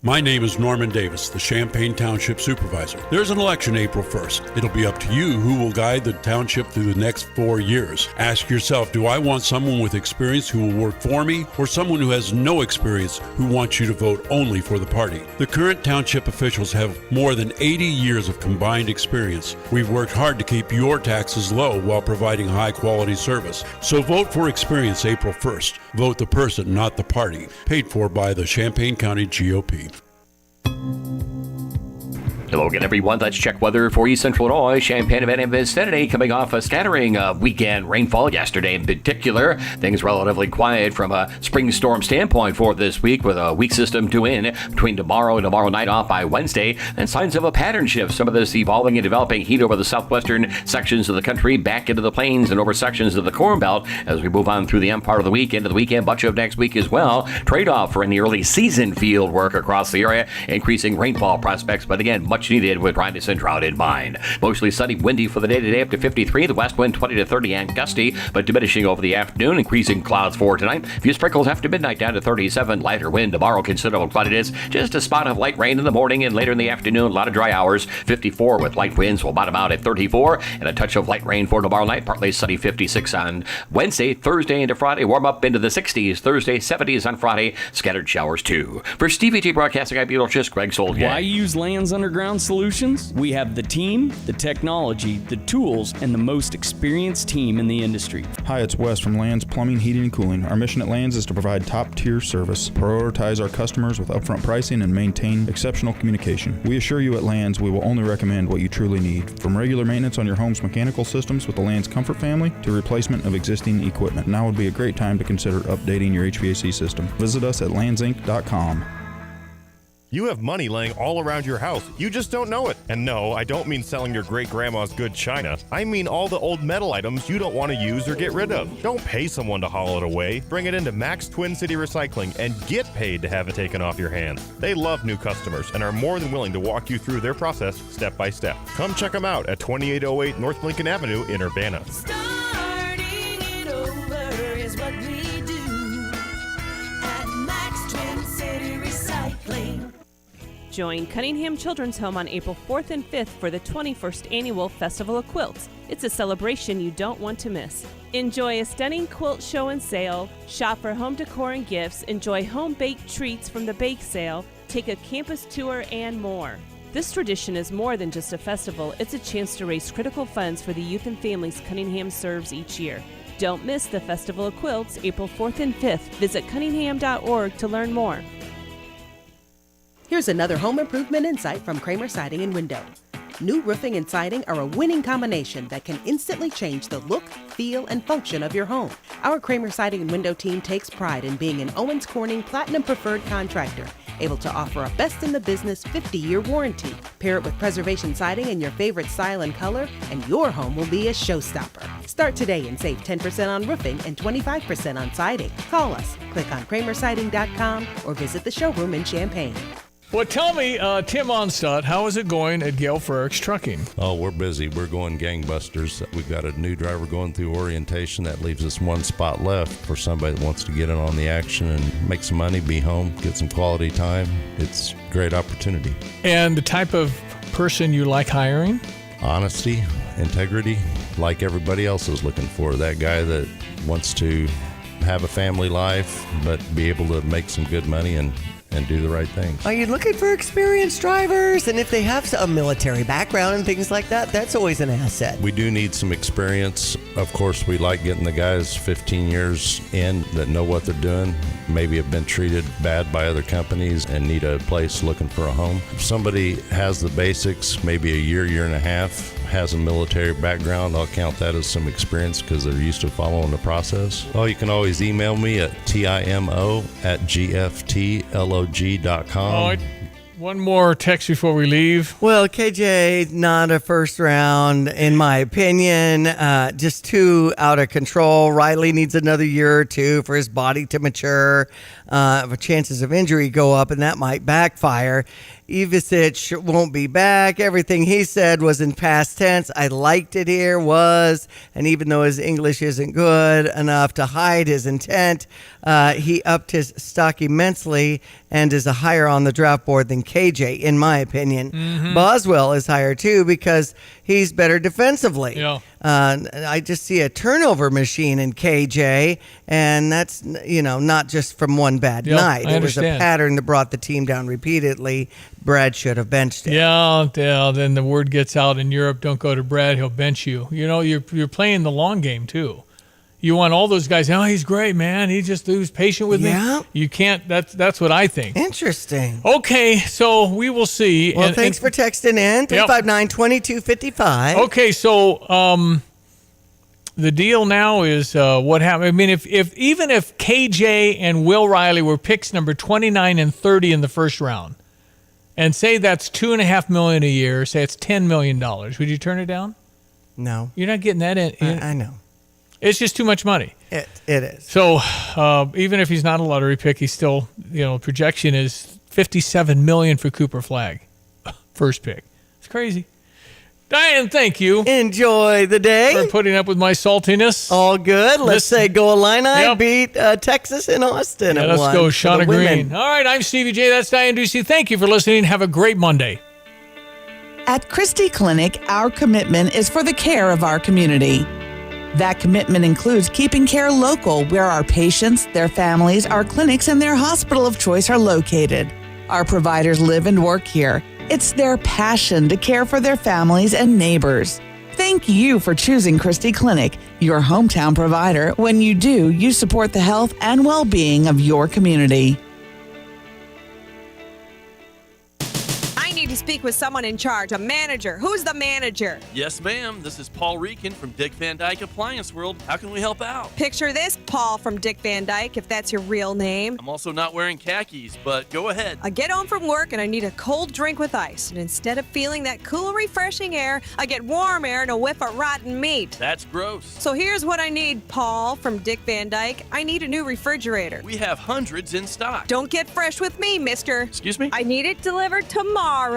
My name is Norman Davis, the Champaign Township Supervisor. There's an election April 1st. It'll be up to you who will guide the township through the next 4 years. Ask yourself, do I want someone with experience who will work for me, or someone who has no experience who wants you to vote only for the party? The current township officials have more than 80 years of combined experience. We've worked hard to keep your taxes low while providing high-quality service. So vote for experience April 1st. Vote the person, not the party. Paid for by the Champaign County GOP. Hello again, everyone. Let's check weather for East Central Illinois, Champaign-Urbana vicinity, coming off a scattering weekend rainfall yesterday in particular. Things relatively quiet from a spring storm standpoint for this week, with a weak system due in between tomorrow and tomorrow night off by Wednesday, and signs of a pattern shift. Some of this evolving and developing heat over the southwestern sections of the country, back into the plains and over sections of the Corn Belt as we move on through the end part of the week into the weekend, much of next week as well. Trade-off for any early season field work across the area, increasing rainfall prospects, but again, much needed with dryness and drought in mind. Mostly sunny, windy for the day today up to 53. The west wind 20 to 30 and gusty, but diminishing over the afternoon. Increasing clouds for tonight. A few sprinkles after midnight down to 37. Lighter wind tomorrow, considerable cloudiness. Just a spot of light rain in the morning and later in the afternoon. A lot of dry hours. 54 with light winds will bottom out at 34. And a touch of light rain for tomorrow night. Partly sunny, 56 on Wednesday. Thursday into Friday, warm up into the 60s. Thursday, 70s on Friday. Scattered showers too. For Stevie G Broadcasting, I'm meteorologist Greg Soldier. Why use Land's Underground Solutions? We have the team, the technology, the tools, and the most experienced team in the industry. Hi, it's Wes from Land's Plumbing, Heating, and Cooling. Our mission at Land's is to provide top-tier service, prioritize our customers with upfront pricing, and maintain exceptional communication. We assure you at Land's we will only recommend what you truly need, from regular maintenance on your home's mechanical systems with the Land's Comfort family to replacement of existing equipment. Now would be a great time to consider updating your HVAC system. Visit us at landsinc.com. You have money laying all around your house. You just don't know it. And no, I don't mean selling your great-grandma's good china. I mean all the old metal items you don't want to use or get rid of. Don't pay someone to haul it away. Bring it into Max Twin City Recycling and get paid to have it taken off your hands. They love new customers and are more than willing to walk you through their process step by step. Come check them out at 2808 North Lincoln Avenue in Urbana. Starting it over is what we do at Max Twin City Recycling. Join Cunningham Children's Home on April 4th and 5th for the 21st Annual Festival of Quilts. It's a celebration you don't want to miss. Enjoy a stunning quilt show and sale, shop for home decor and gifts, enjoy home-baked treats from the bake sale, take a campus tour, and more. This tradition is more than just a festival. It's a chance to raise critical funds for the youth and families Cunningham serves each year. Don't miss the Festival of Quilts, April 4th and 5th. Visit cunningham.org to learn more. Here's another home improvement insight from Kramer Siding and Window. New roofing and siding are a winning combination that can instantly change the look, feel, and function of your home. Our Kramer Siding and Window team takes pride in being an Owens Corning Platinum Preferred contractor, able to offer a best-in-the-business 50-year warranty. Pair it with preservation siding in your favorite style and color, and your home will be a showstopper. Start today and save 10% on roofing and 25% on siding. Call us, click on kramersiding.com, or visit the showroom in Champaign. Well, tell me, Tim Onstadt, how is it going at Gail Frericks Trucking? Oh, we're busy. We're going gangbusters. We've got a new driver going through orientation. That leaves us one spot left for somebody that wants to get in on the action and make some money, be home, get some quality time. It's a great opportunity. And the type of person you like hiring? Honesty, integrity, like everybody else is looking for. That guy that wants to have a family life, but be able to make some good money and and do the right things. Are you looking for experienced drivers? And if they have a military background and things like that, that's always an asset. We do need some experience. Of course, we like getting the guys 15 years in that know what they're doing, maybe have been treated bad by other companies and need a place looking for a home. If somebody has the basics, maybe a year and a half, has a military background, I'll count that as some experience because they're used to following the process. Well, you can always email me at timo@gftlog.com. Oh, one more text before we leave. Well, KJ, not a first round, in my opinion. Just too out of control. Riley needs another year or two for his body to mature. Chances of injury go up, and that might backfire. Ivicic won't be back. Everything he said was in past tense. I liked it here, and even though his English isn't good enough to hide his intent, he upped his stock immensely and is a higher on the draft board than KJ, in my opinion. Mm-hmm. Boswell is higher too because he's better defensively. Yeah. I just see a turnover machine in KJ, and that's, not just from one bad night. I It was a understand. pattern that brought the team down repeatedly. Brad should have benched him. Yeah, then the word gets out in Europe, don't go to Brad, he'll bench you. You're playing the long game too. You want all those guys, he's great, man. He was patient with Yeah. me. You can't, that's what I think. Interesting. Okay, so we will see. Well, thanks for texting in. 359-2255. Okay, so the deal now is what happened. I mean, if KJ and Will Riley were picks number 29 and 30 in the first round, and say that's $2.5 million a year, say it's $10 million, would you turn it down? No. You're not getting that in. I know. It's just too much money. It is. So even if he's not a lottery pick, he's still, projection is $57 million for Cooper Flagg, first pick. It's crazy. Diane, thank you. Enjoy the day. For putting up with my saltiness. All good. Let's say go Illini. Yep. Beat Texas and Austin. Yeah, at let's one go, for Shauna the women. Green. All right, I'm Stevie J. That's Diane Ducey. Thank you for listening. Have a great Monday. At Christie Clinic, our commitment is for the care of our community. That commitment includes keeping care local where our patients, their families, our clinics, and their hospital of choice are located. Our providers live and work here. It's their passion to care for their families and neighbors. Thank you for choosing Christie Clinic, your hometown provider. When you do, you support the health and well-being of your community. I need to speak with someone in charge, a manager. Who's the manager? Yes, ma'am. This is Paul Reekin from Dick Van Dyke Appliance World. How can we help out? Picture this, Paul from Dick Van Dyke, if that's your real name. I'm also not wearing khakis, but go ahead. I get home from work and I need a cold drink with ice. And instead of feeling that cool, refreshing air, I get warm air and a whiff of rotten meat. That's gross. So here's what I need, Paul from Dick Van Dyke. I need a new refrigerator. We have hundreds in stock. Don't get fresh with me, mister. Excuse me? I need it delivered tomorrow.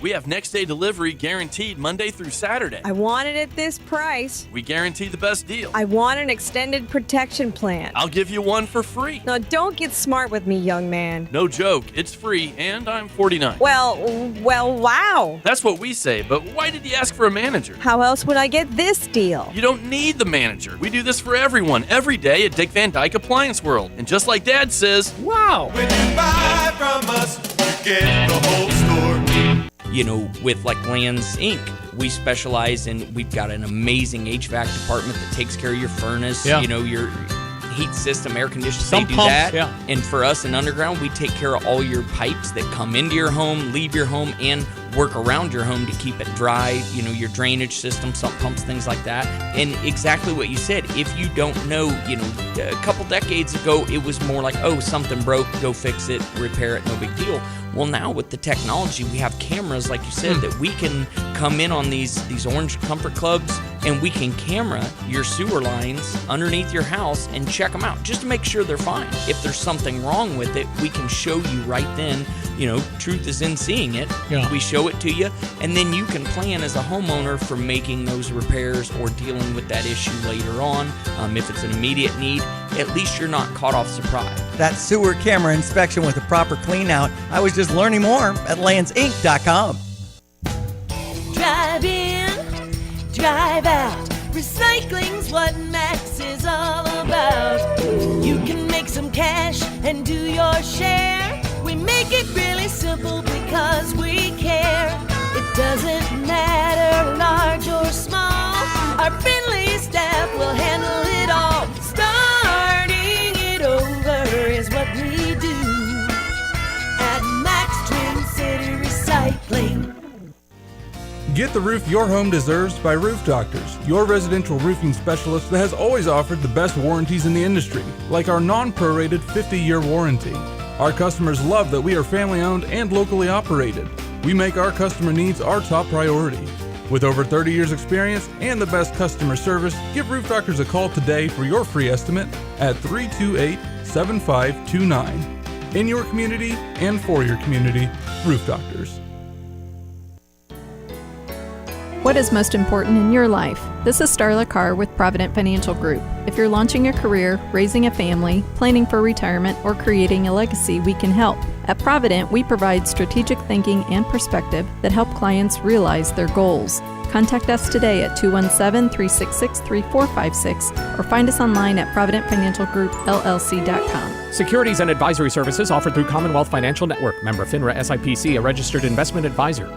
We have next day delivery guaranteed Monday through Saturday. I want it at this price. We guarantee the best deal. I want an extended protection plan. I'll give you one for free. Now, don't get smart with me, young man. No joke. It's free, and I'm 49. Well, wow. That's what we say, but why did you ask for a manager? How else would I get this deal? You don't need the manager. We do this for everyone, every day at Dick Van Dyke Appliance World. And just like Dad says, wow. When you buy from us, you get the whole store. With like Lands Inc., we specialize in, we've got an amazing HVAC department that takes care of your furnace, Yeah. Your heat system, air conditioning, Some they do pumps, that. yeah. And for us in Underground, we take care of all your pipes that come into your home, leave your home, and work around your home to keep it dry, your drainage system, sump pumps, things like that. And exactly what you said, if you don't know, a couple decades ago, it was more like, oh, something broke, go fix it, repair it, no big deal. Well, now with the technology, we have cameras, like you said, that we can come in on these orange comfort clubs, and we can camera your sewer lines underneath your house and check them out just to make sure they're fine. If there's something wrong with it, we can show you right then. Truth is in seeing it. Yeah. We show it to you, and then you can plan as a homeowner for making those repairs or dealing with that issue later on. If it's an immediate need, at least you're not caught off surprise. That sewer camera inspection with a proper clean out. I was just learning more at landsinc.com. Drive in, drive out. Recycling's what Max is all about. You can make some cash and do your share. We make it really simple because we care. It doesn't matter large or small. Our friendly staff will handle it all. Starting it over is what we do at Max Twin City Recycling. Get the roof your home deserves by Roof Doctors, your residential roofing specialist that has always offered the best warranties in the industry, like our non-prorated 50-year warranty. Our customers love that we are family-owned and locally operated. We make our customer needs our top priority. With over 30 years experience and the best customer service, give Roof Doctors a call today for your free estimate at 328-7529. In your community and for your community, Roof Doctors. What is most important in your life? This is Starla Carr with Provident Financial Group. If you're launching a career, raising a family, planning for retirement, or creating a legacy, we can help. At Provident, we provide strategic thinking and perspective that help clients realize their goals. Contact us today at 217-366-3456 or find us online at providentfinancialgroupllc.com. Securities and advisory services offered through Commonwealth Financial Network. Member FINRA SIPC, a registered investment advisor.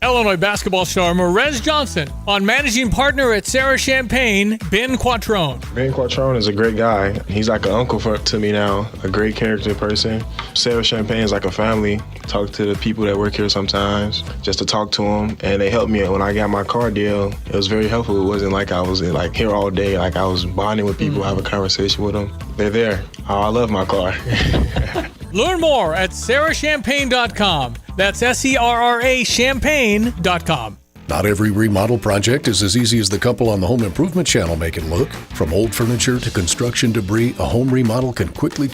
Illinois basketball star Merez Johnson on managing partner at Sarah Champagne, Ben Quattrone. Ben Quattrone is a great guy. He's like an uncle to me now, a great character person. Sarah Champagne is like a family. Talk to the people that work here sometimes, just to talk to them, and they helped me when I got my car deal. It was very helpful. It wasn't like I was here all day, like I was bonding with people, have a conversation with them. They're there. Oh, I love my car. Learn more at sarahchampagne.com. That's SERRA champagne.com. Not every remodel project is as easy as the couple on the Home Improvement Channel make it look. From old furniture to construction debris, a home remodel can quickly